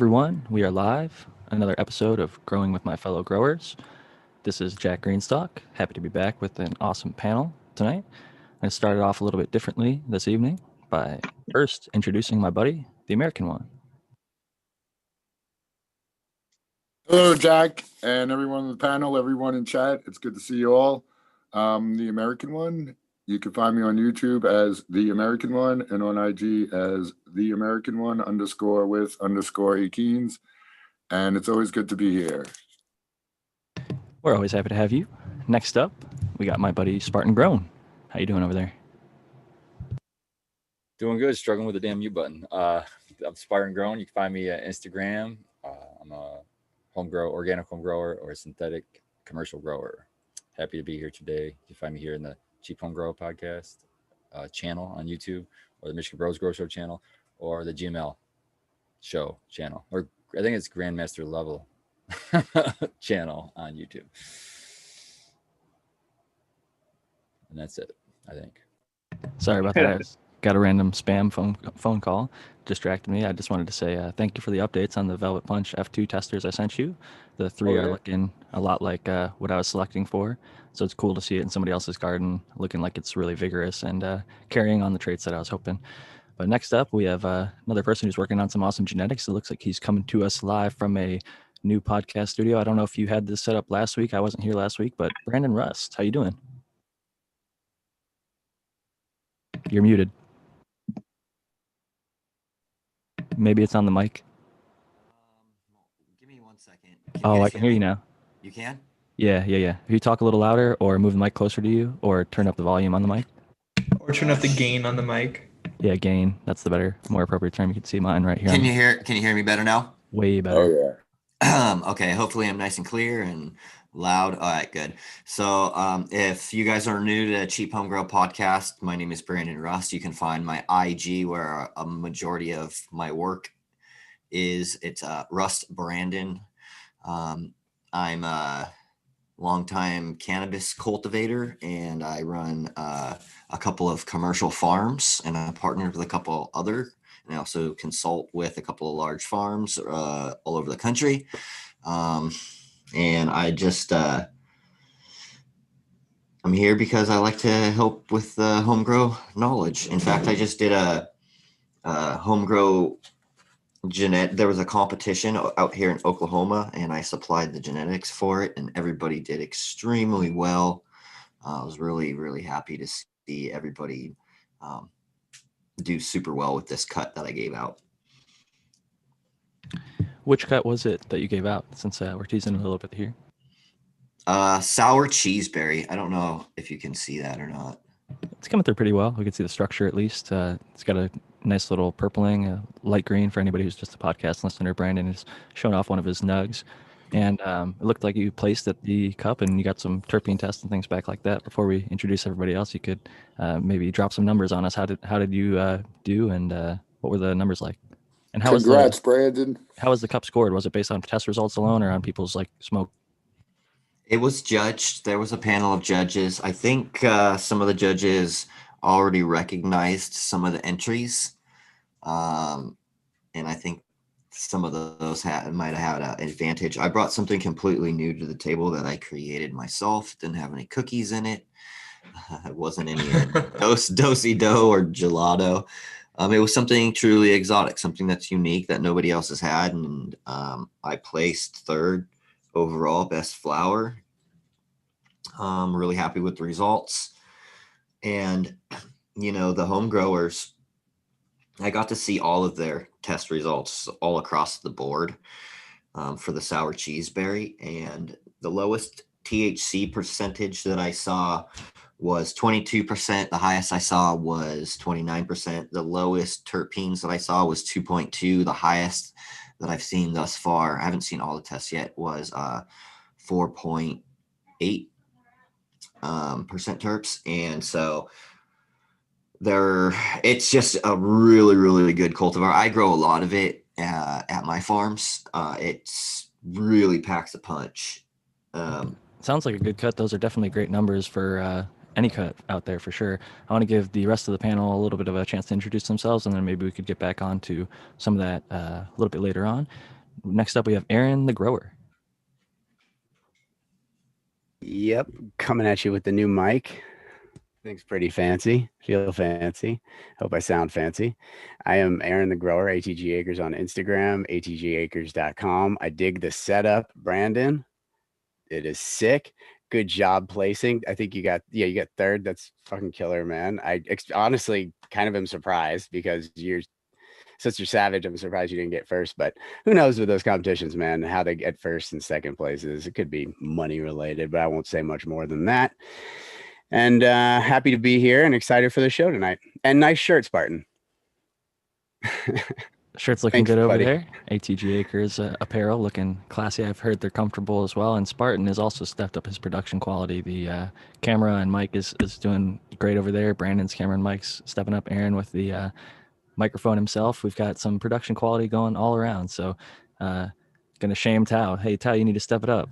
everyone. We are live. Another episode of Growing with My Fellow Growers. This is Jack Greenstock. Happy to be back with an awesome panel tonight. I started off a little bit differently this evening by first introducing my buddy, the American one. Hello, Jack, and everyone on the panel, everyone in chat. It's good to see you all. The American one. You can find me on YouTube as The American One and on IG as The American One _with_ Ekeens. And it's always good to be here. We're always happy to have you. Next up, we got my buddy Spartan Grown. How you doing over there? Doing good. Struggling with the damn mute button. I'm Spartan Grown. You can find me at Instagram. I'm a organic home grower or a synthetic commercial grower. Happy to be here today. You can find me here in the Cheap Home Grow podcast channel on YouTube, or the Michigan Bros Grow Show channel, or the GML Show channel, or I think it's Grandmaster Level channel on YouTube. And that's it, I think. Sorry about that. I got a random spam phone call. Distracted me. I just wanted to say thank you for the updates on the Velvet Punch F2 testers I sent you. The three are looking a lot like what I was selecting for. So it's cool to see it in somebody else's garden, looking like it's really vigorous and carrying on the traits that I was hoping. But next up, we have another person who's working on some awesome genetics. It looks like he's coming to us live from a new podcast studio. I don't know if you had this set up last week. I wasn't here last week, but Brandon Rust, how you doing? You're muted. Maybe it's on the mic. Give me 1 second. I can hear you now. You can? Yeah. If you talk a little louder or move the mic closer to you or turn up the volume on the mic. Or turn up the gain on the mic. Yeah, gain. That's the better, more appropriate term. You can see mine right here. Can you hear me better now? Way better. Oh, yeah. Okay, hopefully I'm nice and clear and loud. All right, good. So if you guys are new to Cheap Home Grow podcast, my name is Brandon Rust. You can find my IG where a majority of my work is. It's Rust Brandon. I'm a longtime cannabis cultivator, and I run a couple of commercial farms, and I partnered with a couple other, and I also consult with a couple of large farms all over the country. And I just, I'm here because I like to help with home grow knowledge. In fact, I just did a home grow there was a competition out here in Oklahoma, and I supplied the genetics for it, and everybody did extremely well. I was really, really happy to see everybody do super well with this cut that I gave out. Which cut was it that you gave out, since we're teasing a little bit here? Sour cheeseberry. I don't know if you can see that or not. It's coming through pretty well. We can see the structure at least. It's got a nice little purpling, light green for anybody who's just a podcast listener. Brandon is showing off one of his nugs. And it looked like you placed at the cup and you got some terpene tests and things back like that. Before we introduce everybody else, you could maybe drop some numbers on us. How did you do, and what were the numbers like? And Congrats, Brandon. How was the cup scored? Was it based on test results alone or on people's smoke? It was judged. There was a panel of judges. I think some of the judges already recognized some of the entries. And I think some of those might have had an advantage. I brought something completely new to the table that I created myself. Didn't have any cookies in it. It wasn't any do-si-do or gelato. It was something truly exotic, something that's unique that nobody else has had. And I placed third overall, best flower. Really happy with the results. And, the home growers, I got to see all of their test results all across the board for the sour cheeseberry. And the lowest THC percentage that I saw was 22%. The highest I saw was 29%. The lowest terpenes that I saw was 2.2. The highest that I've seen thus far, I haven't seen all the tests yet, was 4.8% terps. And so it's just a really, really good cultivar. I grow a lot of it at my farms. It's really packs a punch. Sounds like a good cut. Those are definitely great numbers for any cut out there for sure. I want to give the rest of the panel a little bit of a chance to introduce themselves, and then maybe we could get back on to some of that a little bit later on. Next up, we have Aaron the grower. Yep, coming at you with the new mic. Thing's pretty fancy. Feel fancy. Hope I sound fancy. I am Aaron the Grower, ATG Acres on Instagram, atgacres.com. I dig the setup, Brandon. It is sick. Good job placing. I think you got third. That's fucking killer, man. Honestly kind of am surprised because since you're savage, I'm surprised you didn't get first, but who knows with those competitions, man, how they get first and second places. It could be money related, but I won't say much more than that. And happy to be here and excited for the show tonight. And nice shirt, Spartan. Shirt's looking Thanks, good over buddy. there. ATG Acres apparel looking classy. I've heard they're comfortable as well. And Spartan has also stepped up his production quality. The camera and mic is doing great over there. Brandon's camera and mic's stepping up. Aaron with the microphone himself. We've got some production quality going all around. So gonna shame Tao. Hey, Tao, you need to step it up.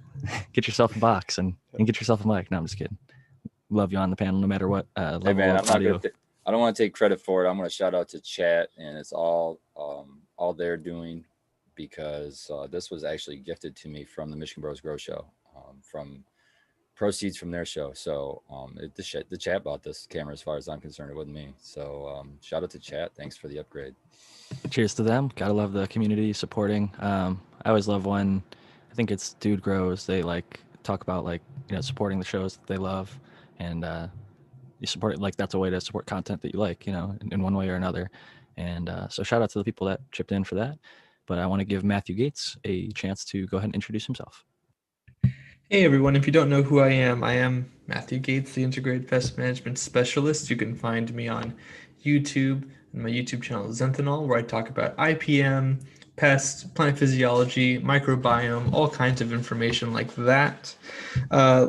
Get yourself a box and get yourself a mic. No, I'm just kidding. Love you on the panel no matter what level Hey man, of audio. I don't want to take credit for it. I'm going to shout out to chat, and it's all they're doing, because this was actually gifted to me from the Michigan Bros Grow Show, from proceeds from their show. So the chat bought this camera, as far as I'm concerned. It wasn't me. So shout out to chat. Thanks for the upgrade. Cheers to them. Gotta love the community supporting. I always love when, I think it's Dude Grows, they like talk about like, supporting the shows that they love, and you support it, like that's a way to support content that you like, in one way or another. And so shout out to the people that chipped in for that. But I want to give Matthew Gates a chance to go ahead and introduce himself. Hey everyone, if you don't know who I am Matthew Gates, the Integrated Pest Management Specialist. You can find me on YouTube, and my YouTube channel is Zenthanol, where I talk about IPM, pest, plant physiology, microbiome, all kinds of information like that.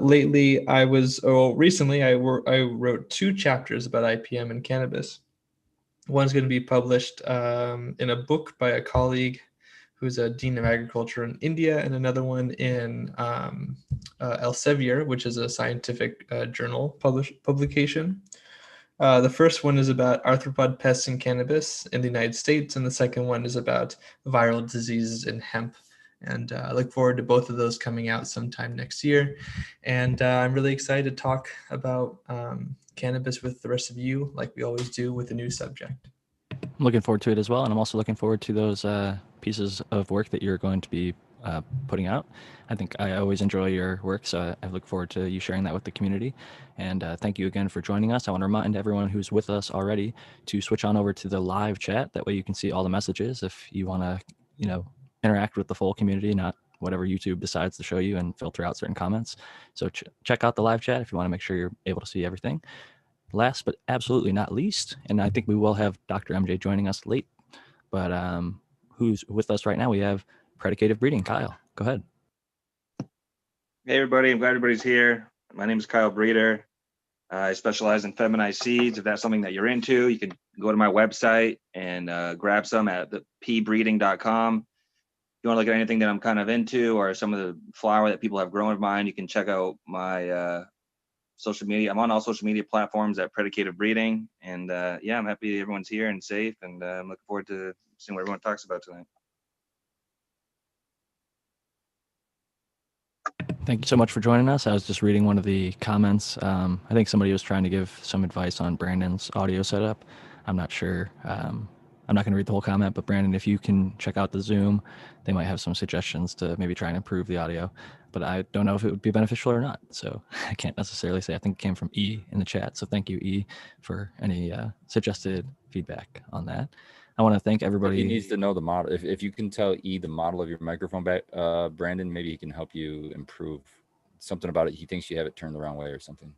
Recently I wrote 2 chapters about IPM and cannabis. One's going to be published in a book by a colleague who's a dean of agriculture in India, and another one in Elsevier, which is a scientific journal publication. The first one is about arthropod pests in cannabis in the United States, and the second one is about viral diseases in hemp. And I look forward to both of those coming out sometime next year. And I'm really excited to talk about cannabis with the rest of you, like we always do with a new subject. I'm looking forward to it as well. And I'm also looking forward to those pieces of work that you're going to be putting out. I think I always enjoy your work, so I look forward to you sharing that with the community. And thank you again for joining us. I want to remind everyone who's with us already to switch on over to the live chat. That way you can see all the messages if you want to, interact with the full community, not whatever YouTube decides to show you and filter out certain comments. So check out the live chat if you want to make sure you're able to see everything. Last but absolutely not least, and I think we will have Dr. MJ joining us late, but who's with us right now? We have Predicative Breeding. Kyle, go ahead. Hey everybody, I'm glad everybody's here. My name is Kyle Breeder. I specialize in feminized seeds. If that's something that you're into, you can go to my website and grab some at pbreeding.com. If you want to look at anything that I'm kind of into, or some of the flower that people have grown of mine, you can check out my social media. I'm on all social media platforms at Predicative Breeding. And I'm happy everyone's here and safe, and I'm looking forward to seeing what everyone talks about tonight. Thank you so much for joining us. I was just reading one of the comments. I think somebody was trying to give some advice on Brandon's audio setup. I'm not sure. I'm not going to read the whole comment, but Brandon, if you can check out the Zoom, they might have some suggestions to maybe try and improve the audio, but I don't know if it would be beneficial or not. So I can't necessarily say. I think it came from E in the chat. So thank you, E, for any suggested feedback on that. I want to thank everybody. He needs to know the model. If you can tell E the model of your microphone back, Brandon, maybe he can help you improve something about it. He thinks you have it turned the wrong way or something.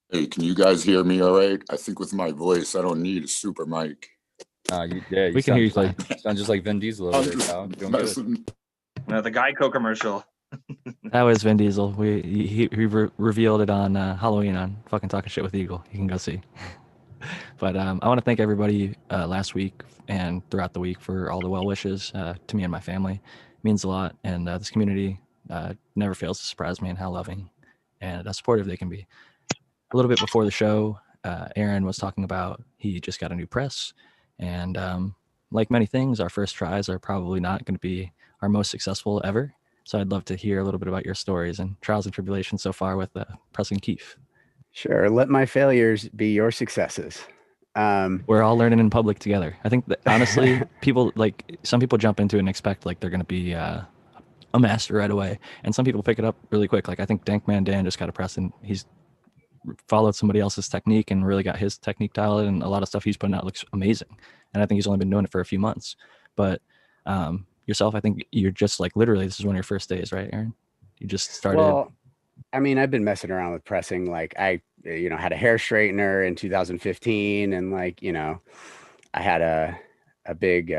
Hey, can you guys hear me all right? I think with my voice, I don't need a super mic. You we can hear you fine. Sound just like Vin Diesel over there, Kyle. You're doing good. The Geico commercial. That was Vin Diesel. He revealed it on Halloween on Fucking Talking Shit with Eagle. You can go see. But I want to thank everybody last week and throughout the week for all the well wishes to me and my family. It means a lot, and this community never fails to surprise me in how loving and how supportive they can be. A little bit before the show, Aaron was talking about he just got a new press, and like many things, our first tries are probably not going to be our most successful ever. So I'd love to hear a little bit about your stories and trials and tribulations so far with pressing Keef. Sure. Let my failures be your successes. We're all learning in public together. I think that honestly, some people jump into it and expect like they're going to be a master right away, and some people pick it up really quick. Like I think Dankman Dan just got a press and he's followed somebody else's technique and really got his technique dialed, and a lot of stuff he's putting out looks amazing. And I think he's only been doing it for a few months. But yourself, I think you're just like literally this is one of your first days, right, Aaron? You just started. Well, I mean, I've been messing around with pressing. Like I, had a hair straightener in 2015, and like, I had a big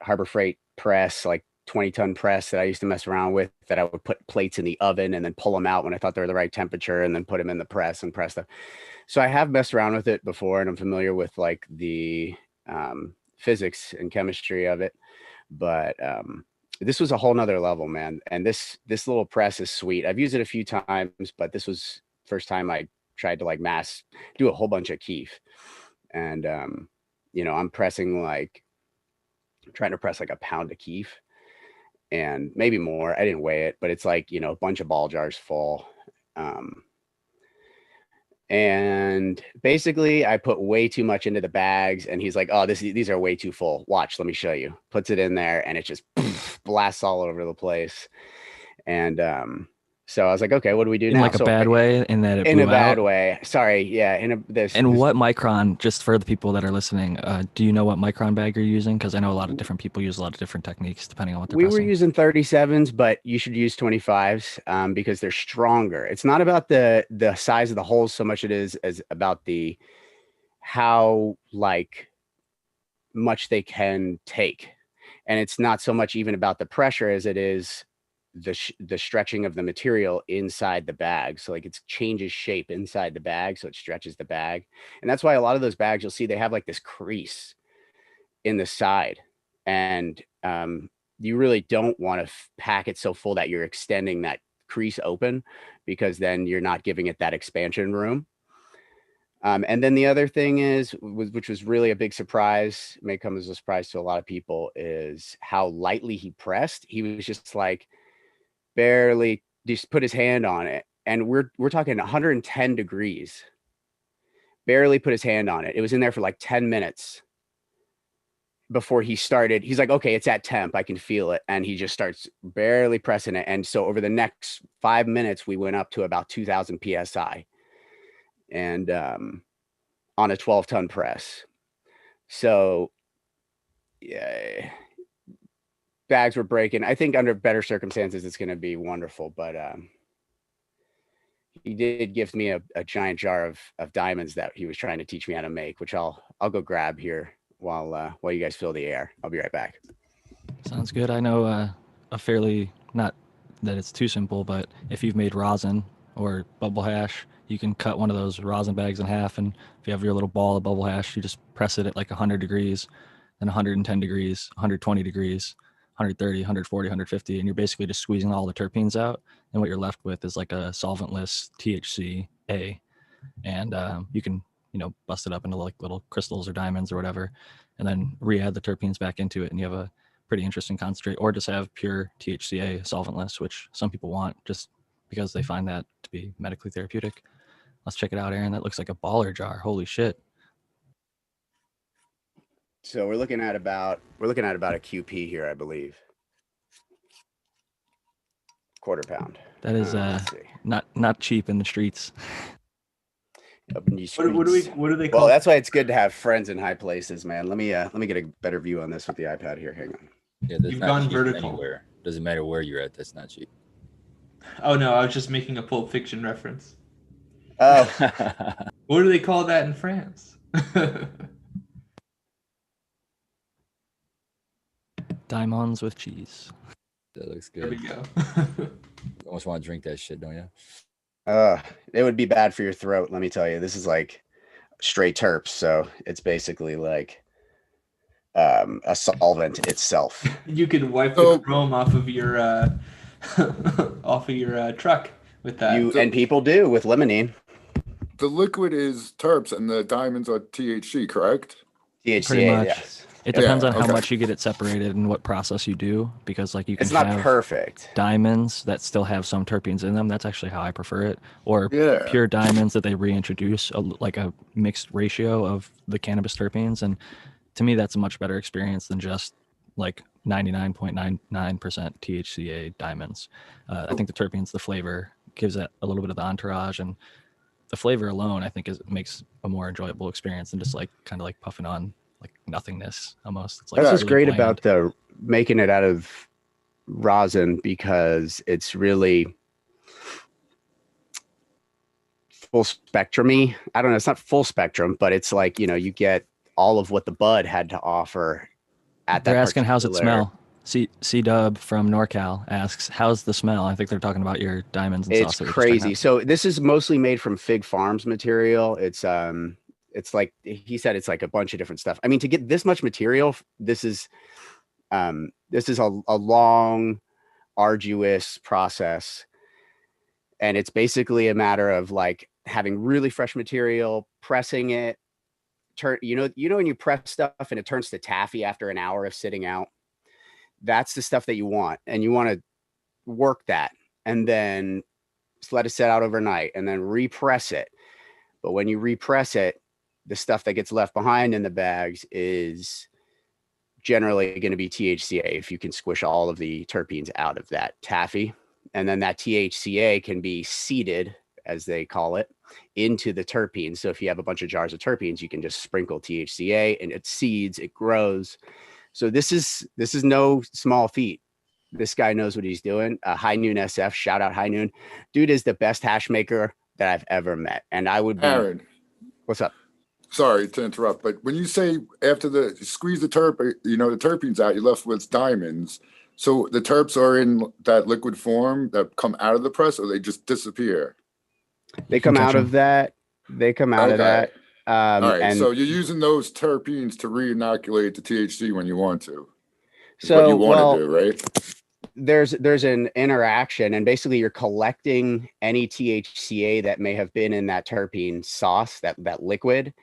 Harbor Freight press, like 20-ton press that I used to mess around with, that I would put plates in the oven and then pull them out when I thought they were the right temperature and then put them in the press and press them. So I have messed around with it before, and I'm familiar with like the physics and chemistry of it. But this was a whole nother level, man. And this little press is sweet. I've used it a few times, but this was first time I tried to like mass do a whole bunch of Keef. And I'm trying to press like a pound of Keef and maybe more. I didn't weigh it, but it's like, a bunch of ball jars full. And basically I put way too much into the bags, and he's like, oh, these are way too full. Watch, let me show you. Puts it in there and it just blasts all over the place. And so I was like, okay, what do we do in now? like a bad way, in that it in blew a bad out? way. Sorry. Yeah. What micron, just for the people that are listening, do you know what micron bag you're using? Because I know a lot of different people use a lot of different techniques depending on what they're We were pressing. using 37s, but you should use 25s because they're stronger. It's not about the size of the holes so much it is as about the how like much they can take. And it's not so much even about the pressure as it is the stretching of the material inside the bag. So like it changes shape inside the bag, so it stretches the bag. And that's why a lot of those bags, you'll see they have like this crease in the side. And you really don't want to pack it so full that you're extending that crease open, because then you're not giving it that expansion room. And then the other thing is, which was really a big surprise, may come as a surprise to a lot of people, is how lightly he pressed. He was just like barely just put his hand on it. And we're talking 110 degrees, barely put his hand on it. It was in there for like 10 minutes before he started. He's like, okay, it's at temp, I can feel it. And he just starts barely pressing it. And so over the next 5 minutes, we went up to about 2000 PSI. And on a 12-ton press. So yeah, bags were breaking. I think under better circumstances, it's going to be wonderful. But he did give me a giant jar of diamonds that he was trying to teach me how to make, which I'll go grab here while you guys fill the air. I'll be right back. Sounds good. I know a fairly, not that it's too simple, but if you've made rosin or bubble hash, you can cut one of those rosin bags in half, and if you have your little ball of bubble hash, you just press it at like 100 degrees, then 110 degrees, 120 degrees, 130, 140, 150, and you're basically just squeezing all the terpenes out, and what you're left with is like a solventless THCA, and you can bust it up into like little crystals or diamonds or whatever, and then re-add the terpenes back into it, and you have a pretty interesting concentrate. Or just have pure THCA solventless, which some people want just because they find that to be medically therapeutic. Let's check it out, Aaron. That looks like a baller jar. Holy shit. So we're looking at about a QP here, I believe. Quarter pound. That is not cheap in the streets. What do they call? Well, that's why it's good to have friends in high places, man. Let me get a better view on this with the iPad here. Hang on. Yeah, that's You've not gone cheap vertical. anywhere. Doesn't matter where you're at. That's not cheap. Oh no, I was just making a Pulp Fiction reference. Oh, What do they call that in France? Diamonds with cheese. That looks There we good. go. You almost want to drink that shit, don't you? it would be bad for your throat. Let me tell you, this is like straight terps. So it's basically like a solvent itself. You could wipe the So- chrome off of your truck with that. And people do with limonene. The liquid is terps and the diamonds are THC, correct? THCA, Pretty much. yes. It depends Yeah, on how okay. much you get it separated and what process you do, because like you can It's not have perfect. diamonds that still have some terpenes in them. That's actually how I prefer it. Or Yeah. pure diamonds that they reintroduce, like a mixed ratio of the cannabis terpenes. And to me, that's a much better experience than just like 99.99% THCA diamonds. I think the terpenes, the flavor gives it a little bit of the entourage, and the flavor alone, I think, makes a more enjoyable experience than just like kind of like puffing on like nothingness almost. It's like That's Yeah. what's really great bland. about the making it out of rosin, because it's really full spectrumy. I don't know, it's not full spectrum, but it's like, you know, you get all of what the bud had to offer at They're that asking how's it particular- smell. C Dub from NorCal asks, how's the smell? I think they're talking about your diamonds and It's sauce that we're just checking crazy. out. So this is mostly made from Fig Farms material. It's like he said, it's like a bunch of different stuff. I mean, to get this much material, this is a long, arduous process. And it's basically a matter of like having really fresh material, pressing it, you know when you press stuff and it turns to taffy after an hour of sitting out. That's the stuff that you want, and you want to work that and then just let it sit out overnight and then repress it. But when you repress it, the stuff that gets left behind in the bags is generally going to be THCA if you can squish all of the terpenes out of that taffy. And then that THCA can be seeded, as they call it, into the terpenes. So if you have a bunch of jars of terpenes, you can just sprinkle THCA and it seeds, it grows. So this is no small feat. This guy knows what he's doing. High Noon SF, shout out High Noon. Dude is the best hash maker that I've ever met. And I would be, Aaron, what's up? sorry to interrupt, but when you say after the squeeze the the terpenes out, you're left with diamonds. So the terps are in that liquid form that come out of the press, or they just disappear? They You can come catch out of 'em. that. They come out of Okay. that. All right. And So you're using those terpenes to re-inoculate the THC when you want to. Is so, what you want well, to do, right? there's an interaction, and basically you're collecting any THCA that may have been in that terpene sauce, that liquid.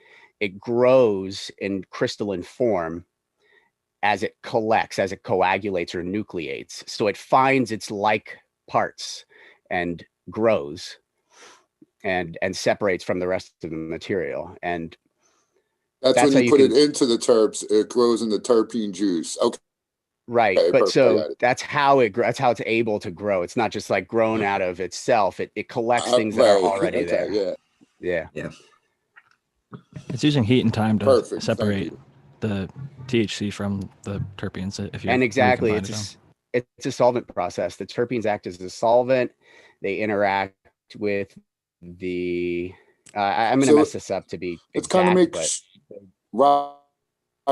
It grows in crystalline form as it collects, as it coagulates or nucleates. So it finds its like parts and grows and separates from the rest of the material. And That's that's when how you you put can, it into the terps. It grows in the terpene juice. Okay, right. But perfect. I so got it. that's how that's how it's able to grow. It's not just like grown out of itself. It collects things that are Right. already Okay. there. Yeah. Yeah. It's using heat and time to Perfect. Thank separate you. the THC from the terpenes if you And exactly, recombine them. it's a solvent process. The terpenes act as a solvent. They interact with the. I'm going to So mess this up to be it's kind of exact, but makes rock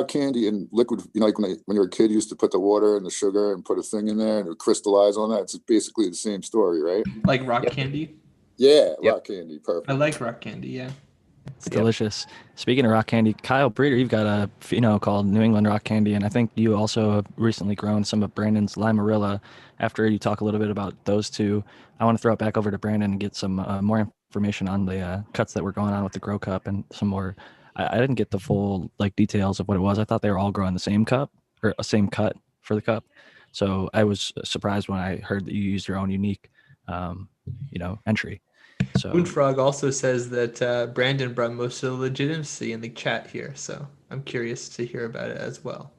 candy and liquid. You know, like when you were a kid, you used to put the water and the sugar and put a thing in there and it would crystallize on that. It's basically the same story, right? Like rock Yep. candy. Yeah, Yep. rock candy. Perfect. I like rock candy. Yeah. It's delicious. Speaking of rock candy, Kyle Breeder, you've got a pheno called New England Rock Candy, and I think you also have recently grown some of Brandon's Limerilla. After you talk a little bit about those two, I want to throw it back over to Brandon and get some more information on the cuts that were going on with the grow cup and some more. I didn't get the full like details of what it was. I thought they were all growing the same cup or a same cut for the cup. So I was surprised when I heard that you used your own unique, entry. So Moonfrog also says that Brandon brought most of the legitimacy in the chat here, so I'm curious to hear about it as well.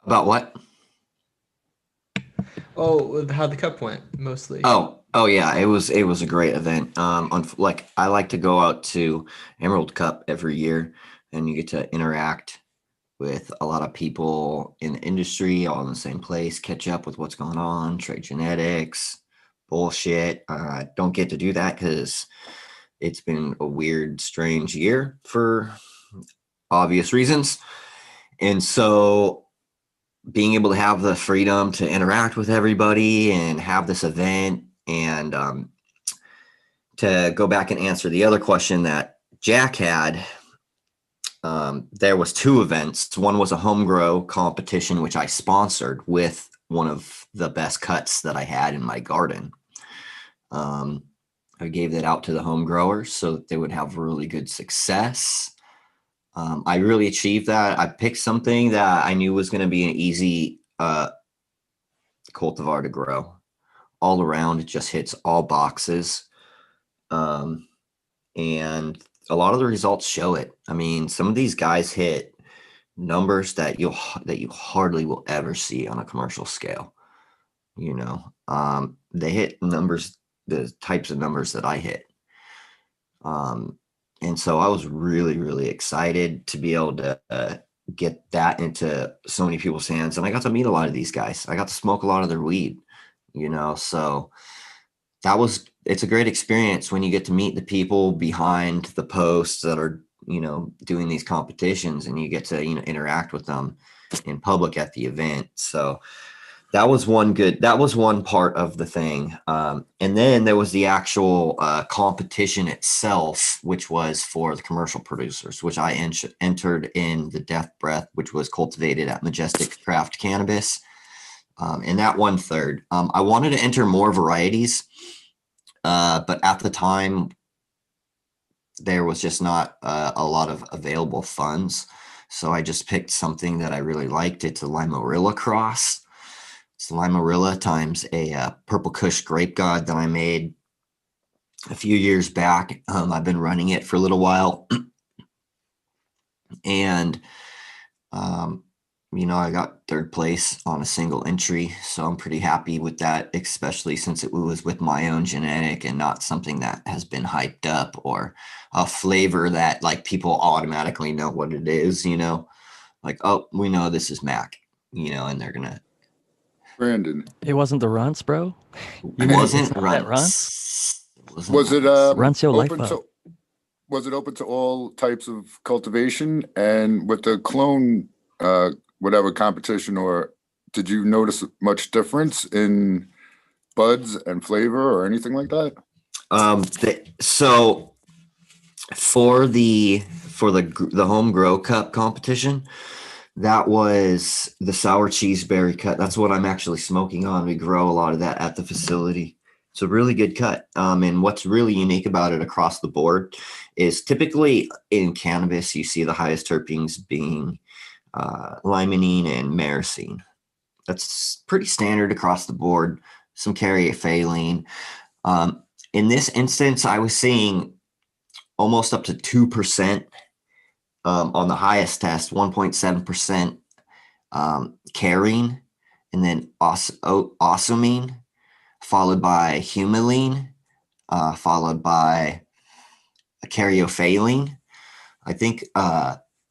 About what? Oh, how the cup went mostly. Oh yeah, it was a great event. Like I like to go out to Emerald Cup every year, and you get to interact with a lot of people in the industry, all in the same place, catch up with what's going on, trade genetics, bullshit. Don't get to do that because it's been a weird, strange year for obvious reasons, and so being able to have the freedom to interact with everybody and have this event and to go back and answer the other question that Jack had, there was two events. One was a home grow competition, which I sponsored with one of the best cuts that I had in my garden. I gave that out to the home growers so that they would have really good success. I really achieved that. I picked something that I knew was going to be an easy cultivar to grow. All around, it just hits all boxes. And a lot of the results show it. I mean, some of these guys hit numbers that you hardly will ever see on a commercial scale. They hit numbers, the types of numbers that I hit. And so I was really, really excited to be able to get that into so many people's hands. And I got to meet a lot of these guys. I got to smoke a lot of their weed, so it's a great experience when you get to meet the people behind the posts that are, doing these competitions, and you get to, interact with them in public at the event. So that was one part of the thing. And then there was the actual competition itself, which was for the commercial producers, which I entered in the Death Breath, which was cultivated at Majestic Craft Cannabis. And that won third. I wanted to enter more varieties, but at the time, there was just not a lot of available funds. So I just picked something that I really liked. It's a Limerilla cross. It's Limerilla times a Purple Kush Grape God that I made a few years back. I've been running it for a little while. And I got third place on a single entry, so I'm pretty happy with that, especially since it was with my own genetic and not something that has been hyped up or a flavor that like people automatically know what it is, like, oh, we know this is Mac, and they're gonna. Brandon, It wasn't the runts, bro. It wasn't It's not that runts. runts. was it Runts your life open up. to was it open to all types of cultivation? And with the clone, whatever competition, or did you notice much difference in buds and flavor or anything like that? So for the home grow cup competition, that was the sour cheese berry cut. That's what I'm actually smoking on. We grow a lot of that at the facility. It's a really good cut. And what's really unique about it across the board is typically in cannabis, you see the highest terpenes being limonene and myrcene. That's pretty standard across the board. Some caryophyllene. In this instance, I was seeing almost up to 2% on the highest test, 1.7% carine, and then osmine, followed by humulene, followed by caryophyllene. I think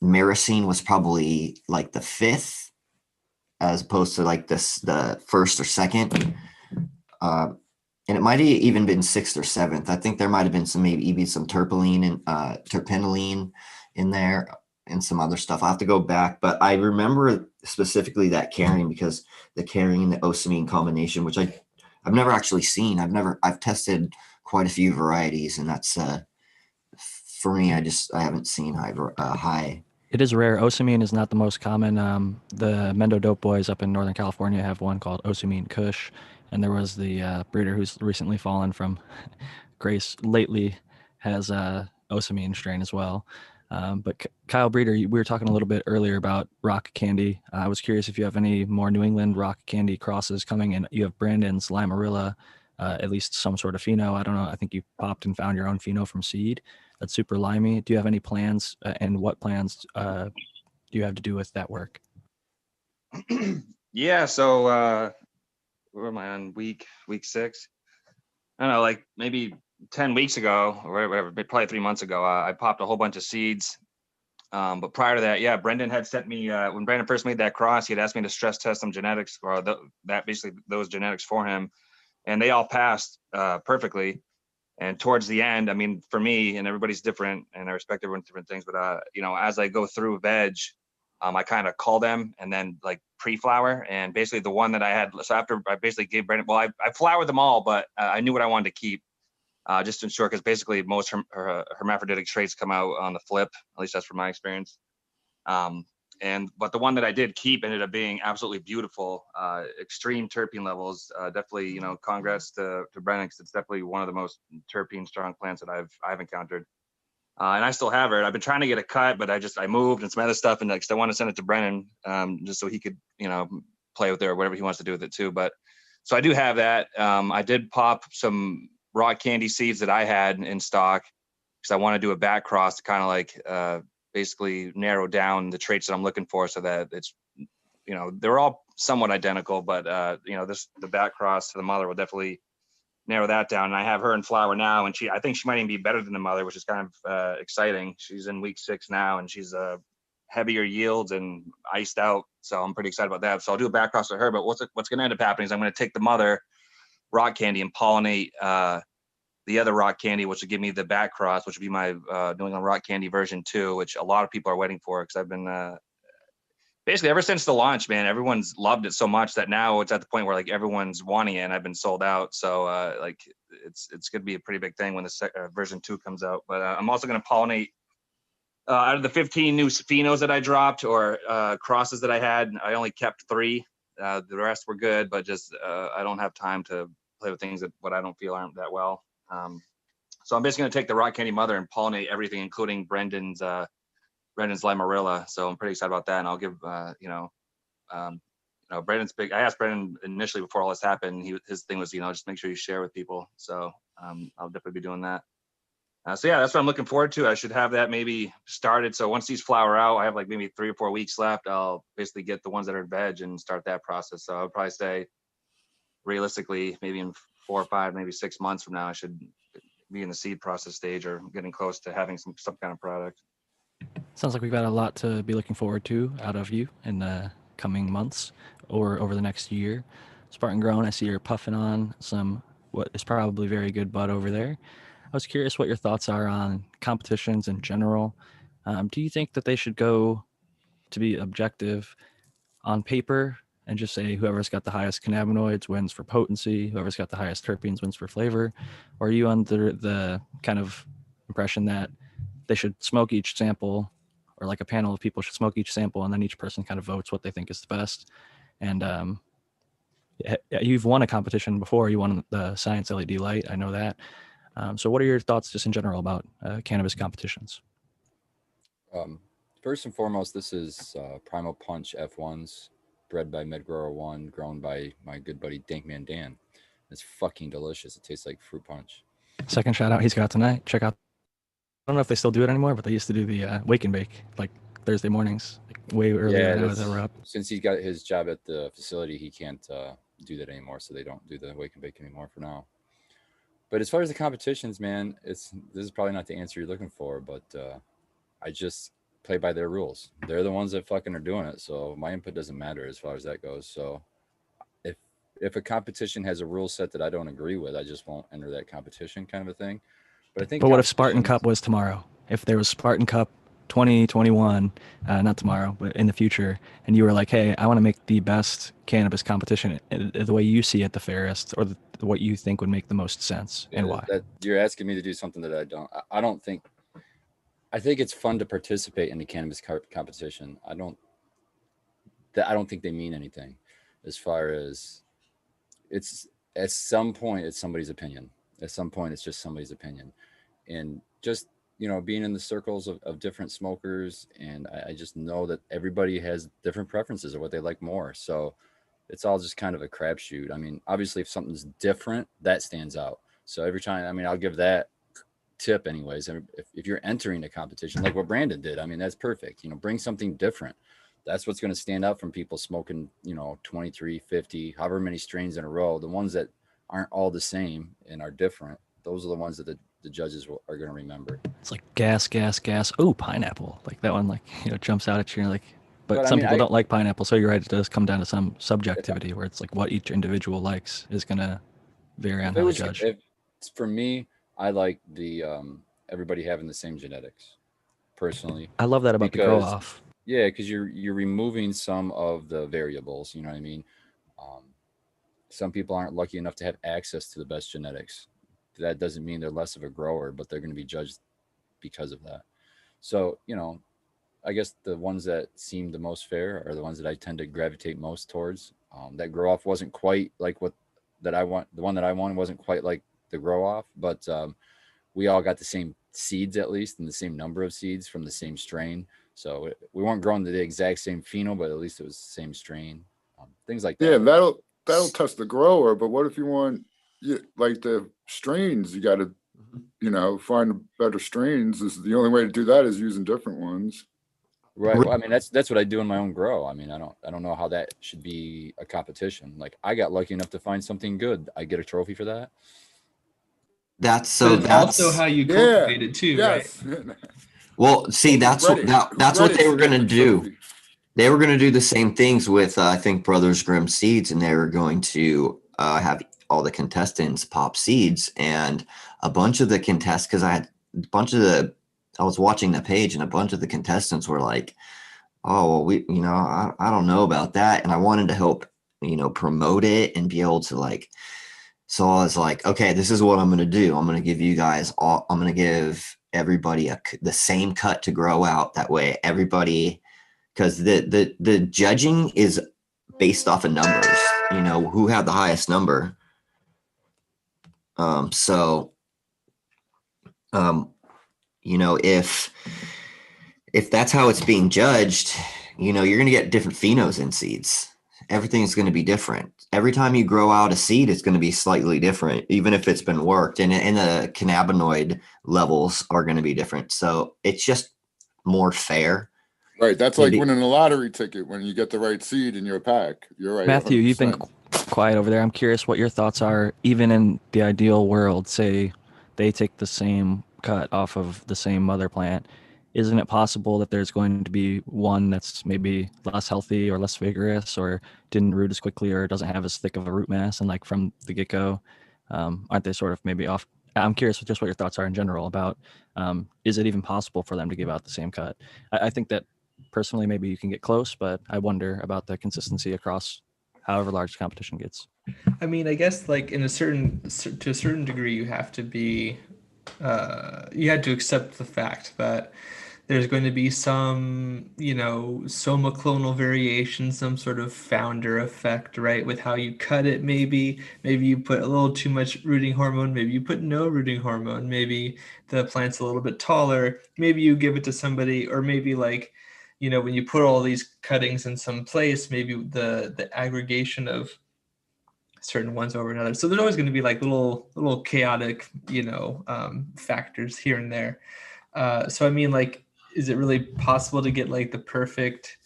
myrcene was probably like the fifth, as opposed to like the first or second. And it might have even been sixth or seventh. I think there might have been maybe some terpene and terpenylene in there and some other stuff. I have to go back, but I remember specifically that carrying because the carrying the osmine combination, which I've never actually seen. I've tested quite a few varieties, and that's for me. I haven't seen high. It is rare. Osamine is not the most common. The Mendo Dope Boys up in Northern California have one called Osamine Kush, and there was the breeder who's recently fallen from grace lately has Osamine strain as well. But Kyle Breeder, we were talking a little bit earlier about rock candy. I was curious if you have any more New England rock candy crosses coming in. You have Brandon's Limerilla, at least some sort of pheno. I don't know. I think you popped and found your own pheno from seed. That's super limey. Do you have any plans, and what plans do you have to do with that work? Yeah, so where am I on week 6? I don't know, like maybe 10 weeks ago or whatever, probably 3 months ago, I popped a whole bunch of seeds. But prior to that, yeah, Brendan had sent me, when Brandon first made that cross, he had asked me to stress test some genetics for those genetics for him. And they all passed perfectly. And towards the end, I mean, for me, and everybody's different, and I respect everyone's different things, but as I go through veg, I kind of call them and then like pre-flower, and basically the one that I had. So after I basically gave Brandon, well, I flowered them all, but I knew what I wanted to keep, just to ensure, because basically most hermaphroditic traits come out on the flip. At least that's from my experience. But the one that I did keep ended up being absolutely beautiful. Extreme terpene levels. Definitely, you know, congrats to Brennan, because it's definitely one of the most terpene strong plants that I've encountered. And I still have her. I've been trying to get a cut, but I moved and some other stuff, and I want to send it to Brennan, just so he could, you know, play with it or whatever he wants to do with it too. But so I do have that. I did pop some raw candy seeds that I had in stock, because I want to do a back cross to kind of like basically narrow down the traits that I'm looking for, so that it's, you know, they're all somewhat identical, but you know, the back cross to the mother will definitely narrow that down. And I have her in flower now, and I think she might even be better than the mother, which is kind of exciting. She's in week 6 now, and she's heavier yields and iced out. So I'm pretty excited about that. So I'll do a back cross with her. But what's going to end up happening is I'm going to take the mother rock candy and pollinate the other rock candy, which will give me the back cross, which will be my New England rock candy version 2, which a lot of people are waiting for, because I've been basically ever since the launch, man, everyone's loved it so much that now it's at the point where like everyone's wanting it, and I've been sold out. So like it's going to be a pretty big thing when the version 2 comes out. But I'm also going to pollinate out of the 15 new phenos that I dropped, or crosses that I had. I only kept 3. The rest were good, but just I don't have time to play with things that what I don't feel aren't that well. So I'm basically going to take the rock candy mother and pollinate everything, including Brendan's Limarilla. So I'm pretty excited about that. And I'll give, Brandon's big. I asked Brandon initially before all this happened. His thing was, just make sure you share with people. So I'll definitely be doing that. So yeah, that's what I'm looking forward to. I should have that maybe started. So once these flower out, I have like maybe 3 or 4 weeks left. I'll basically get the ones that are veg and start that process. So I would probably say realistically, maybe in 4 or 5, maybe 6 months from now, I should be in the seed process stage or getting close to having some kind of product. Sounds like we've got a lot to be looking forward to out of you in the coming months or over the next year. Spartan Grown, I see you're puffing on some what is probably very good bud over there. I was curious what your thoughts are on competitions in general. Do you think that they should go to be objective on paper and just say whoever's got the highest cannabinoids wins for potency, whoever's got the highest terpenes wins for flavor? Or are you under the kind of impression that they should smoke each sample, or like a panel of people should smoke each sample, and then each person kind of votes what they think is the best? And you've won a competition before. You won the Science LED Light. I know that. So what are your thoughts just in general about cannabis competitions? First and foremost, this is Primal Punch F1s, bred by MedGrower 1, grown by my good buddy Dankman Dan. It's fucking delicious. It tastes like fruit punch. Second shout out he's got tonight. Check out. I don't know if they still do it anymore, but they used to do the wake and bake like Thursday mornings, like way earlier than I was ever up. Since he got his job at the facility, he can't do that anymore. So they don't do the wake and bake anymore for now. But as far as the competitions, man, this is probably not the answer you're looking for, but I just play by their rules. They're the ones that fucking are doing it. So my input doesn't matter as far as that goes. So if a competition has a rule set that I don't agree with, I just won't enter that competition, kind of a thing. But I think. But what if Spartan Cup was tomorrow? If there was Spartan Cup 2021, not tomorrow, but in the future, and you were like, hey, I want to make the best cannabis competition the way you see it the fairest, or what you think would make the most sense, and why? You're asking me to do something that I don't think. I think it's fun to participate in the cannabis competition. I don't think they mean anything, as far as it's at some point it's somebody's opinion. At some point it's just somebody's opinion, and just being in the circles of different smokers, and I just know that everybody has different preferences of what they like more. So it's all just kind of a crapshoot. I mean, obviously, if something's different, that stands out. So every time, I mean, I'll give that tip anyways. If you're entering a competition like what Brandon did, I mean, that's perfect. Bring something different. That's what's going to stand out from people smoking, 23, 50, however many strains in a row. The ones that aren't all the same and are different, those are the ones that the judges are going to remember. It's like gas. Oh, pineapple. Like that one, jumps out at you. Like, but some people don't like pineapple. So you're right. It does come down to some subjectivity where it's like what each individual likes is going to vary on how they judge. For me, I like the everybody having the same genetics. Personally, I love that about the grow off. Yeah, because you're removing some of the variables. You know what I mean? Some people aren't lucky enough to have access to the best genetics. That doesn't mean they're less of a grower, but they're going to be judged because of that. So, I guess the ones that seem the most fair are the ones that I tend to gravitate most towards. That grow off wasn't quite like what that I want. The one that I wanted wasn't quite like the grow off, but we all got the same seeds at least, and the same number of seeds from the same strain. So we weren't growing the exact same pheno, but at least it was the same strain. Things like Yeah, that. that'll test the grower. But what if you want, like the strains? You got to, find better strains. This is the only way to do that is using different ones. Right. Well, I mean, that's what I do in my own grow. I mean, I don't know how that should be a competition. Like, I got lucky enough to find something good. I get a trophy for that. But it's also how you cultivate it too, yes. right? Well, see, that's what they were going to do. They were going to do the same things with, I think, Brothers Grimm seeds, and they were going to have all the contestants pop seeds, and a bunch of the contestants, because I was watching the page, and a bunch of the contestants were like, "Oh, well, I don't know about that," and I wanted to help, promote it and be able to like. So I was like, okay, this is what I'm going to do. I'm going to give you guys all. I'm going to give everybody the same cut to grow out. That way, everybody. Because the judging is based off of numbers, who had the highest number. If that's how it's being judged, you're going to get different phenos in seeds. Everything's going to be different. Every time you grow out a seed, it's going to be slightly different, even if it's been worked. And the cannabinoid levels are going to be different. So it's just more fair. Right. That's like winning a lottery ticket when you get the right seed in your pack. You're right. Matthew, 100%. you've been quiet over there. I'm curious what your thoughts are, even in the ideal world, say they take the same cut off of the same mother plant. Isn't it possible that there's going to be one that's maybe less healthy or less vigorous or didn't root as quickly or doesn't have as thick of a root mass? And like from the get-go, aren't they sort of maybe off? I'm curious just what your thoughts are in general about, is it even possible for them to give out the same cut? I think that personally, maybe you can get close, but I wonder about the consistency across however large the competition gets. I mean, I guess like to a certain degree, you have to be, you had to accept the fact that there's going to be some, soma clonal variation, some sort of founder effect, right? With how you cut it, maybe you put a little too much rooting hormone, maybe you put no rooting hormone, maybe the plant's a little bit taller, maybe you give it to somebody, or maybe like, when you put all these cuttings in some place, maybe the aggregation of certain ones over another. So there's always going to be like little chaotic, factors here and there. So I mean, like, is it really possible to get like the perfect,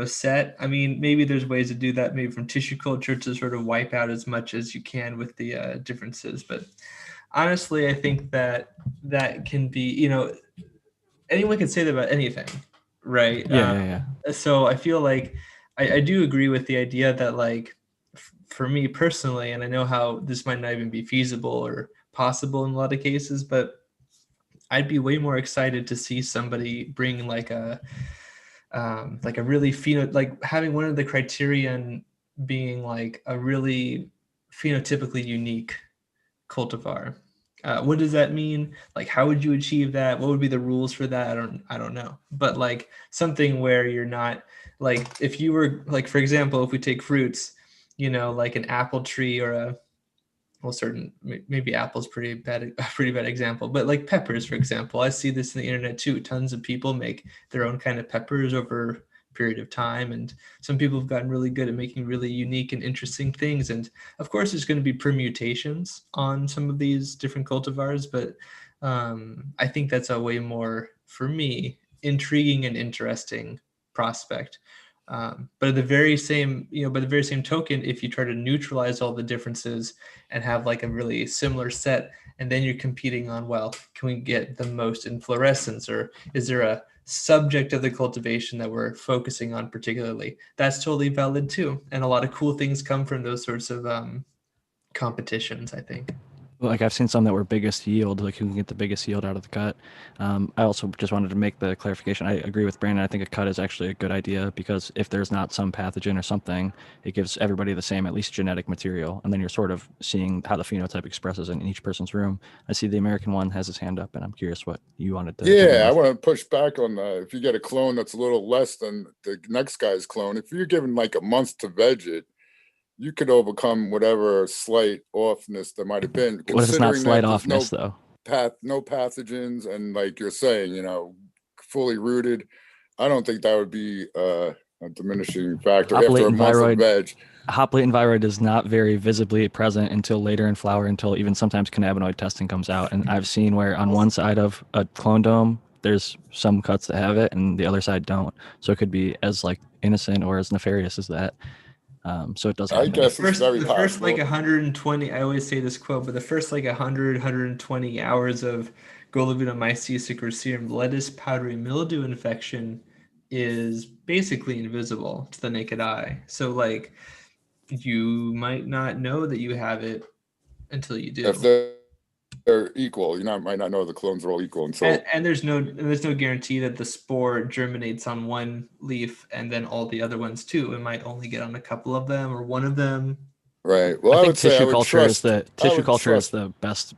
set? I mean, maybe there's ways to do that, maybe from tissue culture to sort of wipe out as much as you can with the differences. But honestly, I think that can be, anyone can say that about anything, right? Yeah. So I feel like I do agree with the idea that like for me personally, and I know how this might not even be feasible or possible in a lot of cases, but I'd be way more excited to see somebody bring like a really like having one of the criterion being like a really phenotypically unique cultivar. What does that mean? Like, how would you achieve that? What would be the rules for that? I don't know. But like something where you're not like, if you were like, for example, if we take fruits, like an apple tree or maybe apple's a pretty bad example, but like peppers, for example, I see this in the internet too. Tons of people make their own kind of peppers over a period of time, and some people have gotten really good at making really unique and interesting things. And of course, there's going to be permutations on some of these different cultivars, but I think that's a way more, for me, intriguing and interesting prospect. But at the very same, by the very same token, if you try to neutralize all the differences and have like a really similar set, and then you're competing on, well, can we get the most in fluorescence, or is there a subject of the cultivation that we're focusing on particularly? That's totally valid too. And a lot of cool things come from those sorts of competitions, I think. Like I've seen some that were biggest yield, like who can get the biggest yield out of the cut. I also just wanted to make the clarification. I agree with Brandon. I think a cut is actually a good idea because if there's not some pathogen or something, it gives everybody the same, at least genetic material. And then you're sort of seeing how the phenotype expresses in each person's room. I see the American one has his hand up, and I'm curious what you wanted to. Yeah, I want to push back on that. If you get a clone that's a little less than the next guy's clone, if you're given like a month to veg it, you could overcome whatever slight offness there might have been. What if it's not Considering slight that there's offness though? no pathogens, and like you're saying, fully rooted, I don't think that would be a diminishing factor Hop after a latent month of viroid. veg. Hop latent viroid is not very visibly present until later in flower, until even sometimes cannabinoid testing comes out. And I've seen where on one side of a clone dome, there's some cuts that have it and the other side don't. So it could be as like innocent or as nefarious as that. So it does I happen. guess it's very The first possible. like 120, I always say this quote, but the first like 100, 120 hours of Golovinomyces or serum lettuce powdery mildew infection is basically invisible to the naked eye. So like you might not know that you have it until you do. If they're equal, might not know the clones are all equal until. And there's no guarantee that the spore germinates on one leaf and then all the other ones too. It might only get on a couple of them or one of them. Right. Well, I I think would say I tissue would culture is trust. the I tissue would culture is trust. the best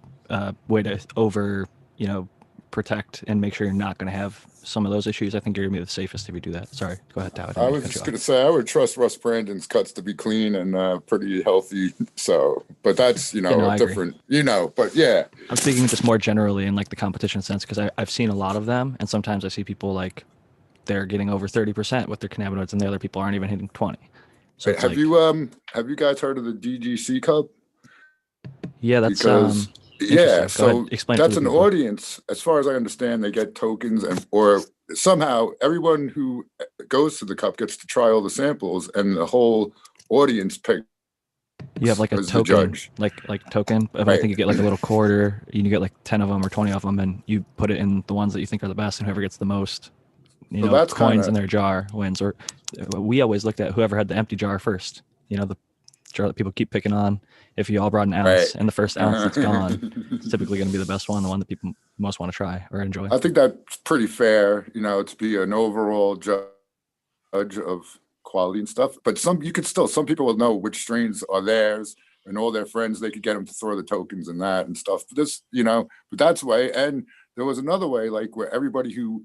way to protect and make sure you're not going to have some of those issues. I think you're going to be the safest if you do that. Sorry, go ahead, Todd. I was just going to say I would trust Russ Brandon's cuts to be clean and pretty healthy. So, but that's no, I a agree. different, But yeah, I'm speaking just more generally in like the competition sense because I've seen a lot of them, and sometimes I see people like they're getting over 30% with their cannabinoids, and the other people aren't even hitting 20. So it's have like, you guys heard of the DGC cup? yeah, that's Because interesting. Go so ahead, explain it that's to the an people. audience. As far as I understand, they get tokens, or somehow everyone who goes to the cup gets to try all the samples, and the whole audience picks. You have like a as the token, judge. like token, but I Right. think you get like a little quarter. You get like 10 of them or 20 of them, and you put it in the ones that you think are the best, and whoever gets the most, So that's coins kinda- in their jar wins. Or we always looked at whoever had the empty jar first. The jar that people keep picking on. If you all brought an ounce, Right. and the first ounce that's gone, it's typically going to be the best one, the one that people most want to try or enjoy. I think that's pretty fair, to be an overall judge of quality and stuff. But some people will know which strains are theirs, and all their friends, they could get them to throw the tokens and that and stuff. But that's the way. And there was another way, like where everybody who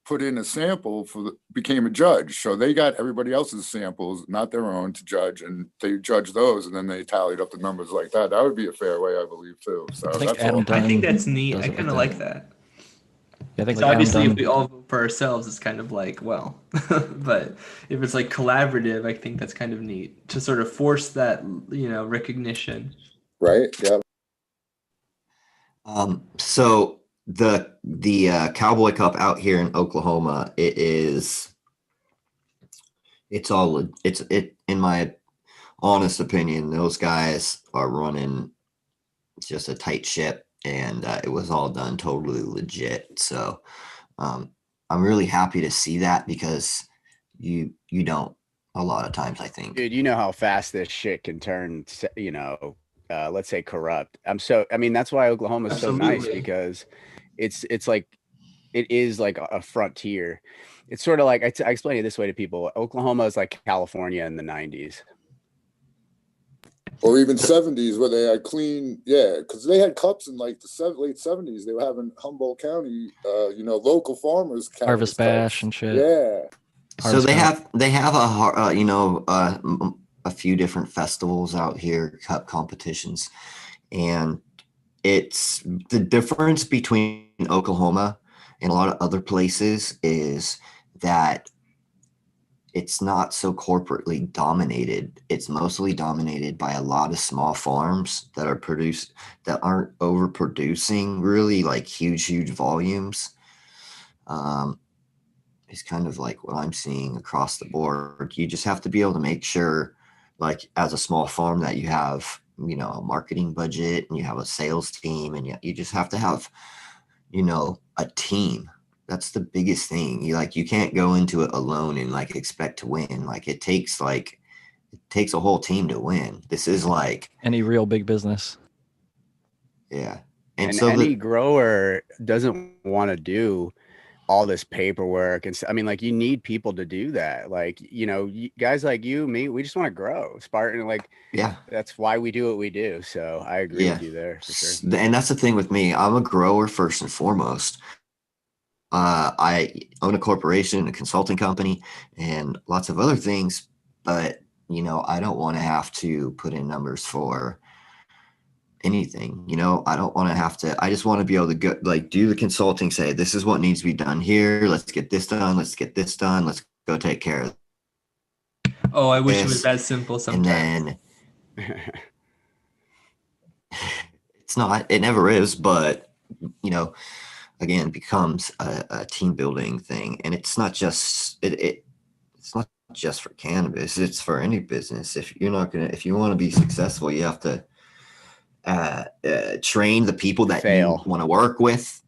put in a sample became a judge. So they got everybody else's samples, not their own, to judge, and they judged those, and then they tallied up the numbers like that. That would be a fair way, I believe, too. So I think that's Adam all. Dunn I think that's neat. does I it kind of like like that. Yeah, I think So like obviously, Adam if we Dunn, all vote for ourselves, it's kind of like, well, but if it's like collaborative, I think that's kind of neat to sort of force that, recognition. Right? Yeah. So the Cowboy Cup out here in Oklahoma, it's in my honest opinion, those guys are running just a tight ship, and it was all done totally legit. So I'm really happy to see that, because you don't a lot of times, I think. Dude, you know how fast this shit can turn, let's say corrupt. That's why Oklahoma's so nice, Absolutely. because it's like, it is like a frontier. It's sort of like, I explain it this way to people. Oklahoma is like California in the 90s. Or even 70s, where they had clean, because they had cups in like the late 70s. They were having Humboldt County, local farmers Harvest Bash cups. and shit. Yeah. So they have a few different festivals out here, cup competitions, and it's the difference between Oklahoma and a lot of other places is that it's not so corporately dominated. It's mostly dominated by a lot of small farms that aren't overproducing really like huge volumes. It's kind of like what I'm seeing across the board. You just have to be able to make sure, like as a small farm, that you have, a marketing budget and you have a sales team, and you just have to have, a team. That's the biggest thing. You can't go into it alone and like expect to win. It takes a whole team to win. This is like any real big business. Yeah. And And so any grower doesn't want to do all this paperwork. And I mean, like, you need people to do that. Like, guys like you, me, we just want to grow. Spartan, like, yeah, that's why we do what we do. So I agree yeah. with you there for sure. And that's the thing with me. I'm a grower first and foremost. I own a corporation, a consulting company, and lots of other things. But, I don't want to have to put in numbers for anything. I don't want to have to, I just want to be able to go, like, do the consulting, say, this is what needs to be done here. Let's get this done. Let's get this done. Let's go take care of Oh, I wish it was this. that simple And sometimes. then it's not, it never is, but, again, it becomes a team building thing. And it's not just, it's not just for cannabis, it's for any business. If you want to be successful, you have to train the people that you Fail. want to work with.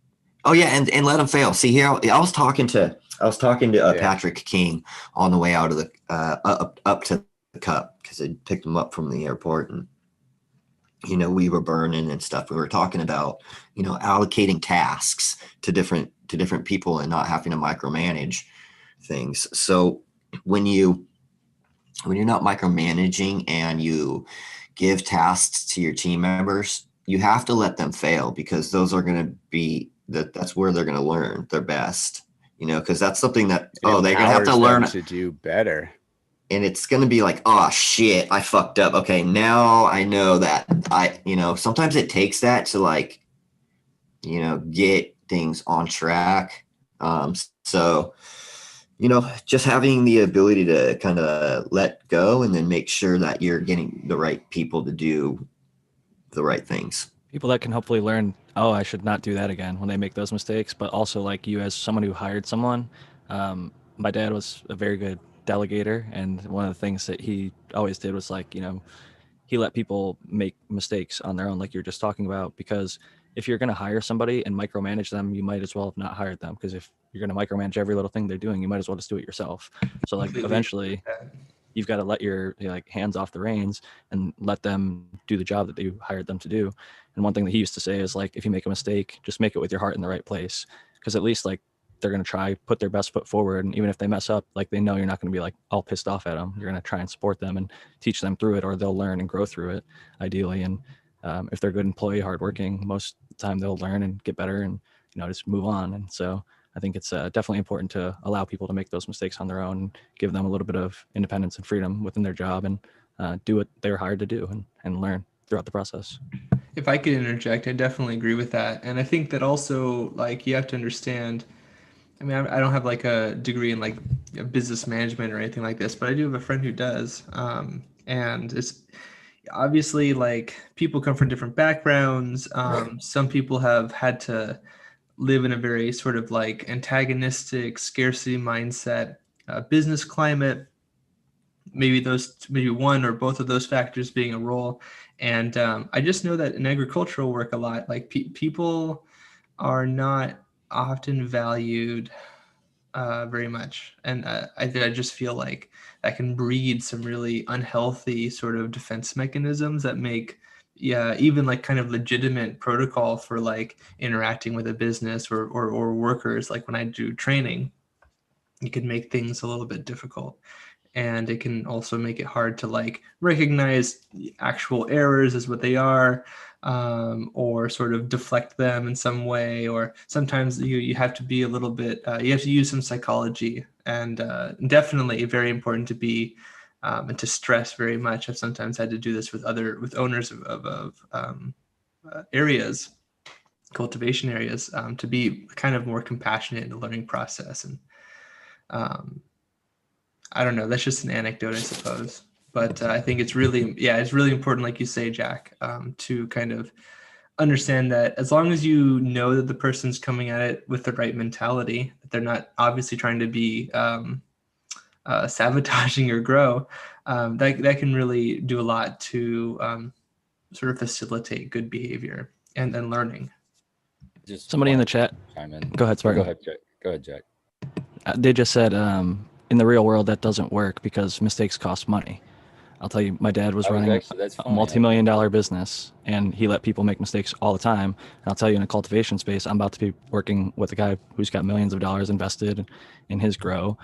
Oh yeah, and let them fail. See here, I was talking to Yeah. Patrick King on the way out of the up to the cup, because I picked him up from the airport, and we were burning and stuff. We were talking about allocating tasks to different people and not having to micromanage things. So when you're not micromanaging and you give tasks to your team members, you have to let them fail, because those are going to be that's where they're going to learn their best, because that's something that, It they're going to have to empowers learn, them to do better. and it's going to be like, oh shit, I fucked up. Okay, now I know that sometimes it takes that to, like, get things on track. So just having the ability to kind of let go and then make sure that you're getting the right people to do the right things. People that can hopefully learn, oh, I should not do that again when they make those mistakes. But also, like you, as someone who hired someone, my dad was a very good delegator, and one of the things that he always did was, like, he let people make mistakes on their own, like you're just talking about, because if you're going to hire somebody and micromanage them, you might as well have not hired them, because if you're going to micromanage every little thing they're doing, you might as well just do it yourself. So, like, Completely eventually you've got to let your like hands off the reins and let them do the job that you hired them to do. And one thing that he used to say is, like, if you make a mistake, just make it with your heart in the right place, because at least, like, they're going to try put their best foot forward, and even if they mess up, like, they know you're not going to be like all pissed off at them. You're going to try and support them and teach them through it, or they'll learn and grow through it, ideally. And if they're a good employee, hardworking, most of the time they'll learn and get better and just move on. And so I think it's definitely important to allow people to make those mistakes on their own, and give them a little bit of independence and freedom within their job, and do what they're hired to do, and learn throughout the process. If I could interject, I definitely agree with that. And I think that also, like, you have to understand, I mean, I don't have like a degree in like business management or anything like this, but I do have a friend who does. And it's obviously, like, people come from different backgrounds. Some people have had to live in a very sort of like antagonistic scarcity mindset, business climate, maybe one or both of those factors being a role. And I just know that in agricultural work a lot, like people are not often valued very much. And I just feel like that can breed some really unhealthy sort of defense mechanisms that make, yeah, even like kind of legitimate protocol for like interacting with a business or workers. Like when I do training, it can make things a little bit difficult. And it can also make it hard to like recognize actual errors as what they are, or sort of deflect them in some way. Or sometimes you have to be a little bit, you have to use some psychology, and definitely very important to be and to stress very much. I've sometimes had to do this with owners of areas, cultivation areas, to be kind of more compassionate in the learning process. And um, I don't know. That's just an anecdote, I suppose. But I think it's really important, like you say, Jack, to kind of understand that as long as you know that the person's coming at it with the right mentality, that they're not obviously trying to be sabotaging your grow, that can really do a lot to sort of facilitate good behavior and then learning. Just Somebody in wanted the chat. to chime in. Go ahead, Go Spartan. ahead, Jack. Go ahead, Jack. They just said in the real world that doesn't work because mistakes cost money. I'll tell you, my dad was I was running actually, that's a funny. multi-million-dollar business, and he let people make mistakes all the time. And I'll tell you, in a cultivation space, I'm about to be working with a guy who's got millions of dollars invested in his grow.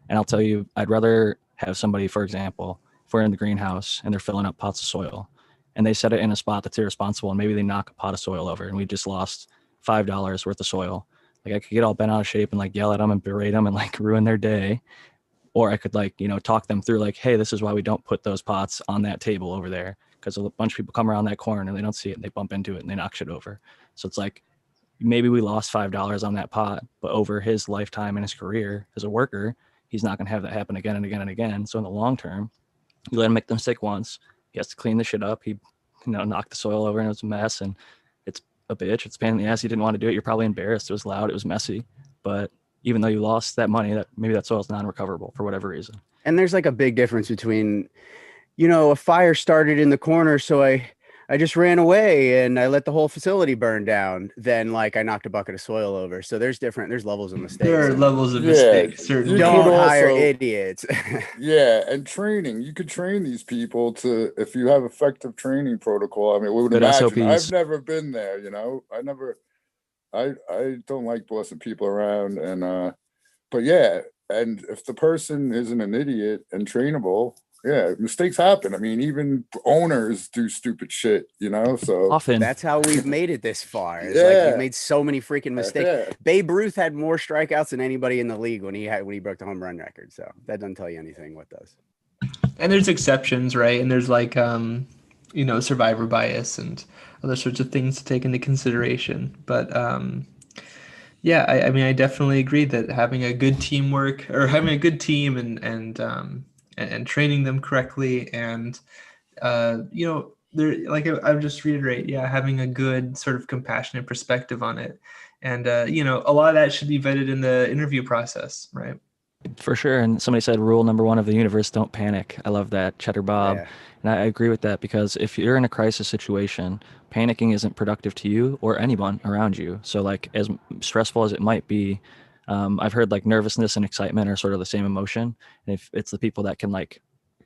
And I'll tell you, I'd rather have somebody, for example, if we're in the greenhouse and they're filling up pots of soil, and they set it in a spot that's irresponsible, and maybe they knock a pot of soil over, and we just lost $5 worth of soil. Like, I could get all bent out of shape and like yell at them and berate them and like ruin their day. Or I could like, talk them through like, hey, this is why we don't put those pots on that table over there, because a bunch of people come around that corner and they don't see it and they bump into it and they knock shit over. So it's like, maybe we lost $5 on that pot, but over his lifetime and his career as a worker, he's not going to have that happen again and again and again. So in the long term, you let him make the mistake once, he has to clean the shit up. He knocked the soil over and it was a mess, and it's a bitch, it's a pain in the ass. You didn't want to do it, you're probably embarrassed, it was loud, it was messy, but even though you lost that money, that maybe that soil is non-recoverable for whatever reason. And there's like a big difference between, a fire started in the corner, so I just ran away and I let the whole facility burn down. Then like I knocked a bucket of soil over. So there's levels of mistakes. There are levels of Yeah, mistakes, you certainly. could Don't hire also- idiots. Yeah, and training. You could train these people to, if you have effective training protocol. I mean, we would Good imagine. SOPs. I've never been there, I don't like bossing people around, and but yeah, and if the person isn't an idiot and trainable, yeah, mistakes happen. I mean, even owners do stupid shit, so Often. That's how we've made it this far. It's Yeah. like we've made so many freaking mistakes. Yeah. Babe Ruth had more strikeouts than anybody in the league when he broke the home run record. So that doesn't tell you anything. What does? And there's exceptions, right? And there's like survivor bias and other sorts of things to take into consideration. But yeah, I mean, I definitely agree that having a good teamwork or having a good team and training them correctly, and there, like I would just reiterate, yeah, having a good sort of compassionate perspective on it, and a lot of that should be vetted in the interview process, right? For sure. And somebody said rule number one of the universe, don't panic. I love that. Cheddar Bob. Yeah. And I agree with that, because if you're in a crisis situation, panicking isn't productive to you or anyone around you. So like, as stressful as it might be, I've heard like nervousness and excitement are sort of the same emotion. And if it's the people that can like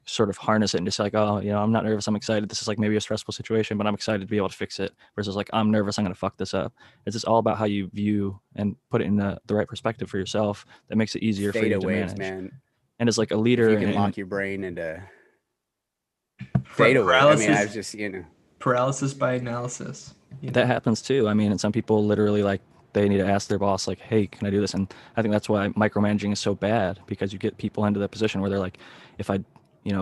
sort of harness it and just like, oh, I'm not nervous, I'm excited. This is like maybe a stressful situation, but I'm excited to be able to fix it, versus like, I'm nervous, I'm going to fuck this up. It's just all about how you view and put it in the right perspective for yourself. That makes it easier for you Theta to waves, manage. man. And as like a If leader, you can and lock your brain into theta waves. I mean, I was just paralysis by analysis. that happens too. I mean, and some people literally like, they need to ask their boss like, hey, can I do this? And I think that's why micromanaging is so bad, because you get people into the position where they're like, if I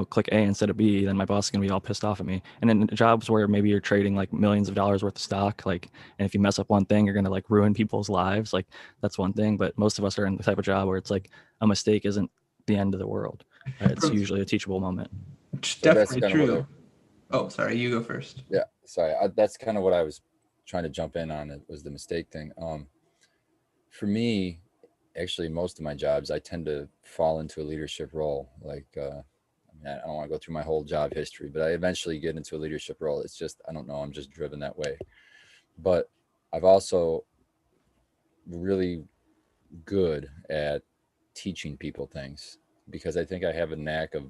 click A instead of B, then my boss is going to be all pissed off at me. And in jobs where maybe you're trading like millions of dollars worth of stock, like, and if you mess up one thing, you're going to like ruin people's lives. Like, that's one thing. But most of us are in the type of job where it's like a mistake isn't the end of the world. It's usually a teachable moment. Definitely true. Oh, sorry, you go first. Yeah, sorry. That's kind of what I was trying to jump in on. It was the mistake thing. For me, actually, most of my jobs, I tend to fall into a leadership role. Like, I don't want to go through my whole job history, but I eventually get into a leadership role. It's just, I don't know, I'm just driven that way. But I've also really good at teaching people things, because I think I have a knack of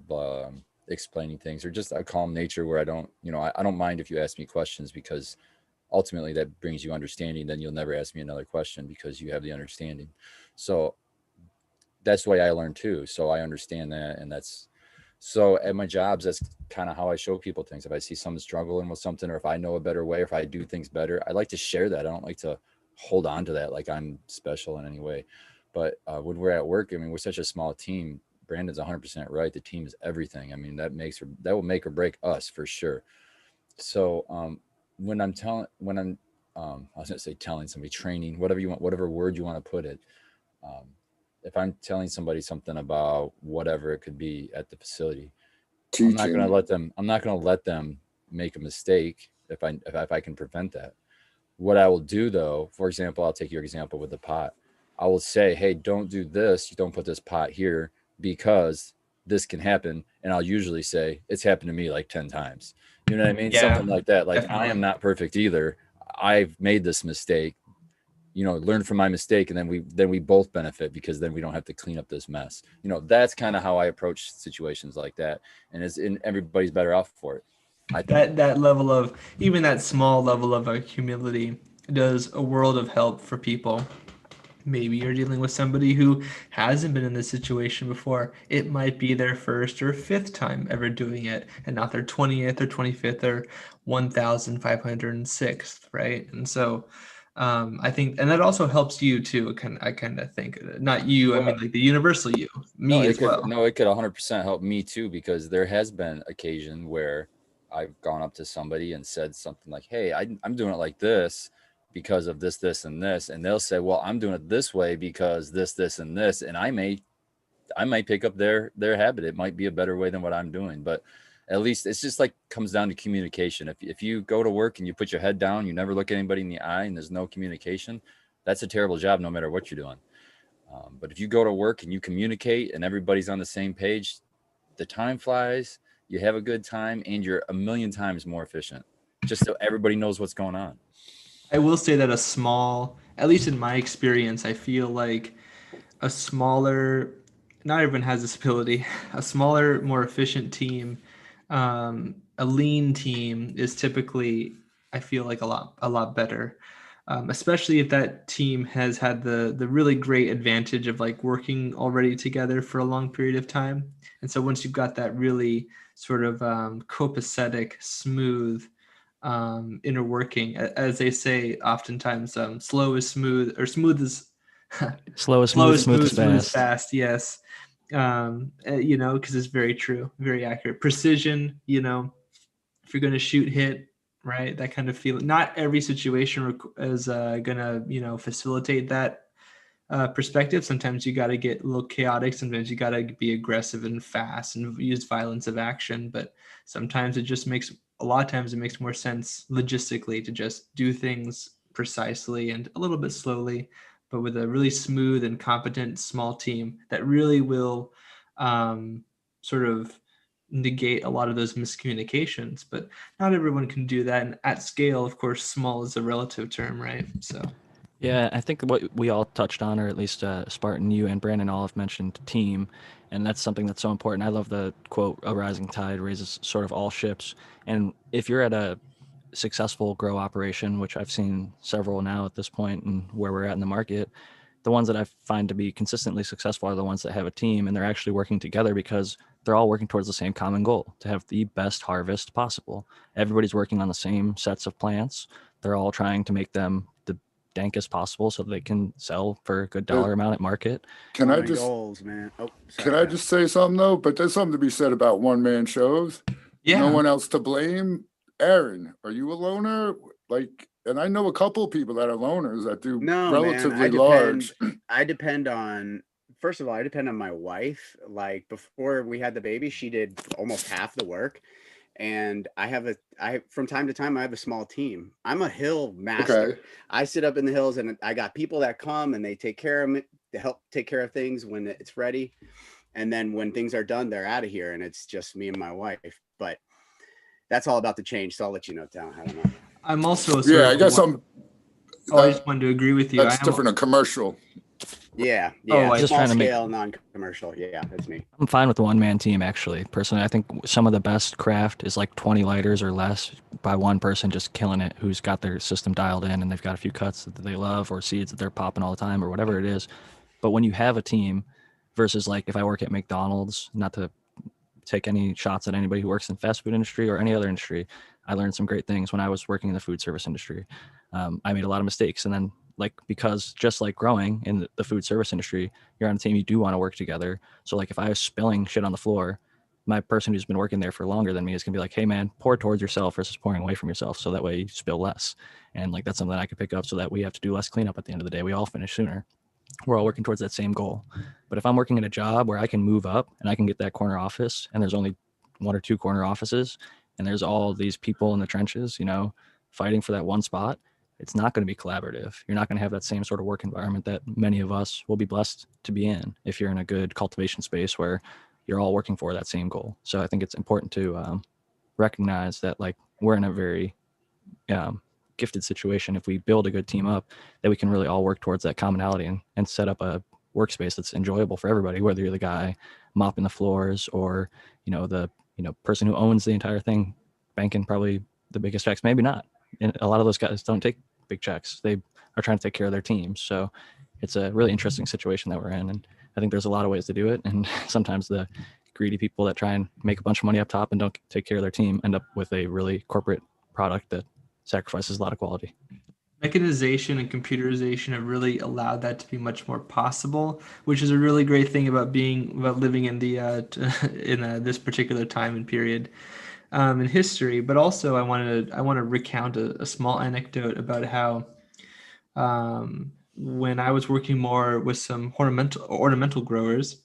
explaining things, or just a calm nature where I don't mind if you ask me questions, because ultimately that brings you understanding. Then you'll never ask me another question because you have the understanding. So that's the way I learn too. So I understand that. And so at my jobs, that's kind of how I show people things. If I see someone struggling with something, or if I know a better way, or if I do things better, I like to share that. I don't like to hold on to that like I'm special in any way. But when we're at work, I mean, we're such a small team. Brandon's 100% right. The team is everything. I mean, that will make or break us for sure. So when I'm I was gonna say telling somebody, training, whatever you want, whatever word you want to put it. If I'm telling somebody something about whatever it could be at the facility, I'm not going to let them make a mistake if I can prevent that. What I will do though, for example, I'll take your example with the pot. I will say, hey, don't do this. You don't put this pot here because this can happen. And I'll usually say, it's happened to me like 10 times. You know what I mean? Yeah, something like that. Like, definitely. I am not perfect either. I've made this mistake. learn from my mistake, and then we both benefit, because then we don't have to clean up this mess. That's kind of how I approach situations like that, and everybody's better off for it. I think. That level of, even that small level of humility does a world of help for people. Maybe you're dealing with somebody who hasn't been in this situation before. It might be their first or fifth time ever doing it, and not their 20th or 25th or 1,506th, right? And so I think, and that also helps you too. I kind of think, not you, I mean like the universal you, No, me as well. it could 100% help me too, because there has been occasion where I've gone up to somebody and said something like, "Hey, I'm doing it like this because of this, this, and this," and they'll say, "Well, I'm doing it this way because this, and this," and I might pick up their habit. It might be a better way than what I'm doing, but at least it's just like comes down to communication. If you go to work and you put your head down, you never look anybody in the eye, and there's no communication, that's a terrible job, no matter what you're doing. But if you go to work and you communicate and everybody's on the same page, the time flies, you have a good time, and you're a million times more efficient, just so everybody knows what's going on. I will say that at least in my experience, I feel like a smaller, not everyone has this ability, a smaller, more efficient team, a lean team is typically, I feel like a lot better. Especially if that team has had the really great advantage of like working already together for a long period of time. And so once you've got that really sort of copacetic, smooth inner working, as they say, oftentimes slow is smooth, or smooth is Slow is slow smooth, is smooth smooth, is smooth is fast. fast. Yes. Because it's very true, very accurate. Precision, if you're going to shoot hit, right, that kind of feeling. Not every situation is going to, facilitate that perspective. Sometimes you got to get a little chaotic. Sometimes you got to be aggressive and fast and use violence of action. But sometimes a lot of times it makes more sense logistically to just do things precisely and a little bit slowly, but with a really smooth and competent small team that really will sort of negate a lot of those miscommunications. But not everyone can do that. And at scale, of course, small is a relative term, right? So. Yeah, I think what we all touched on, or at least Spartan, you and Brandon all have mentioned team, and that's something that's so important. I love the quote, "A rising tide raises sort of all ships." And if you're at a successful grow operation, which I've seen several now at this point and where we're at in the market, the ones that I find to be consistently successful are the ones that have a team and they're actually working together because they're all working towards the same common goal, to have the best harvest possible. Everybody's working on the same sets of plants. They're all trying to make them the dankest possible so they can sell for a good dollar amount at market. Can I Common just goals, man. Oh, sorry. can I just say something though? But there's something to be said about one man shows. Yeah. No one else to blame. Aaron, are you a loner? Like, and I know a couple of people that are loners that do No, relatively man. large. I depend on. First of all, I depend on my wife. Like before we had the baby, she did almost half the work, and I from time to time I have a small team. I'm a hill master. Okay. I sit up in the hills, and I got people that come and they take care of me, to help take care of things when it's ready, and then when things are done, they're out of here, and it's just me and my wife. But that's all about to change. So I'll let you know, Tal. I don't know. I'm also Yeah, I guess I just wanted to agree with you. that's different. A commercial. Yeah. just Small trying to make- scale, non-commercial. Yeah, that's me. I'm fine with the one-man team, actually. Personally, I think some of the best craft is like 20 lighters or less by one person just killing it, who's got their system dialed in and they've got a few cuts that they love or seeds that they're popping all the time or whatever it is. But when you have a team versus like if I work at McDonald's, not to take any shots at anybody who works in fast food industry or any other industry, I learned some great things when I was working in the food service industry. I made a lot of mistakes, and then because just like growing in the food service industry, you're on a team, you do want to work together. So like if I was spilling shit on the floor, my person who's been working there for longer than me is gonna be like, "Hey man, pour towards yourself versus pouring away from yourself, so that way you spill less." And like that's something I could pick up so that we have to do less cleanup at the end of the day. We all finish sooner. We're all working towards that same goal. But if I'm working in a job where I can move up and I can get that corner office, and there's only one or two corner offices, and there's all these people in the trenches, fighting for that one spot, it's not going to be collaborative. You're not going to have that same sort of work environment that many of us will be blessed to be in if you're in a good cultivation space where you're all working for that same goal. So I think it's important to recognize that like we're in a very gifted situation if we build a good team up, that we can really all work towards that commonality and set up a workspace that's enjoyable for everybody, whether you're the guy mopping the floors or, the, person who owns the entire thing, banking probably the biggest checks, maybe not. And a lot of those guys don't take big checks. They are trying to take care of their teams. So it's a really interesting situation that we're in. And I think there's a lot of ways to do it. And sometimes the greedy people that try and make a bunch of money up top and don't take care of their team end up with a really corporate product that sacrifices a lot of quality. Mechanization and computerization have really allowed that to be much more possible, which is a really great thing about living in the this particular time and period in history. But also, I want to recount a small anecdote about how when I was working more with some ornamental growers,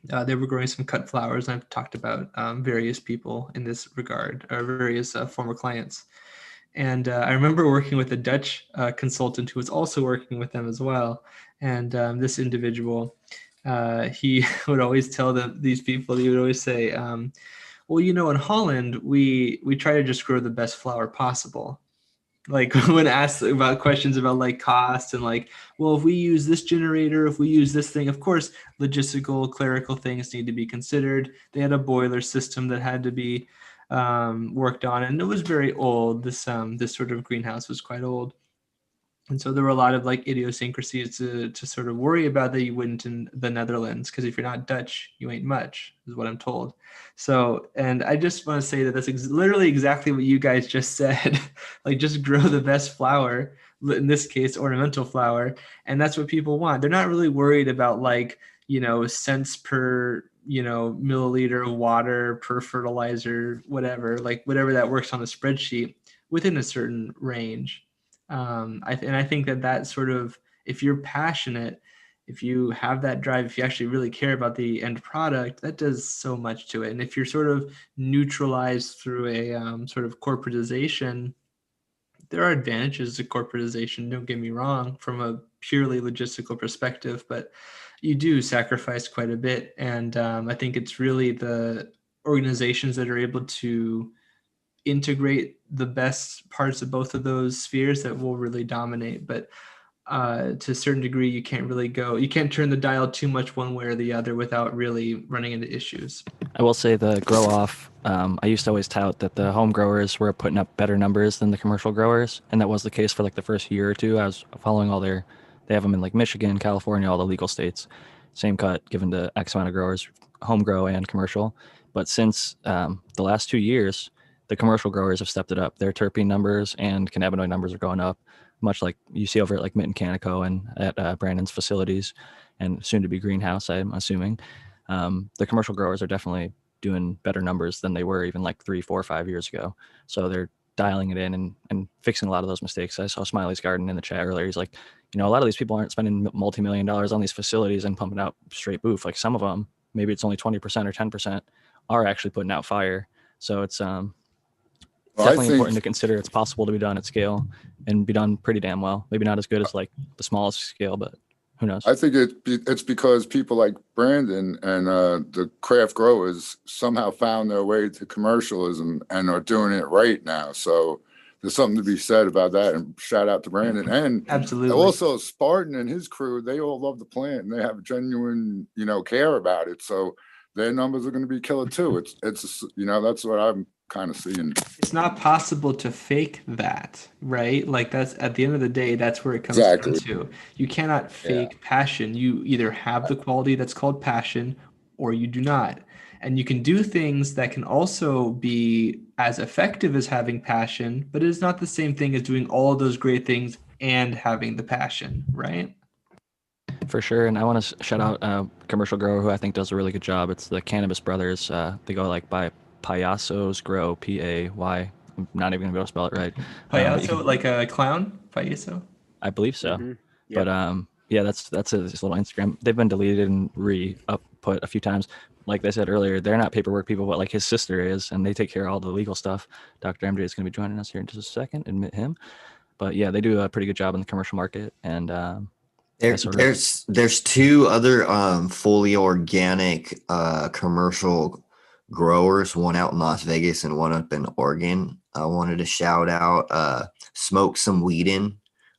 they were growing some cut flowers, and I've talked about various people in this regard, or various former clients. And I remember working with a Dutch consultant who was also working with them as well. And this individual, he would always tell these people, he would always say, well, in Holland, we try to just grow the best flower possible. Like when asked about questions about like cost and like, well, if we use this generator, if we use this thing, of course, logistical, clerical things need to be considered. They had a boiler system that had to be worked on, and it was very old. This sort of greenhouse was quite old. And so there were a lot of like idiosyncrasies to sort of worry about that you wouldn't in the Netherlands, because if you're not Dutch, you ain't much, is what I'm told. So, and I just want to say that that's literally exactly what you guys just said. Like, just grow the best flower, in this case, ornamental flower. And that's what people want. They're not really worried about like, cents per, milliliter of water per fertilizer, whatever that works on the spreadsheet within a certain range. I think that sort of, if you're passionate, if you have that drive, if you actually really care about the end product, that does so much to it. And if you're sort of neutralized through a sort of corporatization, there are advantages to corporatization, don't get me wrong, from a purely logistical perspective, but you do sacrifice quite a bit. And I think it's really the organizations that are able to integrate the best parts of both of those spheres that will really dominate. But to a certain degree, you can't turn the dial too much one way or the other without really running into issues. I will say the grow off, I used to always tout that the home growers were putting up better numbers than the commercial growers. And that was the case for like the first year or two. I was following they have them in like Michigan, California, all the legal states, same cut given to X amount of growers, home grow and commercial. But since the last 2 years, the commercial growers have stepped it up. Their terpene numbers and cannabinoid numbers are going up, much like you see over at like Mitten Canico and at Brandon's facilities and soon to be greenhouse, I'm assuming. The commercial growers are definitely doing better numbers than they were even like 3, 4, 5 years ago. So they're dialing it in and fixing a lot of those mistakes. I saw Smiley's Garden in the chat earlier. He's like, a lot of these people aren't spending multi-million dollars on these facilities and pumping out straight boof. Like some of them, maybe it's only 20% or 10% are actually putting out fire. So it's definitely important to consider it's possible to be done at scale and be done pretty damn well. Maybe not as good as like the smallest scale, but who knows? I think it's because people like Brandon and the craft growers somehow found their way to commercialism and are doing it right now. So there's something to be said about that. And shout out to Brandon. And absolutely, also Spartan and his crew, they all love the plant and they have genuine, care about it. So their numbers are going to be killer too. It's that's what I'm kind of seeing. It's not possible to fake that, right? Like that's at the end of the day, that's where it comes down to. You cannot fake passion. You either have the quality that's called passion or you do not. And you can do things that can also be as effective as having passion, but it is not the same thing as doing all of those great things and having the passion, right? For sure. And I want to shout out a commercial grower who I think does a really good job. It's the Cannabis brothers. They go like by Payasos Grow, P-A-Y. I'm not even going to be able to spell it right. Payaso, like a clown? Payaso? I believe so. Mm-hmm. Yep. But yeah, that's his little Instagram. They've been deleted and put a few times. Like I said earlier, they're not paperwork people, but like his sister is, and they take care of all the legal stuff. Dr. MJ is going to be joining us here in just a second, admit him. But yeah, they do a pretty good job in the commercial market. And there's two other fully organic commercial growers, one out in Las Vegas and one up in Oregon. I wanted to shout out Smoke Some Weedin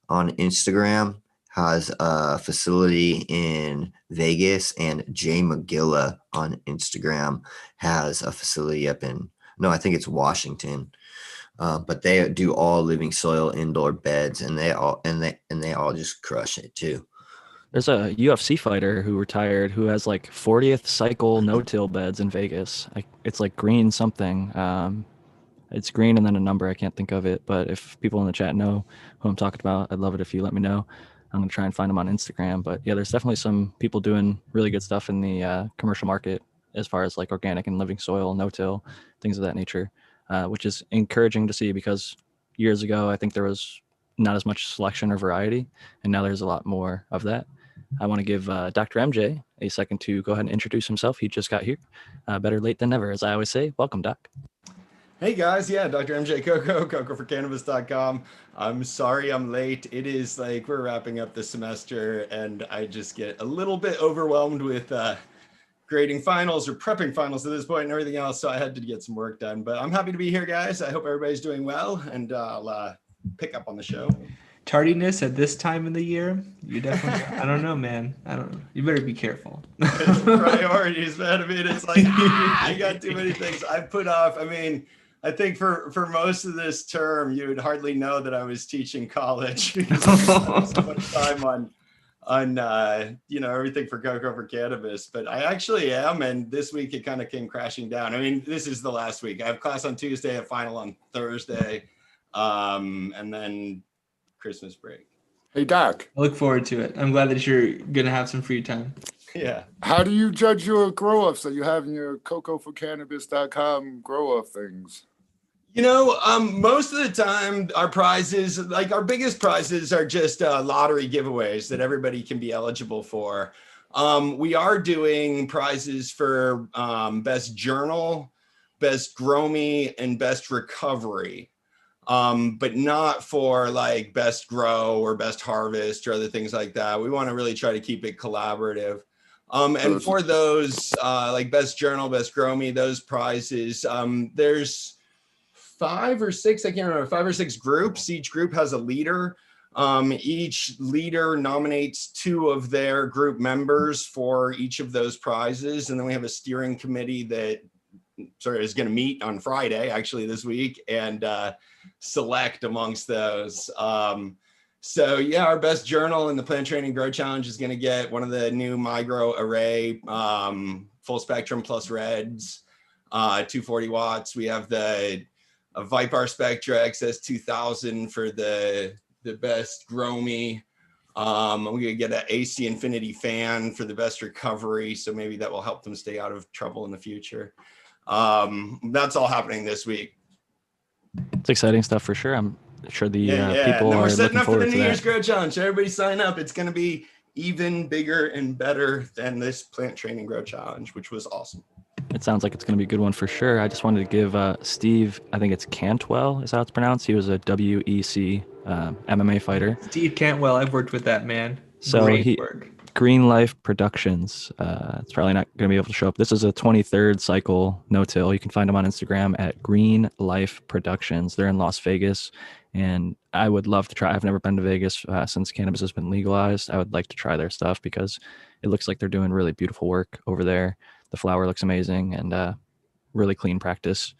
on Instagram, has a facility in Vegas, and Jay McGilla on Instagram has a facility up in, no, I think it's Washington. But they do all living soil indoor beds, and they all just crush it too. There's a UFC fighter who retired who has like 40th cycle no-till beds in Vegas. It's like green something. It's green and then a number. I can't think of it. But if people in the chat know who I'm talking about, I'd love it if you let me know. I'm going to try and find them on Instagram. But yeah, there's definitely some people doing really good stuff in the commercial market as far as like organic and living soil, no-till, things of that nature, which is encouraging to see because years ago, I think there was not as much selection or variety. And now there's a lot more of that. I want to give Dr. MJ a second to go ahead and introduce himself. He just got here. Better late than never, as I always say. Welcome, Doc. Hey guys, yeah, Dr. MJ Coco for Cannabis.com. I'm sorry I'm late. It is like we're wrapping up the semester and I just get a little bit overwhelmed with grading finals or prepping finals at this point and everything else. So I had to get some work done, but I'm happy to be here, guys. I hope everybody's doing well, and I'll pick up on the show. Tardiness at this time of the year, you definitely, I don't know, man. I don't know. You better be careful. It's priorities, man. I mean, it's like, I got too many things I put off. I mean, I think for most of this term, you would hardly know that I was teaching college because I spent so much time on everything for Coco for Cannabis. But I actually am, and this week it kind of came crashing down. I mean, this is the last week. I have class on Tuesday, a final on Thursday, and then Christmas break. Hey, Doc. I look forward to it. I'm glad that you're going to have some free time. Yeah. How do you judge your grow-ups that you have in your cocoforcannabis.com grow-up things? Most of the time our prizes, like our biggest prizes, are just lottery giveaways that everybody can be eligible for. We are doing prizes for best journal, best grow me, and best recovery, but not for like best grow or best harvest or other things like that. We want to really try to keep it collaborative. And for those like best journal, best grow me, those prizes, there's 5 or 6, I can't remember, 5 or 6 groups. Each group has a leader. Each leader nominates 2 of their group members for each of those prizes. And then we have a steering committee that is going to meet on Friday, actually this week, and select amongst those. So yeah, our best journal in the Plant Training Grow Challenge is going to get one of the new MyGrow Array full spectrum plus reds, 240 watts. We have the Vipar Spectra XS 2000 for the best grow me. I'm going to get an AC Infinity fan for the best recovery. So maybe that will help them stay out of trouble in the future. That's all happening this week. It's exciting stuff for sure. I'm sure the people and then we're are setting looking up for forward the to New Year's that. Grow Challenge. Everybody sign up. It's going to be even bigger and better than this Plant Training Grow Challenge, which was awesome. It sounds like it's going to be a good one for sure. I just wanted to give Steve, I think it's Cantwell is how it's pronounced. He was a WEC MMA fighter. Steve Cantwell, I've worked with that man. So Great work. Green Life Productions. It's probably not going to be able to show up. This is a 23rd cycle no-till. You can find them on Instagram at Green Life Productions. They're in Las Vegas, and I would love to try. I've never been to Vegas since cannabis has been legalized. I would like to try their stuff because it looks like they're doing really beautiful work over there. The flower looks amazing and really clean practice.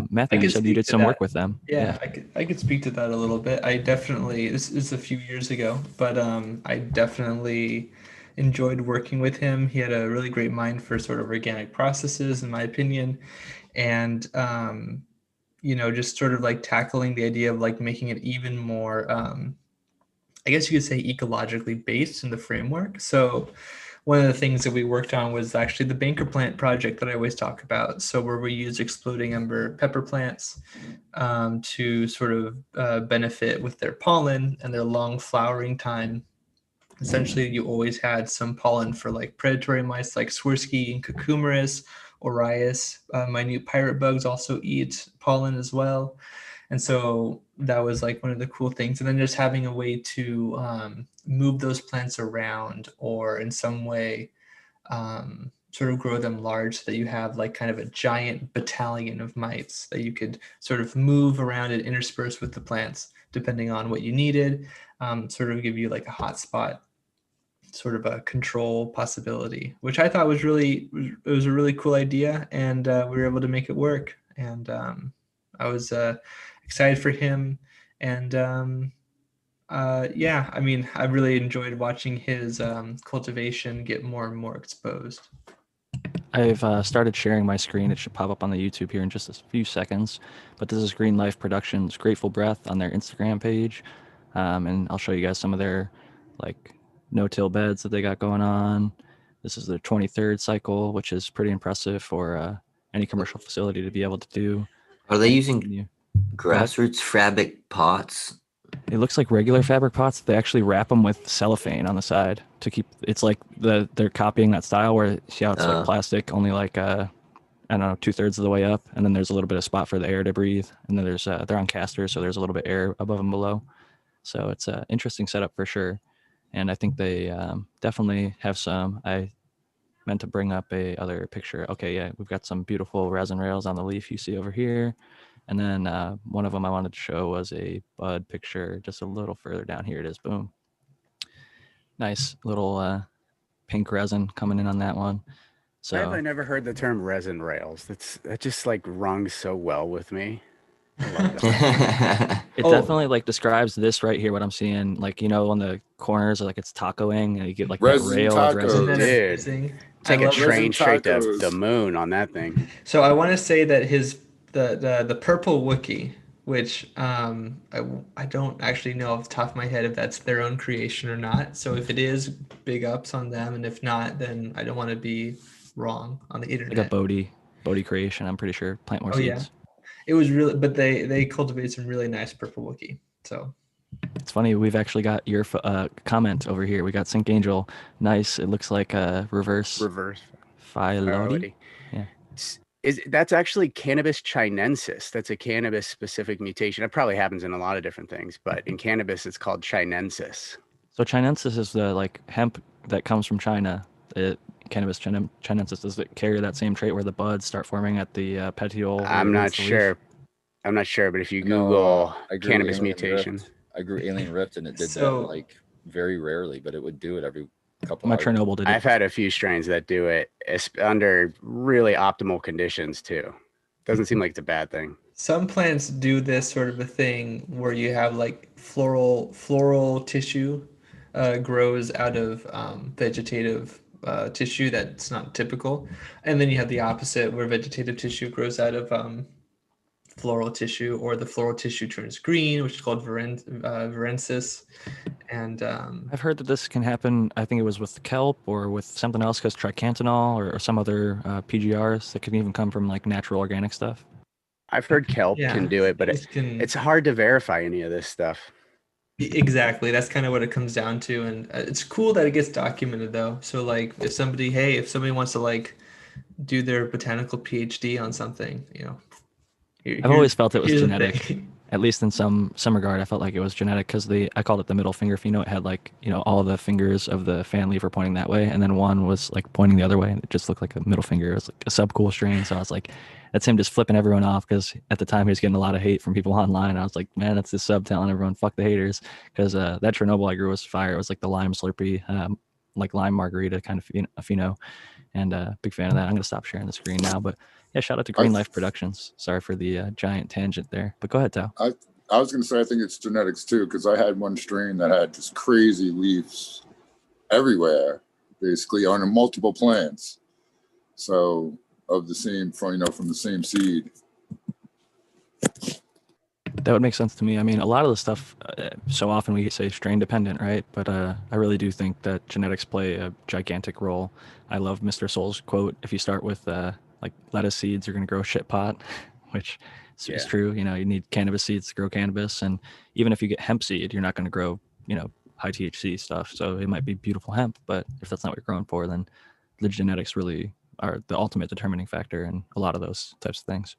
Matthew, you said you did some work with them. Yeah, I could speak to that a little bit. I definitely, this is a few years ago, but I definitely enjoyed working with him. He had a really great mind for sort of organic processes, in my opinion. And, just sort of like tackling the idea of like making it even more, I guess you could say ecologically based in the framework. So one of the things that we worked on was actually the banker plant project that I always talk about. So where we use exploding ember pepper plants to sort of benefit with their pollen and their long flowering time. Essentially, you always had some pollen for like predatory mice like Swirsky and Cucumeris, Orius. Minute pirate bugs also eat pollen as well. And so that was like one of the cool things. And then just having a way to move those plants around or in some way sort of grow them large so that you have like kind of a giant battalion of mites that you could sort of move around and intersperse with the plants depending on what you needed, sort of give you like a hotspot sort of a control possibility, which I thought was it was a really cool idea, and we were able to make it work. And I was excited for him, and yeah, I mean, I really enjoyed watching his cultivation get more and more exposed. I've started sharing my screen. It should pop up on the YouTube here in just a few seconds. But this is Green Life Productions Grateful Breath on their Instagram page. And I'll show you guys some of their like no-till beds that they got going on. This is their 23rd cycle, which is pretty impressive for any commercial facility to be able to do. Are they And using grassroots fabric pots? it looks like regular fabric pots. They actually wrap them with cellophane on the side to keep. It's like they're copying that style where see how it's like plastic, only like I don't know, 2/3 of the way up, and then there's a little bit of spot for the air to breathe, and then there's they're on casters, so there's a little bit of air above and below. So it's an interesting setup for sure, and I think they definitely have some. I meant to bring up a other picture. Okay, yeah, we've got some beautiful resin rails on the leaf you see over here. And then one of them I wanted to show was a bud picture just a little further down. Here it is. Boom. Nice little pink resin coming in on that one. So Why have I never heard the term resin rails? That just like rung so well with me. I love that. it definitely like describes this right here, what I'm seeing. Like, you know, on the corners, like it's tacoing and you get like Resin that rail of resin. Isn't that Dude. amazing? Take a train resin straight to tacos. the moon on that thing. So I want to say that the purple Wookie, which I don't actually know off the top of my head if that's their own creation or not. So if it is, big ups on them, and if not, then I don't want to be wrong on the internet. Like a Bodhi creation, I'm pretty sure. Plant more seeds. Yeah. It was really, but they cultivate some really nice purple Wookie. So it's funny, we've actually got your comment over here. We got Sync Angel. Nice. It looks like a reverse phyllodes. Yeah. That's actually Cannabis chinensis. That's a cannabis specific mutation. It probably happens in a lot of different things, but in cannabis it's called chinensis. So chinensis is the like hemp that comes from China. Cannabis chinensis, does it carry that same trait where the buds start forming at the petiole? I'm not sure. I'm not sure, but if you Google cannabis mutation, I grew Alien Rift and it did that like very rarely, but it would do it every couple. My Chernobyl did it. I've had a few strains that do it under really optimal conditions too. Doesn't seem like it's a bad thing. Some plants do this sort of a thing where you have like floral tissue grows out of vegetative tissue that's not typical, and then you have the opposite where vegetative tissue grows out of floral tissue, or the floral tissue turns green, which is called varensis. And I've heard that this can happen. I think it was with kelp or with something else, because tricantanol or some other PGRs that can even come from like natural organic stuff. I've heard kelp can do it, but it's hard to verify any of this stuff. Exactly. That's kind of what it comes down to. And it's cool that it gets documented though. So like if somebody wants to like do their botanical PhD on something, you know. I've always felt it was genetic, at least in some regard. I felt like it was genetic because I called it the middle finger pheno. It had like, you know, all the fingers of the fan leaf were pointing that way, and then one was like pointing the other way, and it just looked like a middle finger. It was like a subcool strain. So I was like, that's him just flipping everyone off, because at the time he was getting a lot of hate from people online. I was like, man, that's this sub telling everyone fuck the haters, because that Chernobyl I grew was fire. It was like the lime Slurpee, like lime margarita kind of pheno, and big fan of that. I'm gonna stop sharing the screen now, but yeah, shout out to Green Life Productions. Sorry for the giant tangent there, but go ahead, Tao. I was going to say I think it's genetics too, because I had one strain that had just crazy leaves everywhere, basically on multiple plants. So of the same, from the same seed. That would make sense to me. I mean, a lot of the stuff, so often we say strain dependent, right? But I really do think that genetics play a gigantic role. I love Mr. Soul's quote: if you start with like lettuce seeds, you're going to grow shit pot, which is true. You know, you need cannabis seeds to grow cannabis. And even if you get hemp seed, you're not going to grow, you know, high THC stuff. So it might be beautiful hemp, but if that's not what you're growing for, then the genetics really are the ultimate determining factor in a lot of those types of things.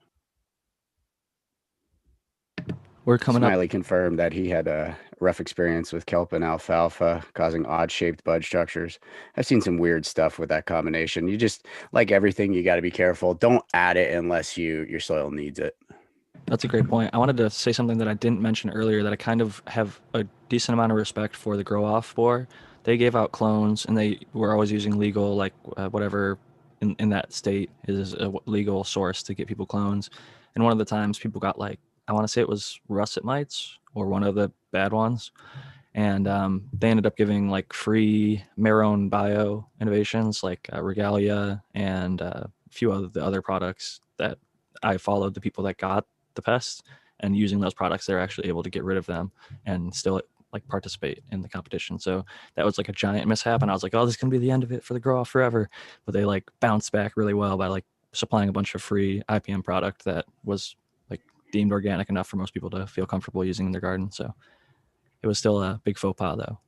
We're coming up. Smiley confirmed that he had a rough experience with kelp and alfalfa, causing odd-shaped bud structures. I've seen some weird stuff with that combination. You just, like everything, you got to be careful. Don't add it unless your soil needs it. That's a great point. I wanted to say something that I didn't mention earlier that I kind of have a decent amount of respect for the grow off for. They gave out clones and they were always using legal, like whatever in that state is a legal source to get people clones. And one of the times people got like, I want to say it was russet mites or one of the bad ones. And they ended up giving like free Marone Bio innovations like Regalia and a few of the other products that I followed the people that got the pests, and using those products they're actually able to get rid of them and still like participate in the competition. So that was like a giant mishap, and I was like, oh, this is gonna be the end of it for the grow off forever. But they like bounced back really well by like supplying a bunch of free IPM product that was like deemed organic enough for most people to feel comfortable using in their garden. So it was still a big faux pas though.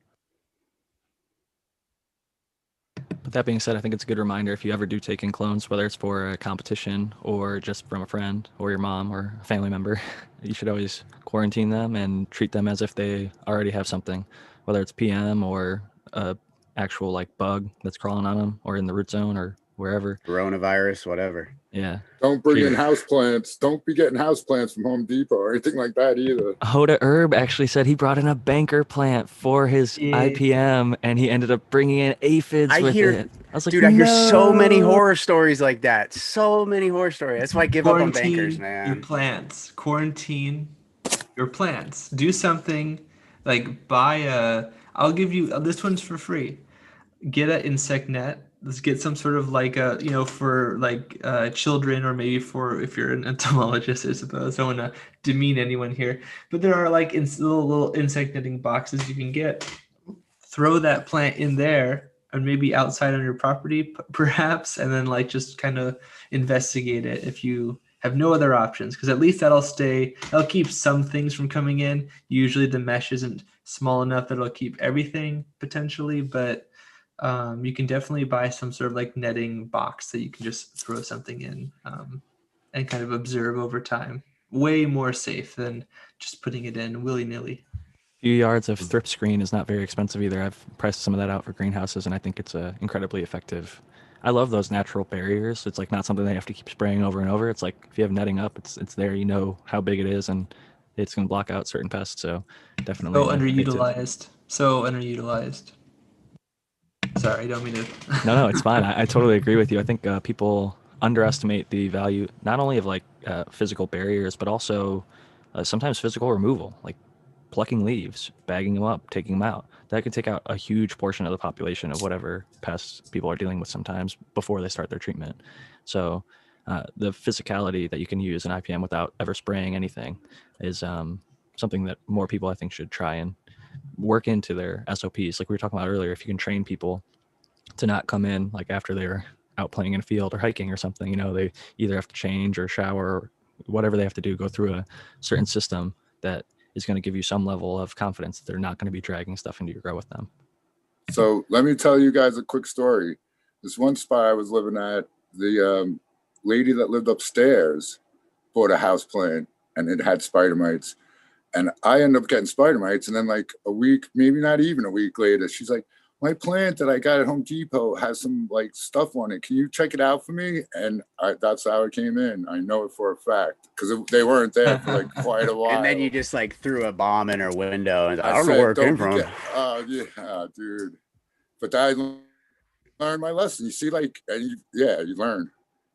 But that being said, I think it's a good reminder if you ever do take in clones, whether it's for a competition or just from a friend or your mom or a family member, you should always quarantine them and treat them as if they already have something, whether it's PM or a actual like bug that's crawling on them or in the root zone or wherever. Coronavirus, whatever. Yeah. Don't bring in house plants. Don't be getting house plants from Home Depot or anything like that either. Hoda Herb actually said he brought in a banker plant for his IPM, and he ended up bringing in aphids with it. I was like, dude, I hear so many horror stories like that. So many horror stories. That's why I give up on bankers, man. Your plants. Quarantine your plants. Do something like I'll give you this one's for free. Get an insect net. Let's get some sort of like a, for like children, or maybe for if you're an entomologist, I suppose. I don't want to demean anyone here, but there are like little insect netting boxes you can get. Throw that plant in there, and maybe outside on your property, perhaps, and then like just kind of investigate it if you have no other options, because at least that'll keep some things from coming in. Usually the mesh isn't small enough that it'll keep everything potentially, but you can definitely buy some sort of like netting box that you can just throw something in and kind of observe over time. Way more safe than just putting it in willy-nilly. Few yards of thrip screen is not very expensive either. I've priced some of that out for greenhouses, and I think it's incredibly effective. I love those natural barriers. It's like not something they have to keep spraying over and over. It's like if you have netting up, it's there. You know how big it is, and it's going to block out certain pests. So definitely. So underutilized. So underutilized. Sorry, I don't mean to. No, it's fine. I totally agree with you. I think people underestimate the value not only of like physical barriers, but also sometimes physical removal, like plucking leaves, bagging them up, taking them out. That can take out a huge portion of the population of whatever pests people are dealing with sometimes before they start their treatment. So the physicality that you can use in IPM without ever spraying anything is something that more people I think should try and work into their SOPs. Like we were talking about earlier, if you can train people to not come in like after they're out playing in a field or hiking or something, they either have to change or shower or whatever they have to do, go through a certain system that is going to give you some level of confidence that they're not going to be dragging stuff into your grow with them. So let me tell you guys a quick story. This one spot I was living at, the lady that lived upstairs bought a house plant and it had spider mites. And I ended up getting spider mites. And then like a week, maybe not even a week later, she's like, my plant that I got at Home Depot has some like stuff on it. Can you check it out for me? And that's how it came in. I know it for a fact because they weren't there for like quite a while. And then you just like threw a bomb in her window and I don't know where it came from. Yeah, dude. But I learned my lesson. You see, like, and you learn.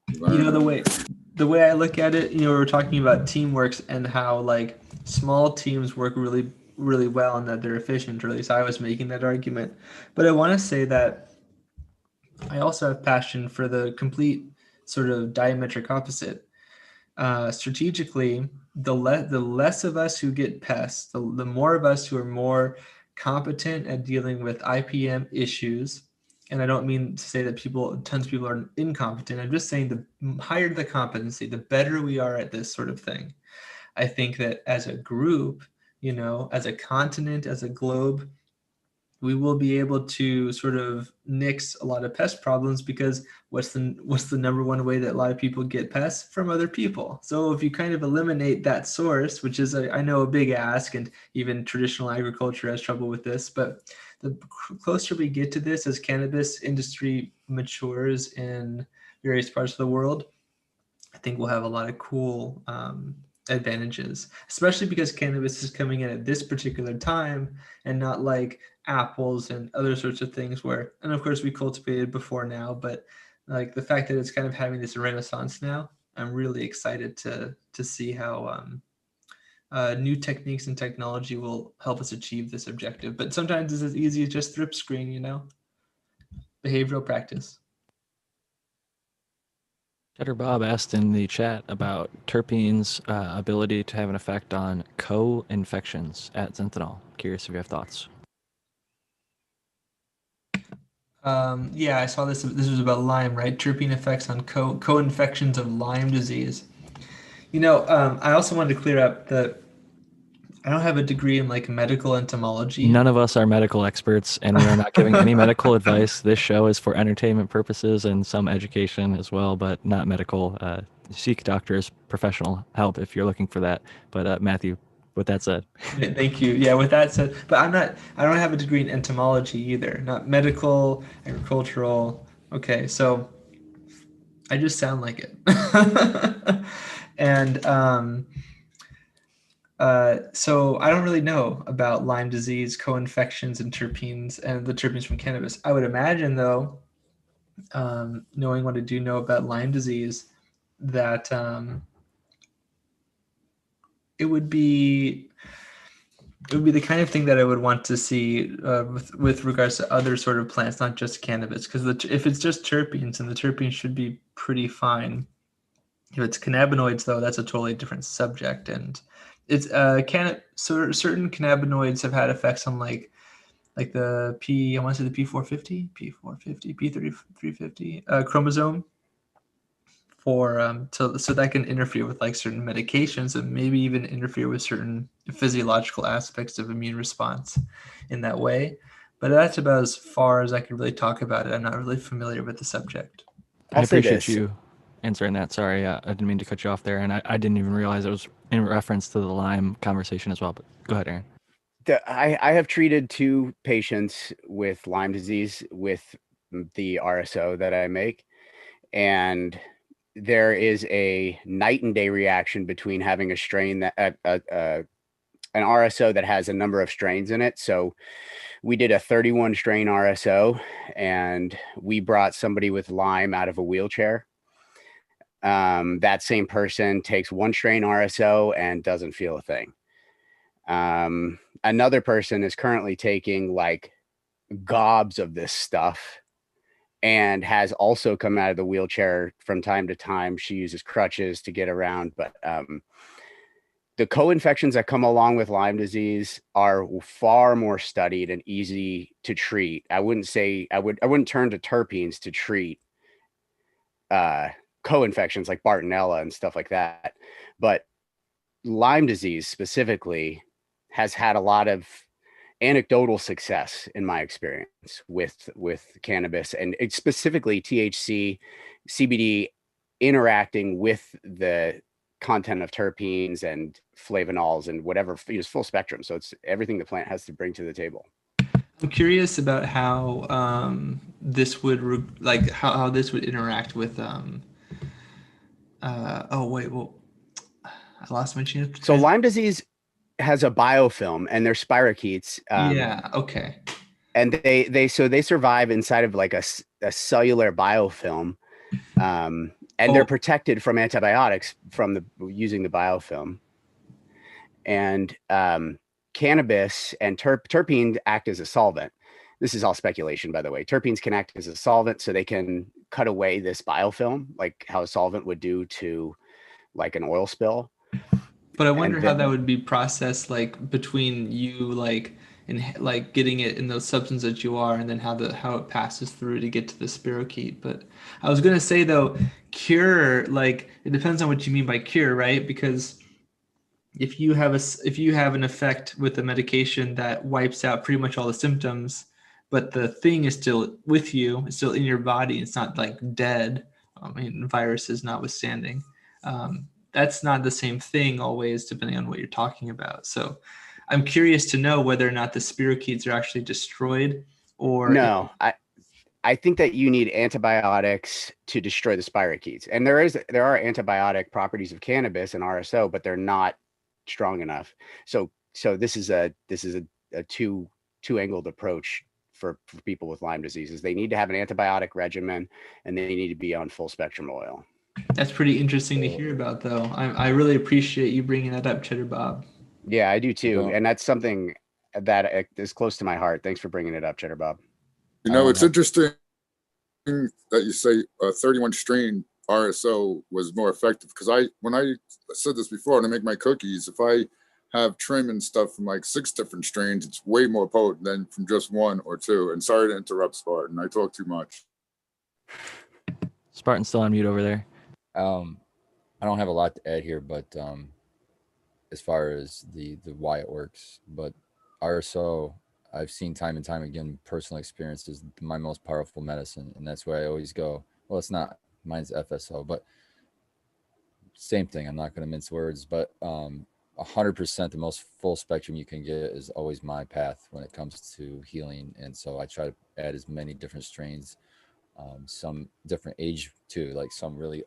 The way I look at it, we were talking about teamworks and how like small teams work really, really well and that they're efficient, or at least I was making that argument. But I want to say that I also have passion for the complete sort of diametric opposite. Strategically, the less of us who get pests, the more of us who are more competent at dealing with IPM issues. And I don't mean to say that tons of people are incompetent. I'm just saying the higher the competency, the better we are at this sort of thing. I think that as a group, as a continent, as a globe, we will be able to sort of nix a lot of pest problems, because what's the number one way that a lot of people get pests? From other people. So if you kind of eliminate that source, which is I know a big ask, and even traditional agriculture has trouble with this, but the closer we get to this as cannabis industry matures in various parts of the world, I think we'll have a lot of cool advantages, especially because cannabis is coming in at this particular time and not like apples and other sorts of things where, and of course we cultivated before now, but like the fact that it's kind of having this renaissance now, I'm really excited to see how new techniques and technology will help us achieve this objective. But sometimes it's as easy as just thrift screen, behavioral practice. Cheddar Bob asked in the chat about terpenes' ability to have an effect on co-infections at Zentanol. Curious if you have thoughts. Yeah, I saw this. This was about Lyme, right? Terpene effects on co-infections of Lyme disease. I also wanted to clear up that I don't have a degree in like medical entomology. None of us are medical experts, and we are not giving any medical advice. This show is for entertainment purposes and some education as well, but not medical. Seek doctors' professional help if you're looking for that. But Matthew, with that said. Thank you. Yeah, with that said, but I don't have a degree in entomology either. Not medical, agricultural. Okay, so I just sound like it. And so I don't really know about Lyme disease, co-infections, and terpenes, and the terpenes from cannabis. I would imagine, though, knowing what I do know about Lyme disease, that it would be the kind of thing that I would want to see with regards to other sort of plants, not just cannabis. Because if it's just terpenes, and the terpenes should be pretty fine. If it's cannabinoids, though, that's a totally different subject. And it's certain cannabinoids have had effects on like the I want to say the P450, P350 chromosome, for so that can interfere with like certain medications and maybe even interfere with certain physiological aspects of immune response in that way. But that's about as far as I can really talk about it. I'm not really familiar with the subject. I I'll say appreciate this. you answering that. Sorry, I didn't mean to cut you off there, and I didn't even realize it was in reference to the Lyme conversation as well. But go ahead, Aaron. I have treated 2 patients with Lyme disease with the RSO that I make, and there is a night and day reaction between having a strain that an RSO that has a number of strains in it. So we did a 31 strain RSO, and we brought somebody with Lyme out of a wheelchair. That same person takes 1 strain RSO and doesn't feel a thing. Another person is currently taking like gobs of this stuff and has also come out of the wheelchair from time to time. She uses crutches to get around, but the co-infections that come along with Lyme disease are far more studied and easy to treat. I wouldn't turn to terpenes to treat co-infections like Bartonella and stuff like that. But Lyme disease specifically has had a lot of anecdotal success in my experience with cannabis, and it's specifically THC, CBD interacting with the content of terpenes and flavonols and whatever, full spectrum. So it's everything the plant has to bring to the table. I'm curious about how this would how this would interact with I lost my chain. So Lyme disease has a biofilm, and they're spirochetes. Yeah. Okay. And they survive inside of like a cellular biofilm, and they're protected from antibiotics from using the biofilm. And cannabis and terpenes act as a solvent. This is all speculation, by the way. Terpenes can act as a solvent, so they can cut away this biofilm, like how a solvent would do to like an oil spill. But I wonder how that would be processed, like between you, like getting it in those substances that you are, and then how it passes through to get to the spirochete. But I was gonna say though, cure, like it depends on what you mean by cure, right? Because if you have an effect with a medication that wipes out pretty much all the symptoms, but the thing is still with you. It's still in your body. It's not like dead. I mean, viruses notwithstanding. That's not the same thing always, depending on what you're talking about. So I'm curious to know whether or not the spirochetes are actually destroyed or No, I think that you need antibiotics to destroy the spirochetes. And there are antibiotic properties of cannabis and RSO, but they're not strong enough. So this is a two-angled approach for people with Lyme diseases. They need to have an antibiotic regimen and they need to be on full spectrum oil. That's pretty interesting to hear about, though. I really appreciate you bringing that up, Cheddar Bob. Yeah, I do too. Well- And that's something that is close to my heart. Thanks for bringing it up, Cheddar Bob. You know, it's interesting that you say 31 strain RSO was more effective, because when I said this before, when I make my cookies, if I have trim and stuff from like 6 different strains, it's way more potent than from just 1 or 2. And sorry to interrupt, Spartan. I talk too much. Spartan's still on mute over there. I don't have a lot to add here, but as far as the why it works, but RSO, I've seen time and time again, personal experience is my most powerful medicine, and that's why I always go. Well, it's not. Mine's FSO, but same thing. I'm not going to mince words, but 100% the most full spectrum you can get is always my path when it comes to healing, and so I try to add as many different strains, some different age too, like some really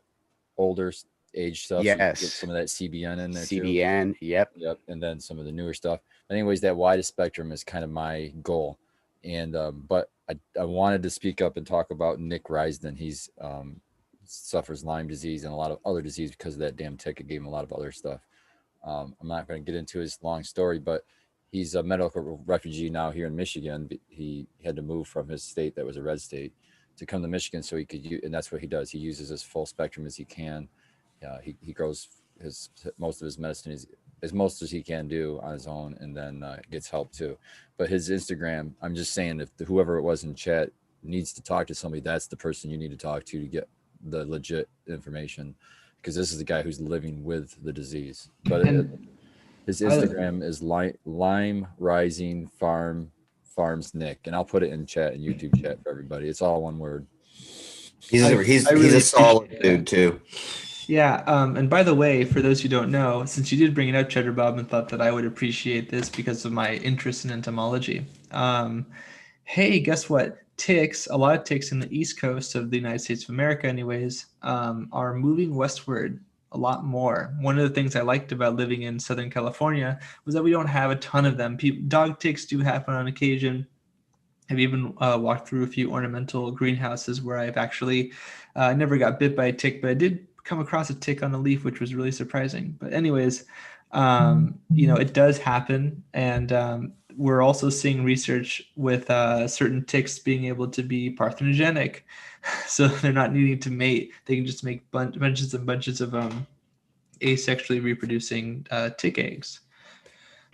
older age stuff. So you can get Yes. some of that CBN in there too. CBN. Yep. And then some of the newer stuff. Anyways, that widest spectrum is kind of my goal. And but I wanted to speak up and talk about Nick Risden. He's suffers Lyme disease and a lot of other disease because of that damn tick. It gave him a lot of other stuff. I'm not going to get into his long story, but he's a medical refugee now here in Michigan. He had to move from his state that was a red state to come to Michigan so he could use, and that's what he does. He uses as full spectrum as he can. He grows most of his medicine as most as he can do on his own, and then gets help too. But his Instagram, I'm just saying, if whoever it was in chat needs to talk to somebody, that's the person you need to talk to get the legit information, because this is the guy who's living with the disease. But his Instagram is Lyme Rising Farms Nick, and I'll put it in chat and YouTube chat for everybody. It's all one word. He's a solid dude too. Yeah, and by the way, for those who don't know, since you did bring it up, Cheddar Bob, and thought that I would appreciate this because of my interest in entomology. Hey, guess what? Ticks, a lot of ticks in the east coast of the United States of America anyways, are moving westward a lot more. One of the things I liked about living in Southern California was that we don't have a ton of them. Dog ticks do happen on occasion. I've even walked through a few ornamental greenhouses where I've actually never got bit by a tick, but I did come across a tick on a leaf, which was really surprising. But anyways, it does happen. And we're also seeing research with certain ticks being able to be parthenogenic. So they're not needing to mate. They can just make bunches and bunches of asexually reproducing tick eggs.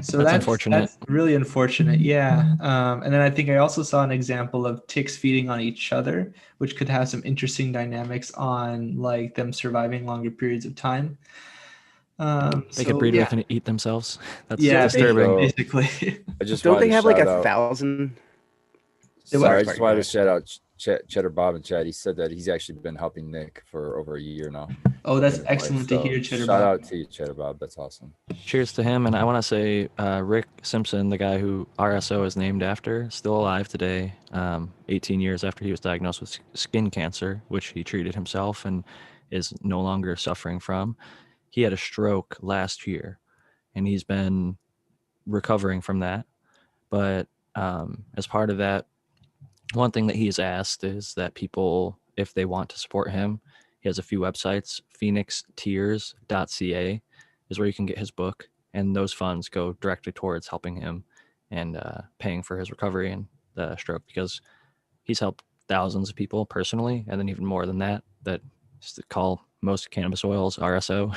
So that's unfortunate. That's really unfortunate. Yeah. And then I think I also saw an example of ticks feeding on each other, which could have some interesting dynamics on like them surviving longer periods of time. They could breed with and eat themselves. That's disturbing. Basically. I just Don't they have like shout out- 1,000? Sorry, I just wanted to shout out Cheddar Bob in chat. He said that he's actually been helping Nick for over a year now. Oh, that's excellent to hear, Cheddar Bob. Shout out to you, Cheddar Bob. That's awesome. Cheers to him. And I want to say Rick Simpson, the guy who RSO is named after, still alive today, 18 years after he was diagnosed with skin cancer, which he treated himself and is no longer suffering from. He had a stroke last year, and he's been recovering from that. But as part of that, one thing that he's asked is that people, if they want to support him, he has a few websites. phoenixtears.ca is where you can get his book, and those funds go directly towards helping him and paying for his recovery and the stroke, because he's helped thousands of people personally, and then even more than that just to call most cannabis oils RSO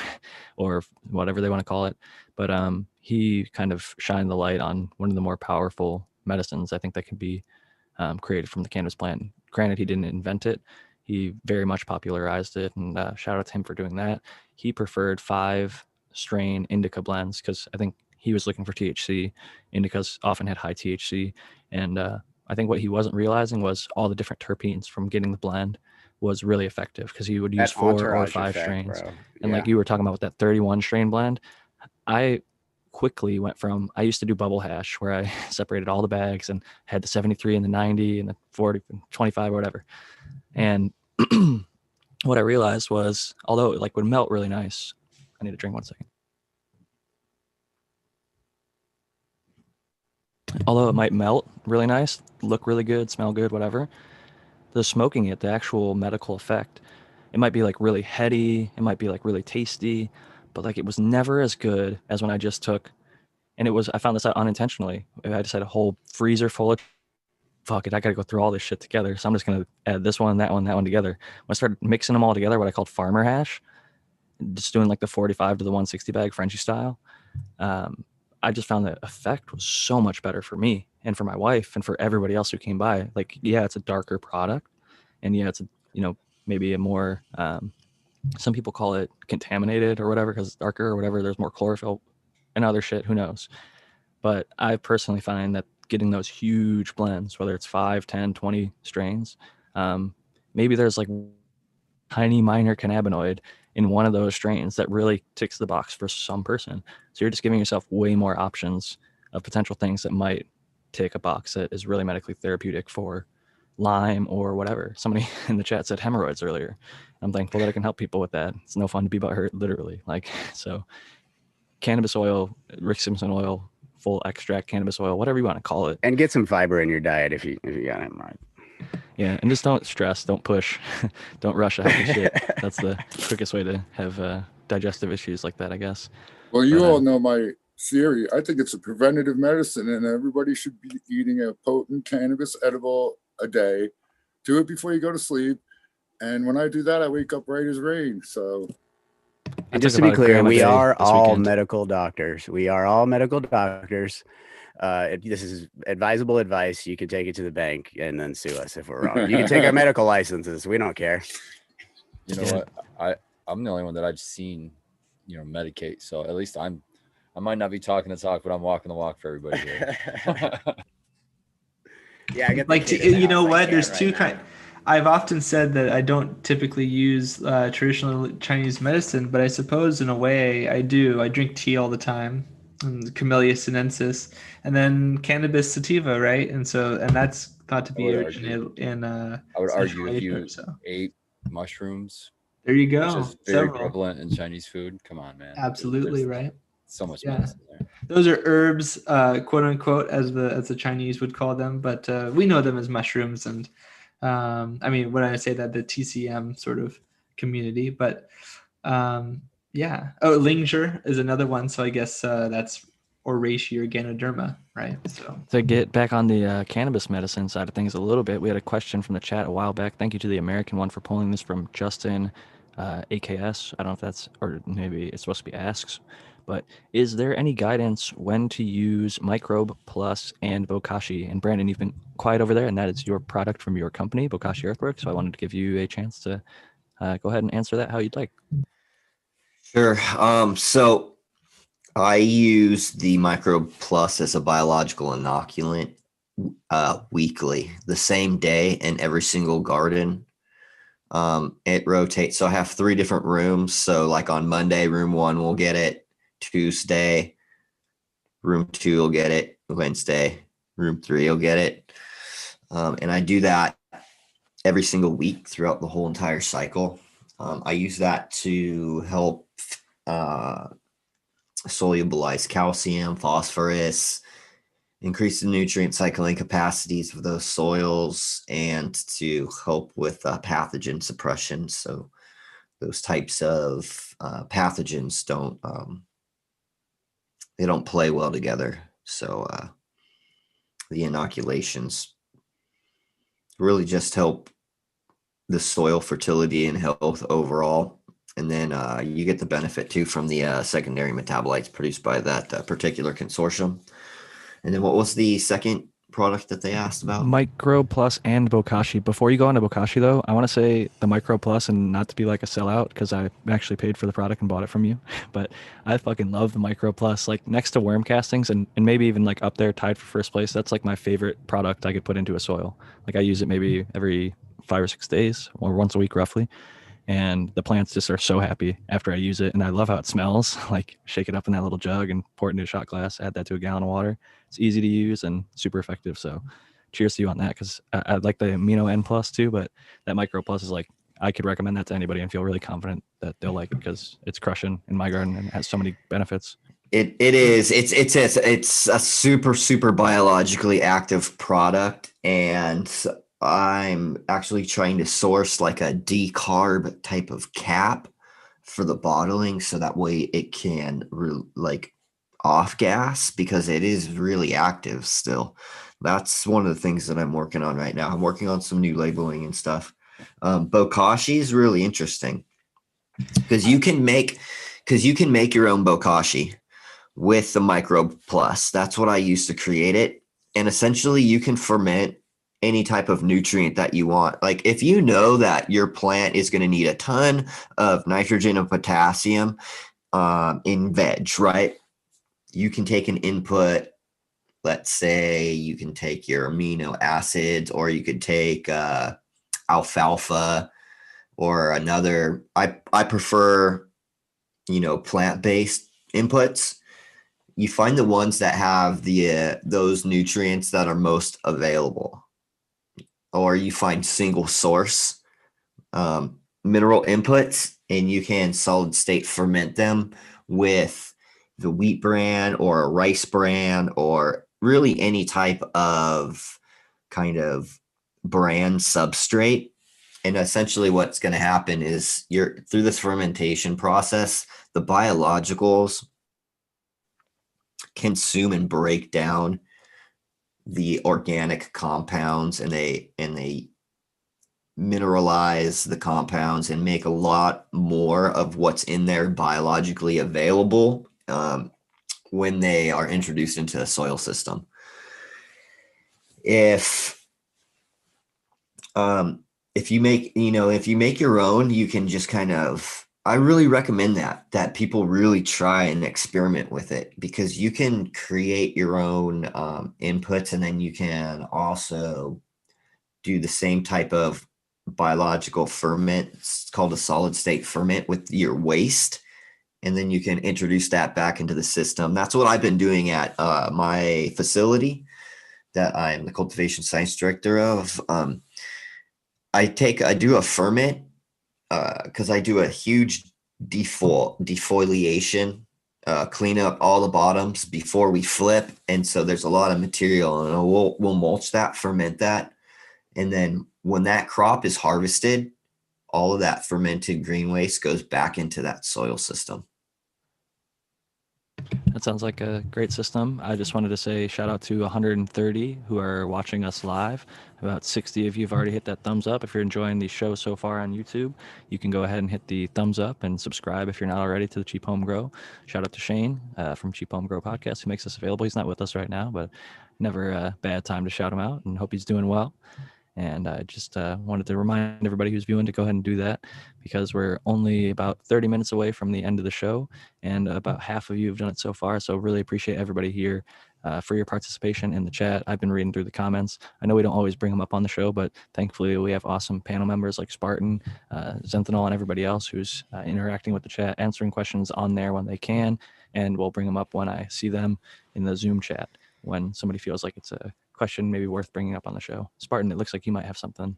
or whatever they want to call it. But he kind of shined the light on one of the more powerful medicines I think that can be created from the cannabis plant. Granted, he didn't invent it. He very much popularized it, and shout out to him for doing that. He preferred 5-strain indica blends because I think he was looking for THC. Indicas often had high THC, and I think what he wasn't realizing was all the different terpenes from getting the blend was really effective, because he would use That 4 or entourage 5 effect, strains. bro. And like you were talking about with that 31 strain blend, I quickly went from, I used to do bubble hash where I separated all the bags and had the 73 and the 90 and the 40 and 25 or whatever. And what I realized was, although it like would melt really nice, I need to drink 1 second. Although it might melt really nice, look really good, smell good, whatever, the smoking it, the actual medical effect, it might be like really heady, it might be like really tasty, but like it was never as good as when I just took, and it was, I found this out unintentionally. I just had a whole freezer full of, fuck it, I gotta go through all this shit together. So I'm just gonna add this one, that one, that one together. When I started mixing them all together, what I called farmer hash, just doing like the 45 to the 160 bag Frenchy style, I just found the effect was so much better for me and for my wife and for everybody else who came by. Like, yeah, it's a darker product, and yeah, it's a, maybe a more, some people call it contaminated or whatever because it's darker or whatever. There's more chlorophyll and other shit. Who knows? But I personally find that getting those huge blends, whether it's 5, 10, 20 strains, maybe there's like tiny minor cannabinoid in one of those strains that really ticks the box for some person. So you're just giving yourself way more options of potential things that might tick a box that is really medically therapeutic for Lyme or whatever. Somebody in the chat said hemorrhoids earlier. I'm thankful that I can help people with that. It's no fun to be butthurt, literally. Like, so cannabis oil, Rick Simpson oil, full extract cannabis oil, whatever you want to call it. And get some fiber in your diet if you got it right. Yeah, and just don't stress, don't push, don't rush a healthy shit. That's the quickest way to have digestive issues like that, I guess. Well, you all know my theory. I think it's a preventative medicine, and everybody should be eating a potent cannabis edible a day. Do it before you go to sleep. And when I do that, I wake up right as rain. So, and just to be clear, we are all medical doctors. We are all medical doctors. This is advisable advice. You can take it to the bank and then sue us if we're wrong. You can take our medical licenses. We don't care. You know what? I'm the only one that I've seen, medicate. So at least I might not be talking the talk, but I'm walking the walk for everybody here. Yeah, I get like you know what? There's two kinds. I've often said that I don't typically use traditional Chinese medicine, but I suppose in a way I do. I drink tea all the time, and Camellia sinensis, and then cannabis sativa, right? And that's thought to be originated in I would argue if you ate mushrooms, there you go, which is very prevalent in Chinese food. Come on, man. Absolutely right. So much medicine there. Those are herbs, quote unquote, as the Chinese would call them, but we know them as mushrooms. And I mean, when I say that, the TCM sort of community, but yeah. Oh, Linger is another one. So I guess that's Oraceae or Ganoderma, right? So to get back on the cannabis medicine side of things a little bit, we had a question from the chat a while back. Thank you to the American one for pulling this from Justin AKS. I don't know if that's, or maybe it's supposed to be asks, but is there any guidance when to use Microbe Plus and Bokashi? And Brandon, you've been quiet over there, and that is your product from your company, Bokashi Earthworks. So I wanted to give you a chance to go ahead and answer that how you'd like. Sure. So I use the Microbe Plus as a biological inoculant weekly, the same day in every single garden. It rotates. So I have 3 different rooms. So like on Monday, room 1 will get it. Tuesday, room 2 will get it. Wednesday, room 3 will get it. And I do that every single week throughout the whole entire cycle. I use that to help solubilize calcium, phosphorus, increase the nutrient cycling capacities of those soils, and to help with pathogen suppression. So those types of pathogens they don't play well together. So the inoculations really just help the soil fertility and health overall. And then you get the benefit too from the secondary metabolites produced by that particular consortium. And then what was the second product that they asked about? Micro Plus and Bokashi. Before you go on to Bokashi, though, I want to say the Micro Plus, and not to be like a sellout because I actually paid for the product and bought it from you, but I fucking love the Micro Plus. Like next to worm castings and maybe even like up there tied for first place. That's like my favorite product I could put into a soil. Like I use it maybe every 5 or 6 days or once a week roughly. And the plants just are so happy after I use it. And I love how it smells. Like shake it up in that little jug and pour it into a shot glass, add that to a gallon of water. It's easy to use and super effective. So cheers to you on that, because I like the Amino N Plus too, but that Micro Plus is like, I could recommend that to anybody and feel really confident that they'll like it because it's crushing in my garden and it has so many benefits. It is. It's a super biologically active product, and I'm actually trying to source like a decarb type of cap for the bottling, so that way it can like off gas, because it is really active still. That's one of the things that I'm working on right now. I'm working on some new labeling and stuff. Bokashi is really interesting because you can make your own Bokashi with the Microbe Plus. That's what I use to create it. And essentially you can ferment any type of nutrient that you want. Like if you know that your plant is going to need a ton of nitrogen and potassium in veg, right? You can take an input. Let's say you can take your amino acids, or you could take alfalfa or another. I prefer, plant-based inputs. You find the ones that have those nutrients that are most available, or you find single source mineral inputs, and you can solid state ferment them with the wheat bran or a rice bran, or really any type of kind of bran substrate. And essentially what's going to happen is through this fermentation process, the biologicals consume and break down the organic compounds, and they mineralize the compounds and make a lot more of what's in there biologically available when they are introduced into the soil system. If you make your own, you can just kind of, I really recommend that people really try and experiment with it, because you can create your own inputs, and then you can also do the same type of biological ferment. It's called a solid state ferment with your waste, and then you can introduce that back into the system. That's what I've been doing at my facility that I'm the cultivation science director of. I do a ferment because I do a huge defoliation, clean up all the bottoms before we flip. And so there's a lot of material, and we'll mulch that, ferment that. And then when that crop is harvested, all of that fermented green waste goes back into that soil system. That sounds like a great system. I just wanted to say shout out to 130 who are watching us live. About 60 of you have already hit that thumbs up. If you're enjoying the show so far on YouTube, you can go ahead and hit the thumbs up and subscribe if you're not already to the Cheap Home Grow. Shout out to Shane from Cheap Home Grow Podcast, who makes this available. He's not with us right now, but never a bad time to shout him out, and hope he's doing well. And I just wanted to remind everybody who's viewing to go ahead and do that, because we're only about 30 minutes away from the end of the show, and about half of you have done it so far. So really appreciate everybody here for your participation in the chat. I've been reading through the comments. I know we don't always bring them up on the show, but thankfully we have awesome panel members like Spartan, Zenthanol, and everybody else who's interacting with the chat, answering questions on there when they can, and we'll bring them up when I see them in the Zoom chat when somebody feels like it's a question maybe worth bringing up on the show. Spartan, it looks like you might have something.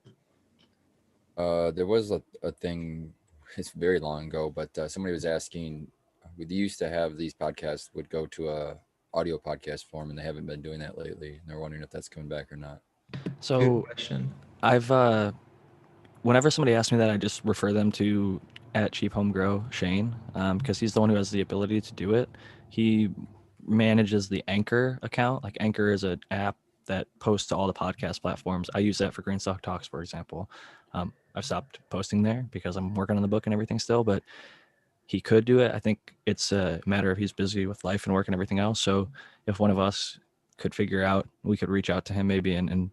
There was a thing, it's very long ago, but somebody was asking, we used to have these podcasts would go to a audio podcast form, and they haven't been doing that lately. And they're wondering if that's coming back or not. So Good question. I've whenever somebody asks me that, I just refer them to at Cheap Home Grow Shane, because he's the one who has the ability to do it. He manages the Anchor account. Like Anchor is an app that posts to all the podcast platforms. I use that for Greenstock Talks, for example. I've stopped posting there because I'm working on the book and everything still, but he could do it. I think it's a matter of he's busy with life and work and everything else. So if one of us could figure out, we could reach out to him maybe, and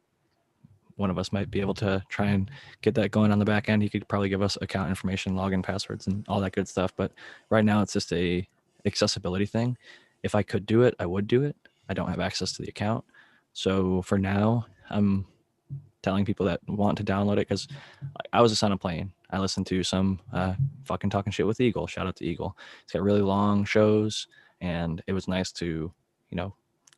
one of us might be able to try and get that going on the back end. He could probably give us account information, login passwords, and all that good stuff. But right now it's just a accessibility thing. If I could do it, I would do it. I don't have access to the account. So for now, I'm telling people that want to download it, because I was just on a plane. I listened to some fucking talking shit with Eagle. Shout out to Eagle. It's got really long shows, and it was nice to,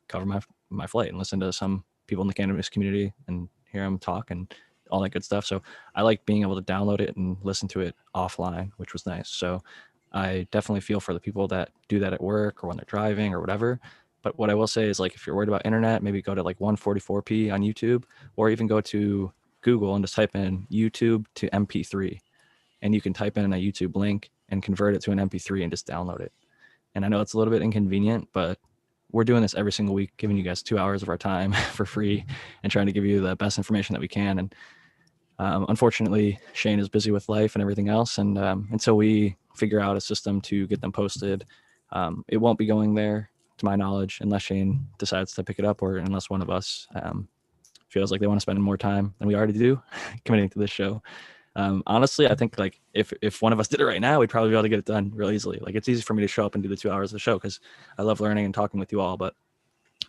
cover my flight and listen to some people in the cannabis community and hear them talk and all that good stuff. So I like being able to download it and listen to it offline, which was nice. So I definitely feel for the people that do that at work or when they're driving or whatever. But what I will say is, like, if you're worried about internet, maybe go to like 144p on YouTube, or even go to Google and just type in YouTube to MP3, and you can type in a YouTube link and convert it to an MP3 and just download it. And I know it's a little bit inconvenient, but we're doing this every single week, giving you guys 2 hours of our time for free and trying to give you the best information that we can. And unfortunately, Shane is busy with life and everything else. And until we figure out a system to get them posted, it won't be going there, to my knowledge, unless Shane decides to pick it up, or unless one of us feels like they want to spend more time than we already do committing to this show. Honestly, I think like if one of us did it right now, we'd probably be able to get it done real easily. Like, it's easy for me to show up and do the 2 hours of the show because I love learning and talking with you all. But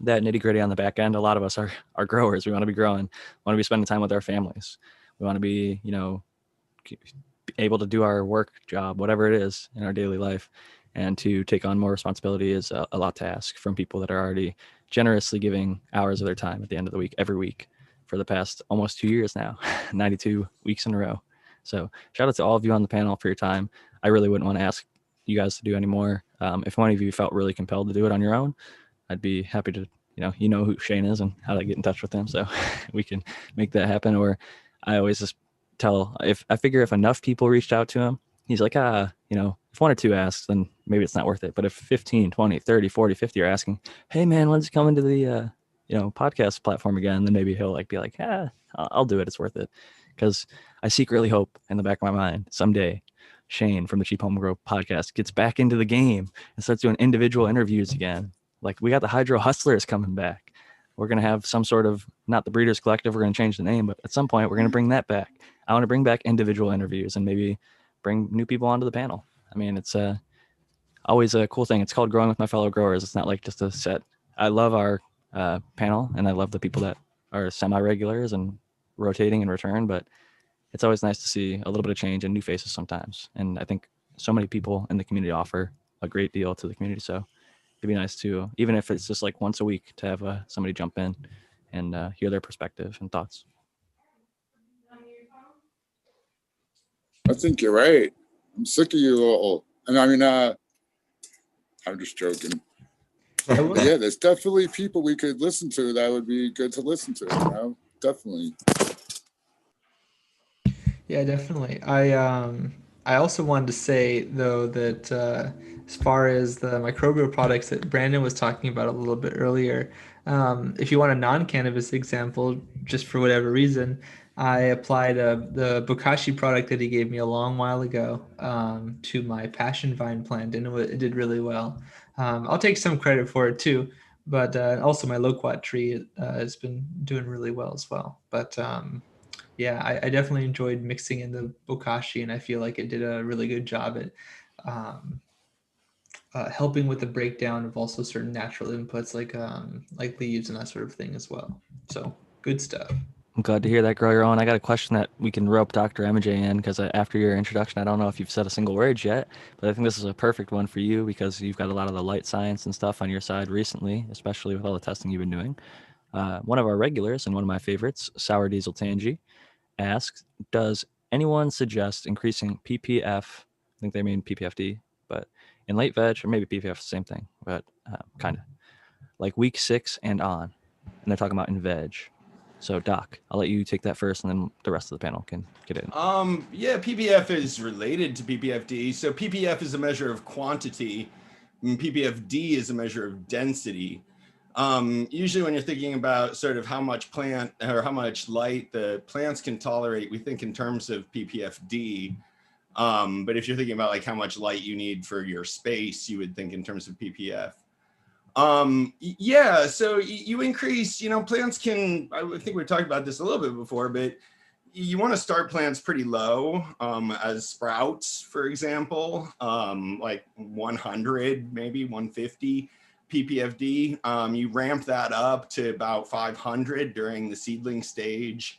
that nitty gritty on the back end, a lot of us are growers. We want to be growing, want to be spending time with our families. We want to be, able to do our work job, whatever it is in our daily life. And to take on more responsibility is a lot to ask from people that are already generously giving hours of their time at the end of the week, every week, for the past almost 2 years now, 92 weeks in a row. So shout out to all of you on the panel for your time. I really wouldn't want to ask you guys to do any more. If one of you felt really compelled to do it on your own, I'd be happy to, you know who Shane is and how to get in touch with him. So we can make that happen. Or I always just if enough people reached out to him, he's like, if one or two asks, then maybe it's not worth it. But if 15, 20, 30, 40, 50 are asking, hey man, when's it coming to the, podcast platform again? Then maybe he'll be like, I'll do it. It's worth it. Because I secretly hope in the back of my mind someday Shane from the Cheap Home Grow podcast gets back into the game and starts doing individual interviews again. Like, we got the Hydro Hustlers coming back. We're going to have some sort of, not the Breeders Collective, we're going to change the name, but at some point we're going to bring that back. I want to bring back individual interviews and maybe bring new people onto the panel. I mean, it's always a cool thing. It's called Growing with My Fellow Growers. It's not like just a set. I love our panel, and I love the people that are semi-regulars and rotating in return, but it's always nice to see a little bit of change and new faces sometimes. And I think so many people in the community offer a great deal to the community. So it'd be nice to, even if it's just like once a week, to have somebody jump in and hear their perspective and thoughts. I think you're right. I'm sick of you all. And I mean, I'm just joking. But yeah, there's definitely people we could listen to that would be good to listen to, Definitely. Yeah, definitely. I also wanted to say though that as far as the microbial products that Brandon was talking about a little bit earlier, if you want a non-cannabis example, just for whatever reason, I applied the bokashi product that he gave me a long while ago to my passion vine plant, and it did really well. I'll take some credit for it too, but also my loquat tree has been doing really well as well. But yeah, I definitely enjoyed mixing in the bokashi, and I feel like it did a really good job at helping with the breakdown of also certain natural inputs like leaves and that sort of thing as well. So good stuff. I'm glad to hear that, Grow Your Own. I got a question that we can rope Dr. MJ in, because after your introduction, I don't know if you've said a single word yet, but I think this is a perfect one for you because you've got a lot of the light science and stuff on your side recently, especially with all the testing you've been doing. One of our regulars and one of my favorites, Sour Diesel Tangy, asks, does anyone suggest increasing PPF? I think they mean PPFD, but in late veg, or maybe PPF, the same thing, but kind of like week 6 and on. And they're talking about in veg. So Doc, I'll let you take that first, and then the rest of the panel can get in. Yeah, PPF is related to PPFD. So PPF is a measure of quantity, and PPFD is a measure of density. Usually when you're thinking about sort of how much plant or how much light the plants can tolerate, we think in terms of PPFD. But if you're thinking about like how much light you need for your space, you would think in terms of PPF. Yeah, so you increase, plants can, I think we were talking about this a little bit before, but you want to start plants pretty low, as sprouts, for example, like 100, maybe 150 ppfd. You ramp that up to about 500 during the seedling stage.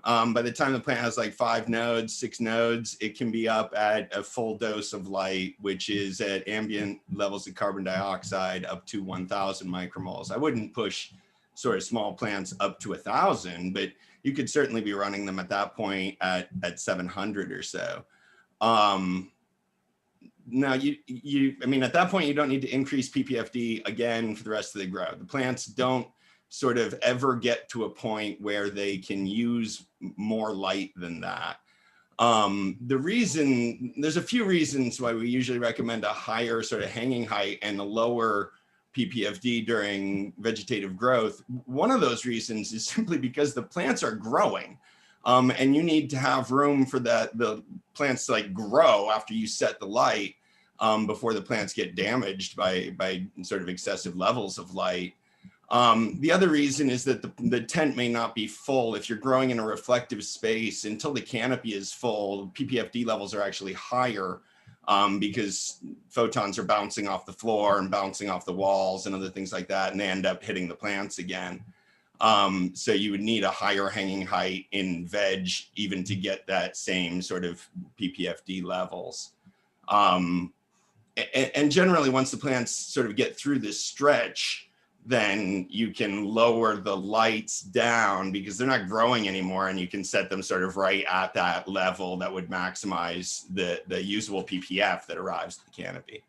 By the time the plant has like 5 nodes, 6 nodes, it can be up at a full dose of light, which is at ambient levels of carbon dioxide up to 1,000 micromoles. I wouldn't push sort of small plants up to 1,000, but you could certainly be running them at that point at 700 or so. Now, I mean, at that point, you don't need to increase ppfd again for the rest of the grow. The plants don't sort of ever get to a point where they can use more light than that. There's a few reasons why we usually recommend a higher sort of hanging height and a lower ppfd during vegetative growth. One of those reasons is simply because the plants are growing. And you need to have room for the plants to like grow after you set the light, before the plants get damaged by sort of excessive levels of light. The other reason is that the tent may not be full. If you're growing in a reflective space, until the canopy is full, ppfd levels are actually higher, because photons are bouncing off the floor and bouncing off the walls and other things like that, and they end up hitting the plants again. So you would need a higher hanging height in veg even to get that same sort of ppfd levels. And generally, once the plants sort of get through this stretch, then you can lower the lights down because they're not growing anymore, and you can set them sort of right at that level that would maximize the usable ppf that arrives at the canopy.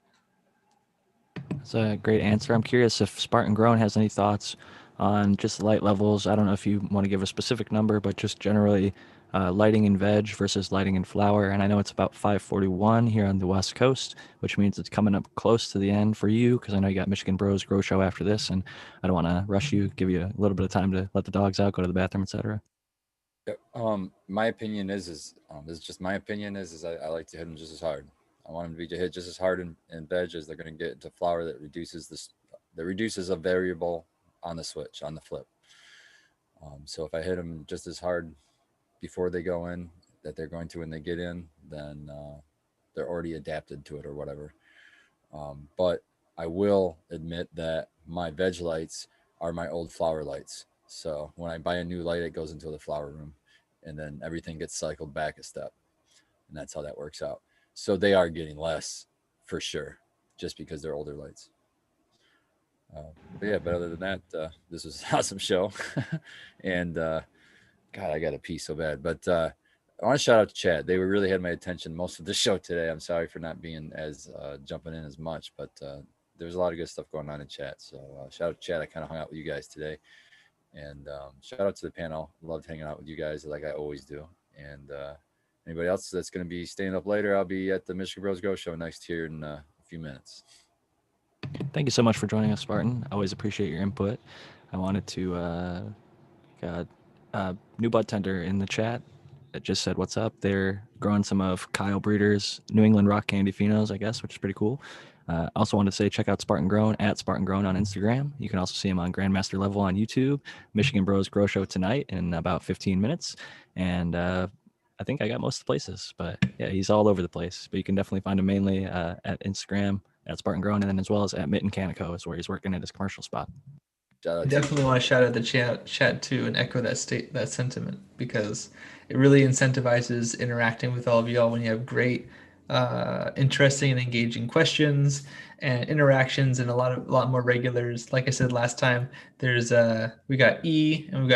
That's a great answer. I'm curious if Spartan Grown has any thoughts on just light levels. I don't know if you want to give a specific number, but just generally lighting in veg versus lighting in flower. And I know it's about 5:41 here on the West Coast, which means it's coming up close to the end for you, because I know you got Michigan Bros Grow Show after this, and I don't want to rush you, give you a little bit of time to let the dogs out, go to the bathroom, etc. My opinion is this is just my opinion is I like to hit them just as hard. I want them to be hit just as hard in veg as they're going to get into flower. That reduces a variable on the switch, on the flip. So if I hit them just as hard before they go in that they're going to when they get in, then they're already adapted to it or whatever. But I will admit that my veg lights are my old flower lights. So when I buy a new light, it goes into the flower room, and then everything gets cycled back a step. And that's how that works out. So they are getting less for sure, just because they're older lights. But other than that, this was an awesome show. And God, I got to pee so bad. But I want to shout out to Chad. They really had my attention most of the show today. I'm sorry for not being as jumping in as much, but there's a lot of good stuff going on in chat. So shout out to Chad. I kind of hung out with you guys today. And shout out to the panel. Loved hanging out with you guys like I always do. And anybody else that's going to be staying up later, I'll be at the Michigan Bros Go Show next here in a few minutes. Thank you so much for joining us, Spartan. I always appreciate your input. I wanted to new bud tender in the chat that just said what's up. They're growing some of Kyle Breeder's New England Rock Candy Phenos, I guess, which is pretty cool. Also wanted to say check out Spartan Grown at Spartan Grown on Instagram. You can also see him on Grandmaster Level on YouTube. Michigan Bros Grow Show tonight in about 15 minutes. And I think I got most of the places, but yeah, he's all over the place. But you can definitely find him mainly at Instagram at Spartan Grown, and then as well as at Mitten Canico is where he's working at his commercial spot. I definitely want to shout out the chat too and echo that sentiment, because it really incentivizes interacting with all of y'all when you have great, interesting and engaging questions and interactions, and a lot more regulars. Like I said last time, there's we got E and we've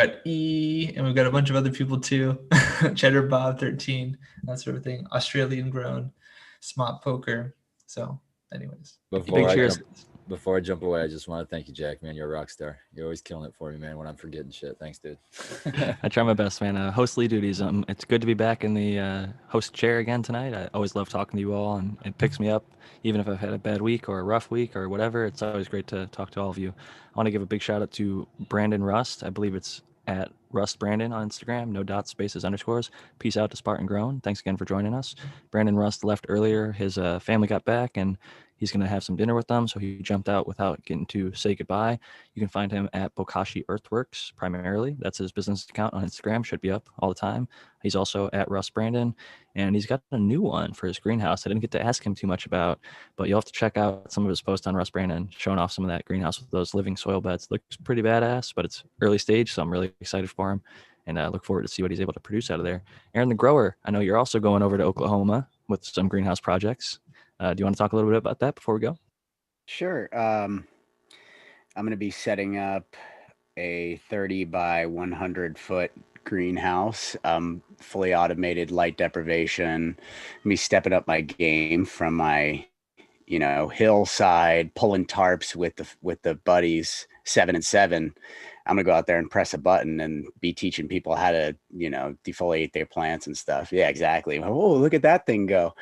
got a bunch of other people too. Cheddar Bob 13, that sort of thing. Australian grown, Smart Poker. So, anyways, Before I jump away, I just want to thank you, Jack, man. You're a rock star. You're always killing it for me, man, when I'm forgetting shit. Thanks, dude. I try my best, man. Hostly duties. It's good to be back in the host chair again tonight. I always love talking to you all, and it picks me up, even if I've had a bad week or a rough week or whatever. It's always great to talk to all of you. I want to give a big shout out to Brandon Rust. I believe it's at Rust Brandon on Instagram. No dots, spaces, underscores. Peace out to Spartan Grown. Thanks again for joining us. Brandon Rust left earlier. His family got back, and he's going to have some dinner with them. So he jumped out without getting to say goodbye. You can find him at Bokashi Earthworks primarily. That's his business account on Instagram. Should be up all the time. He's also at Russ Brandon, and he's got a new one for his greenhouse. I didn't get to ask him too much about, but you'll have to check out some of his posts on Russ Brandon, showing off some of that greenhouse with those living soil beds. Looks pretty badass, but it's early stage, so I'm really excited for him, and I look forward to see what he's able to produce out of there. Aaron the Grower, I know you're also going over to Oklahoma with some greenhouse projects. Do you want to talk a little bit about that before we go? Sure. I'm going to be setting up a 30 by 100 foot greenhouse, fully automated light deprivation. Me stepping up my game from my, hillside pulling tarps with the buddies 7 and 7. I'm gonna go out there and press a button and be teaching people how to, defoliate their plants and stuff. Yeah, exactly. Oh, look at that thing go.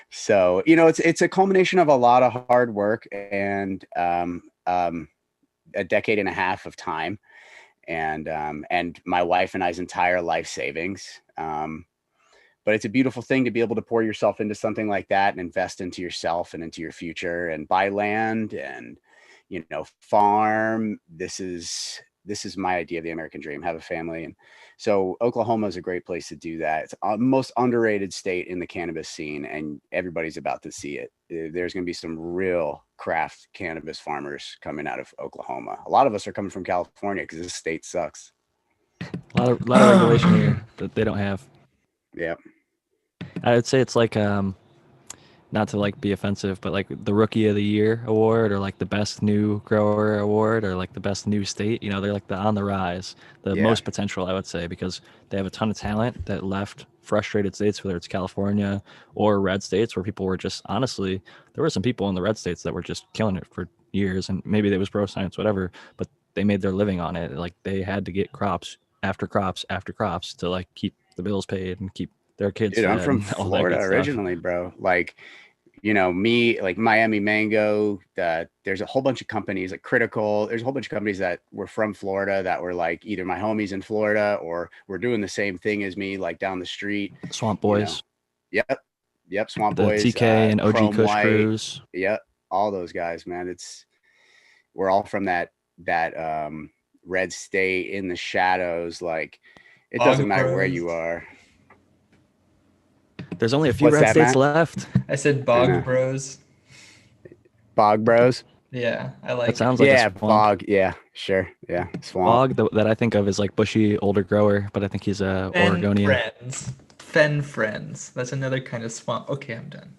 So, it's a culmination of a lot of hard work and a decade and a half of time, and my wife and I's entire life savings. But it's a beautiful thing to be able to pour yourself into something like that and invest into yourself and into your future and buy land and, farm. This is my idea of the American dream, have a family. And so Oklahoma is a great place to do that. It's the most underrated state in the cannabis scene, and everybody's about to see it. There's going to be some real craft cannabis farmers coming out of Oklahoma. A lot of us are coming from California because this state sucks. A lot of regulation here that they don't have. Yeah. I would say it's like not to like be offensive, but like the Rookie of the Year award, or like the best new grower award, or like the best new state. They're like on the rise, the most potential, I would say, because they have a ton of talent that left frustrated states, whether it's California or red states, where people were just, honestly, there were some people in the red states that were just killing it for years, and maybe it was pro science, whatever, but they made their living on it. Like they had to get crops after crops after crops to like keep the bills paid and keep their kids Dude, fed. I'm from and all that Florida good stuff. originally, bro. Like, me, like Miami Mango, there's a whole bunch of companies like Critical. There's a whole bunch of companies that were from Florida that were like either my homies in Florida or were doing the same thing as me, like down the street. Swamp Boys. Yep. Swamp The Boys. TK and OG Chrome Kush White. crews. Yep. All those guys, man. We're all from that red state in the shadows. Like it doesn't matter where you are. There's only a few What's red that, states Matt? left. I said Bog Bros. Bog Bros. Yeah, I like That sounds like a swamp. Bog. Yeah, sure. Yeah, swamp. Bog that I think of is like bushy older grower, but I think he's a Oregonian. Fen Friends. That's another kind of swamp. Okay, I'm done.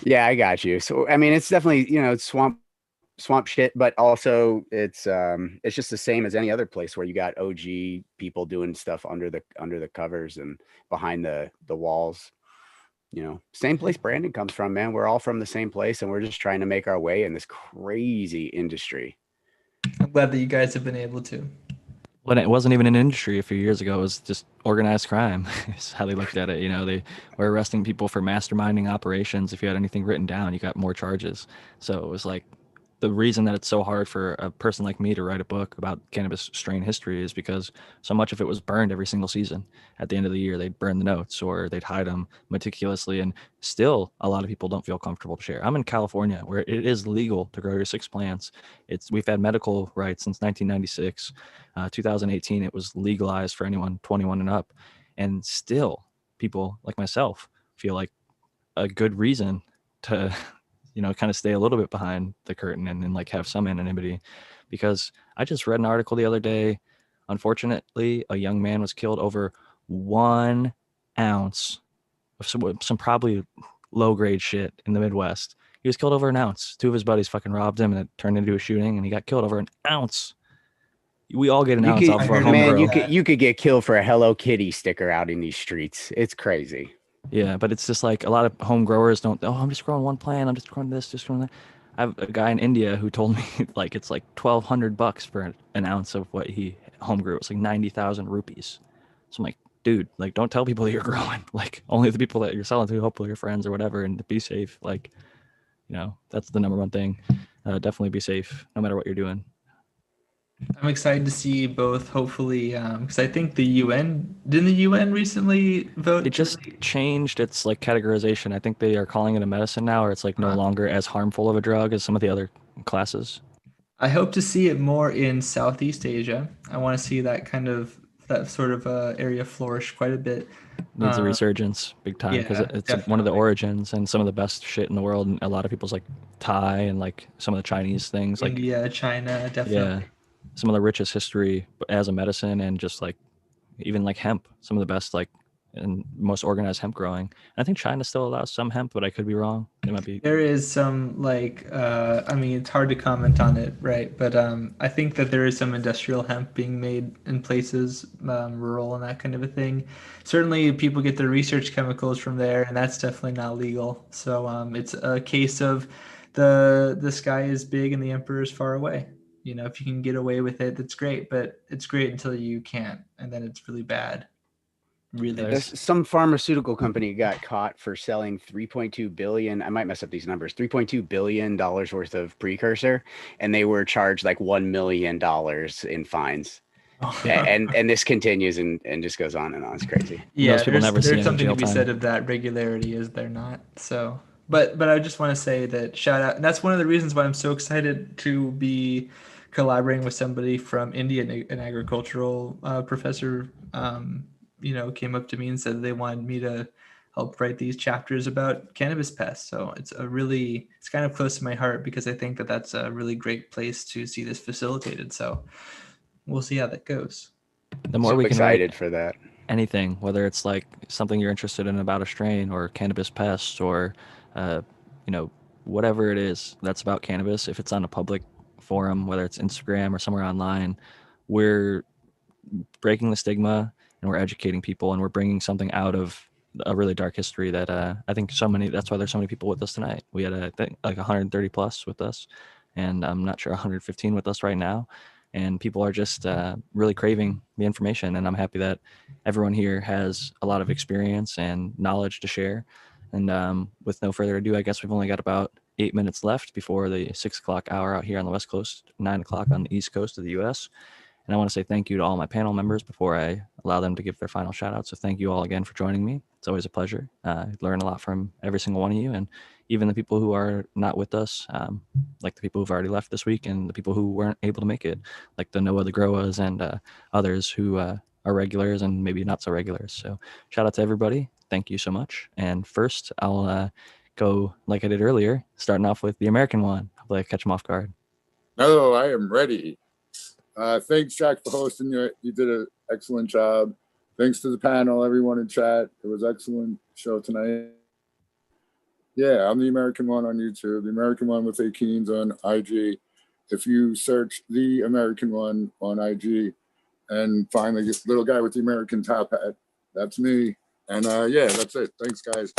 Yeah, I got you. So I mean, it's definitely it's swamp shit, but also it's just the same as any other place where you got OG people doing stuff under the covers and behind the walls. Same place Brandon comes from, man. We're all from the same place, and we're just trying to make our way in this crazy industry. I'm glad that you guys have been able to. When it wasn't even an industry a few years ago, it was just organized crime. Is how they looked at it. They were arresting people for masterminding operations. If you had anything written down, you got more charges. So it was like, the reason that it's so hard for a person like me to write a book about cannabis strain history is because so much of it was burned every single season. At the end of the year, they'd burn the notes or they'd hide them meticulously. And still, a lot of people don't feel comfortable to share. I'm in California, where it is legal to grow your 6 plants. We've had medical rights since 1996. 2018, it was legalized for anyone 21 and up. And still, people like myself feel like a good reason to kind of stay a little bit behind the curtain and like have some anonymity, because I just read an article the other day. Unfortunately, a young man was killed over 1 ounce of some probably low grade shit in the Midwest. He was killed over 1 ounce. 2 of his buddies fucking robbed him and it turned into a shooting, and he got killed over 1 ounce. We all get an ounce off of our home man, grow. you could get killed for a Hello Kitty sticker out in these streets. It's crazy. Yeah, but it's just like a lot of home growers don't, I'm just growing 1 plant, I'm just growing this, just growing that. I have a guy in India who told me like it's like $1,200 for an ounce of what he home grew. It's like 90,000 rupees. So I'm like, dude, like don't tell people that you're growing. Like only the people that you're selling to, hopefully your friends or whatever, and be safe. Like, that's the number one thing. Definitely be safe no matter what you're doing. I'm excited to see both, hopefully, because I think didn't the UN recently vote? It just changed its like categorization. I think they are calling it a medicine now, or it's like no longer as harmful of a drug as some of the other classes. I hope to see it more in Southeast Asia. I want to see that sort of area flourish quite a bit. Needs a resurgence big time because Yeah, it's one of the definitely. origins and some of the best shit in the world. And a lot of people's like Thai and like some of the Chinese things. Like, India, China, yeah, definitely. some of the richest history as a medicine and just like even like hemp, some of the best like and most organized hemp growing. And I think China still allows some hemp, but I could be wrong. It might be. There is some I mean, it's hard to comment on it, right? But I think that there is some industrial hemp being made in places, rural and that kind of a thing. Certainly, people get their research chemicals from there, and that's definitely not legal. So it's a case of the sky is big and the emperor is far away. You know, if you can get away with it, that's great. But it's great until you can't, and then it's really bad. Really bad. Some pharmaceutical company got caught for selling 3.2 billion. I might mess up these numbers. $3.2 billion worth of precursor, and they were charged like $1 million in fines. And this continues and just goes on and on. It's crazy. Yeah, Most people never see there's any something to jail be time. said of that regularity, is there not? So, but I just want to say that shout out. And that's one of the reasons why I'm so excited to be collaborating with somebody from India, an agricultural professor. Came up to me and said they wanted me to help write these chapters about cannabis pests. So it's kind of close to my heart because I think that that's a really great place to see this facilitated. So we'll see how that goes. The more So we can write excited for that. anything, whether it's like something you're interested in about a strain or cannabis pests or, uh, you know, whatever it is that's about cannabis, if it's on a public forum, whether it's Instagram or somewhere online, we're breaking the stigma and we're educating people and we're bringing something out of a really dark history that I think that's why there's so many people with us tonight. We had I think like 130 plus with us, and I'm not sure 115 with us right now. And people are just really craving the information. And I'm happy that everyone here has a lot of experience and knowledge to share. And with no further ado, I guess we've only got about 8 minutes left before the 6 o'clock hour out here on the West Coast, 9 o'clock on the East Coast of the US. And I want to say thank you to all my panel members before I allow them to give their final shout out. So thank you all again for joining me. It's always a pleasure. I learn a lot from every single one of you, and even the people who are not with us, like the people who've already left this week and the people who weren't able to make it, like the Noah the Growers and others who are regulars and maybe not so regulars. So shout out to everybody. Thank you so much. And first, I'll go like I did earlier, starting off with the American one. Hopefully I catch them off guard. No, I am ready. Thanks, Jack, for hosting. You did an excellent job. Thanks to the panel, everyone in chat. It was an excellent show tonight. Yeah, I'm the American One on YouTube, the American One with Keens on IG. If you search the American One on IG and find the little guy with the American top hat, that's me. And yeah, that's it. Thanks, guys.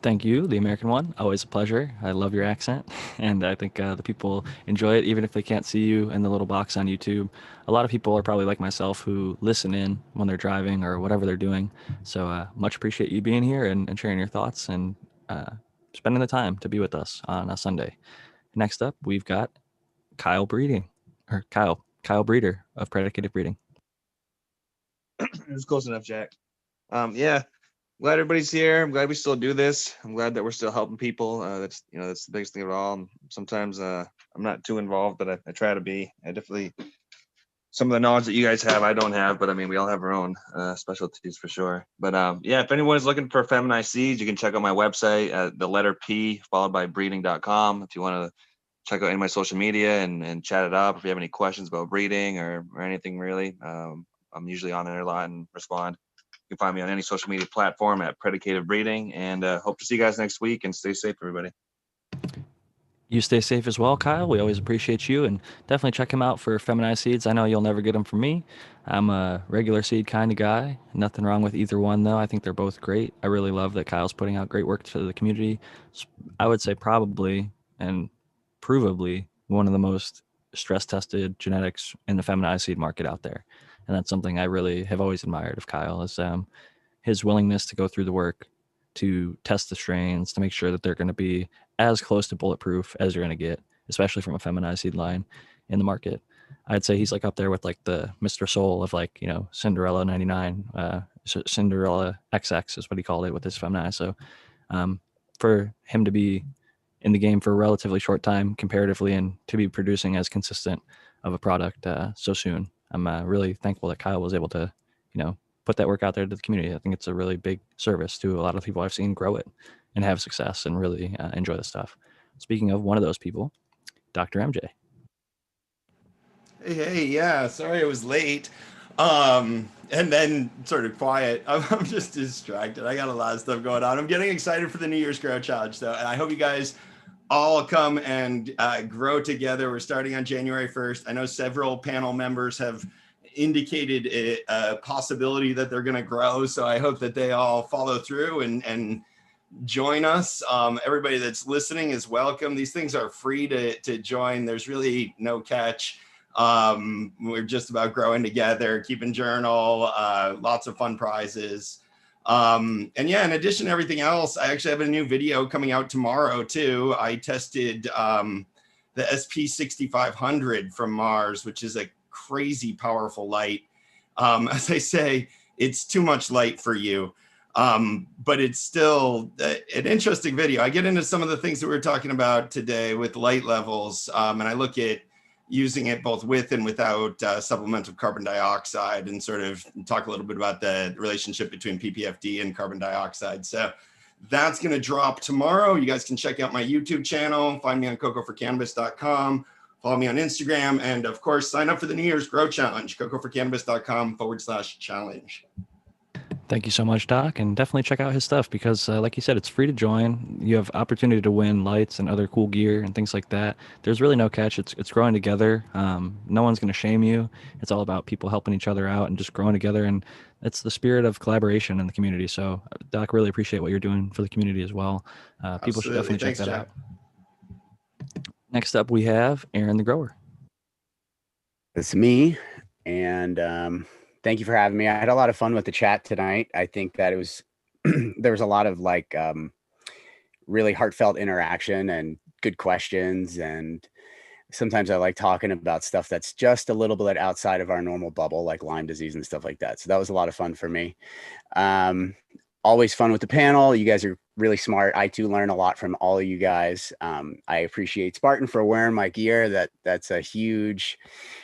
Thank you, the American One. Always a pleasure. I love your accent, and I think the people enjoy it, even if they can't see you in the little box on YouTube. A lot of people are probably like myself who listen in when they're driving or whatever they're doing. So much appreciate you being here and sharing your thoughts and spending the time to be with us on a Sunday. Next up, we've got Kyle Breeder of Predicated Breeding. It was close enough, Jack. Yeah, glad everybody's here. I'm glad we still do this. I'm glad that we're still helping people. That's the biggest thing of it all. Sometimes I'm not too involved, but I try to be. I definitely, some of the knowledge that you guys have, I don't have, but I mean, we all have our own specialties for sure. But yeah, if anyone is looking for feminized seeds, you can check out my website at the letter P followed by breeding.com. If you want to check out any of my social media and chat it up, if you have any questions about breeding or anything really, I'm usually on there a lot and respond. You can find me on any social media platform at Predicated Breeding, and hope to see you guys next week, and stay safe, everybody. You stay safe as well, Kyle. We always appreciate you, and definitely check him out for feminized seeds. I know you'll never get them from me. I'm a regular seed kind of guy. Nothing wrong with either one, though. I think they're both great. I really love that Kyle's putting out great work to the community. I would say probably and provably one of the most stress-tested genetics in the feminized seed market out there, and that's something I really have always admired of Kyle is his willingness to go through the work to test the strains to make sure that they're going to be as close to bulletproof as you're going to get, especially from a feminized seed line in the market. I'd say he's like up there with like the Mr. Soul of like, you know, Cinderella 99, Cinderella XX is what he called it with his Femini. So for him to be in the game for a relatively short time comparatively and to be producing as consistent of a product so soon, I'm really thankful that Kyle was able to, you know, put that work out there to the community. I think it's a really big service to a lot of people I've seen grow it and have success and really enjoy the stuff. Speaking of one of those people, Dr. MJ. Hey, yeah, sorry I was late. And then sort of quiet. I'm just distracted. I got a lot of stuff going on. I'm getting excited for the New Year's Grow Challenge, though. And I hope you guys all come and grow together. We're starting on January 1st. I know several panel members have indicated a possibility that they're going to grow. So I hope that they all follow through and join us. Everybody that's listening is welcome. These things are free to join. There's really no catch. We're just about growing together, keeping journal, lots of fun prizes. And yeah, in addition to everything else, I actually have a new video coming out tomorrow too. I tested the SP6500 from Mars, which is a crazy powerful light. As I say, it's too much light for you. But it's still an interesting video. I get into some of the things that we were talking about today with light levels, and I look at using it both with and without supplemental carbon dioxide and sort of talk a little bit about the relationship between PPFD and carbon dioxide. So that's going to drop tomorrow. You guys can check out my YouTube channel, find me on cocoforcannabis.com, follow me on Instagram, and of course, sign up for the New Year's Grow Challenge, cocoforcannabis.com/challenge. Thank you so much, Doc, and definitely check out his stuff because, like you said, it's free to join. You have opportunity to win lights and other cool gear and things like that. There's really no catch. It's growing together. No one's going to shame you. It's all about people helping each other out and just growing together, and it's the spirit of collaboration in the community. So, Doc, really appreciate what you're doing for the community as well. People should definitely check that out. Next up, we have Aaron the Grower. It's me, and thank you for having me. I had a lot of fun with the chat tonight. I think that it was there was a lot of like really heartfelt interaction and good questions. And sometimes I like talking about stuff that's just a little bit outside of our normal bubble, like Lyme disease and stuff like that. So that was a lot of fun for me. Always fun with the panel. You guys are really smart. I too learn a lot from all of you guys. I appreciate Spartan for wearing my gear. That's a huge,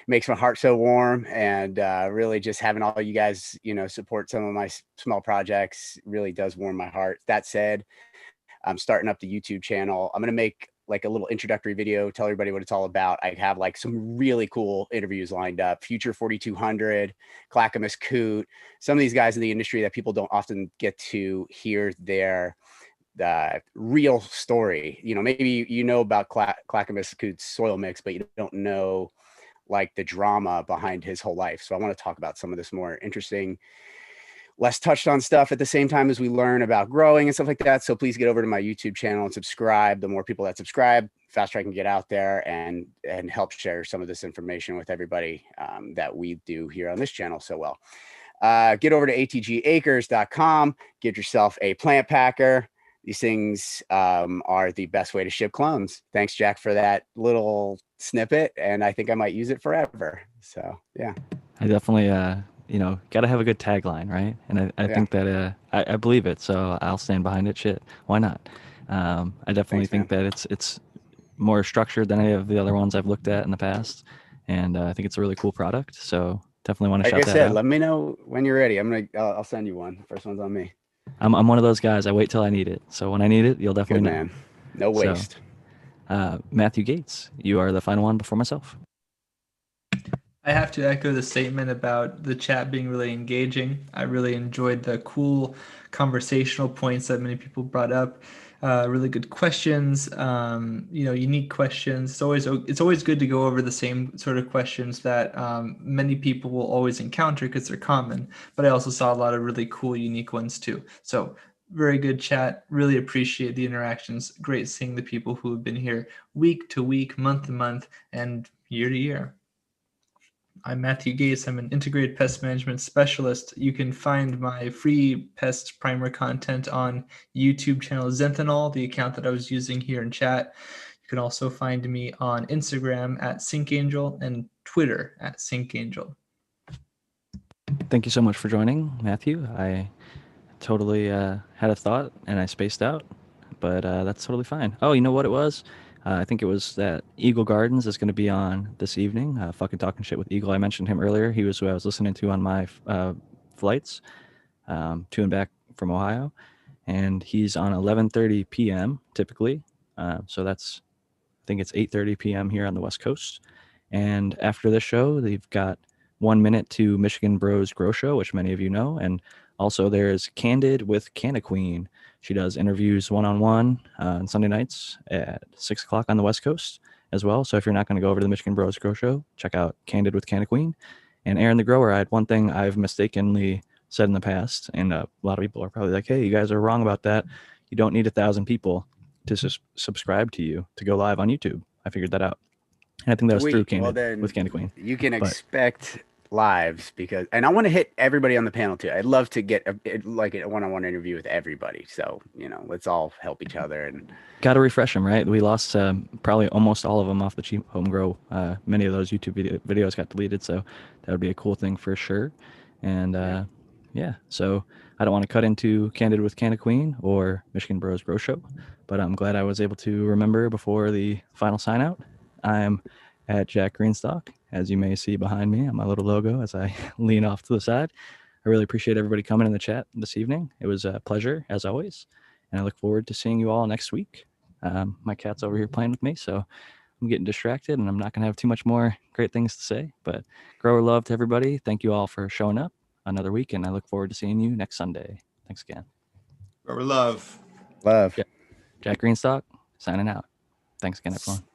makes my heart so warm. And really just having all you guys, you know, support some of my small projects really does warm my heart. That said, I'm starting up the YouTube channel. I'm going to make like a little introductory video, tell everybody what it's all about. I have like some really cool interviews lined up. Future 4200, Clackamas Coot, some of these guys in the industry that people don't often get to hear their real story. You know, maybe you know about Clackamas Coot's soil mix, but you don't know like the drama behind his whole life. So I want to talk about some of this more interesting, less touched on stuff at the same time as we learn about growing and stuff like that. So please get over to my YouTube channel and subscribe. The more people that subscribe, faster I can get out there and help share some of this information with everybody that we do here on this channel so well. Get over to atgacres.com, get yourself a plant packer. These things are the best way to ship clones. Thanks, Jack, for that little snippet. And I think I might use it forever. So, yeah. I definitely, you know, got to have a good tagline, right? And I think that I believe it. So I'll stand behind it. Shit. Why not? I definitely think that it's more structured than any of the other ones I've looked at in the past. And I think it's a really cool product. So definitely want to shout that out. Like I said, let me know when you're ready. I'll send you one. First one's on me. I'm one of those guys. I wait till I need it. So when I need it, you'll definitely know. Man. No waste. So, Matthew Gates, you are the final one before myself. I have to echo the statement about the chat being really engaging. I really enjoyed the cool conversational points that many people brought up. Really good questions, you know, unique questions. It's always good to go over the same sort of questions that many people will always encounter because they're common. But I also saw a lot of really cool, unique ones too. So very good chat. Really appreciate the interactions. Great seeing the people who have been here week to week, month to month, and year to year. I'm Matthew Gates. I'm an integrated pest management specialist. You can find my free pest primer content on YouTube channel Zenthanol, the account that I was using here in chat. You can also find me on Instagram at SyncAngel and Twitter at SyncAngel. Thank you so much for joining, Matthew. I totally had a thought and I spaced out, but that's totally fine. Oh, you know what it was? I think it was that Eagle Gardens is going to be on this evening. Fucking talking shit with Eagle. I mentioned him earlier. He was who I was listening to on my flights to and back from Ohio, and he's on 11:30 p.m. typically. So that's, I think it's 8:30 p.m. here on the West Coast. And after this show, they've got 1 minute to Michigan Bros Grow Show, which many of you know. And also there's Candid with Canna Queen. She does interviews one-on-one on Sunday nights at 6 o'clock on the West Coast as well. So if you're not going to go over to the Michigan Bros Grow Show, check out Candid with Canna Queen. And Aaron the Grower, I had one thing I've mistakenly said in the past, and a lot of people are probably like, hey, you guys are wrong about that. You don't need 1,000 people to subscribe to you to go live on YouTube. I figured that out. And I think that was through Candid with Candy Queen. You can expect lives because, and I want to hit everybody on the panel too. I'd love to get a one-on-one interview with everybody. So, let's all help each other. And got to refresh them, right? We lost probably almost all of them off the Cheap Home Grow. Many of those YouTube videos got deleted. So that would be a cool thing for sure. And yeah, so I don't want to cut into Candid with Canna Queen or Michigan Bros Grow Show, but I'm glad I was able to remember before the final sign out. I'm at Jack Greenstock, as you may see behind me on my little logo as I lean off to the side. I really appreciate everybody coming in the chat this evening. It was a pleasure, as always, and I look forward to seeing you all next week. My cat's over here playing with me, so I'm getting distracted, and I'm not going to have too much more great things to say, but grower love to everybody. Thank you all for showing up another week, and I look forward to seeing you next Sunday. Thanks again. Grower love. love. Jack Greenstock, signing out. Thanks again, everyone.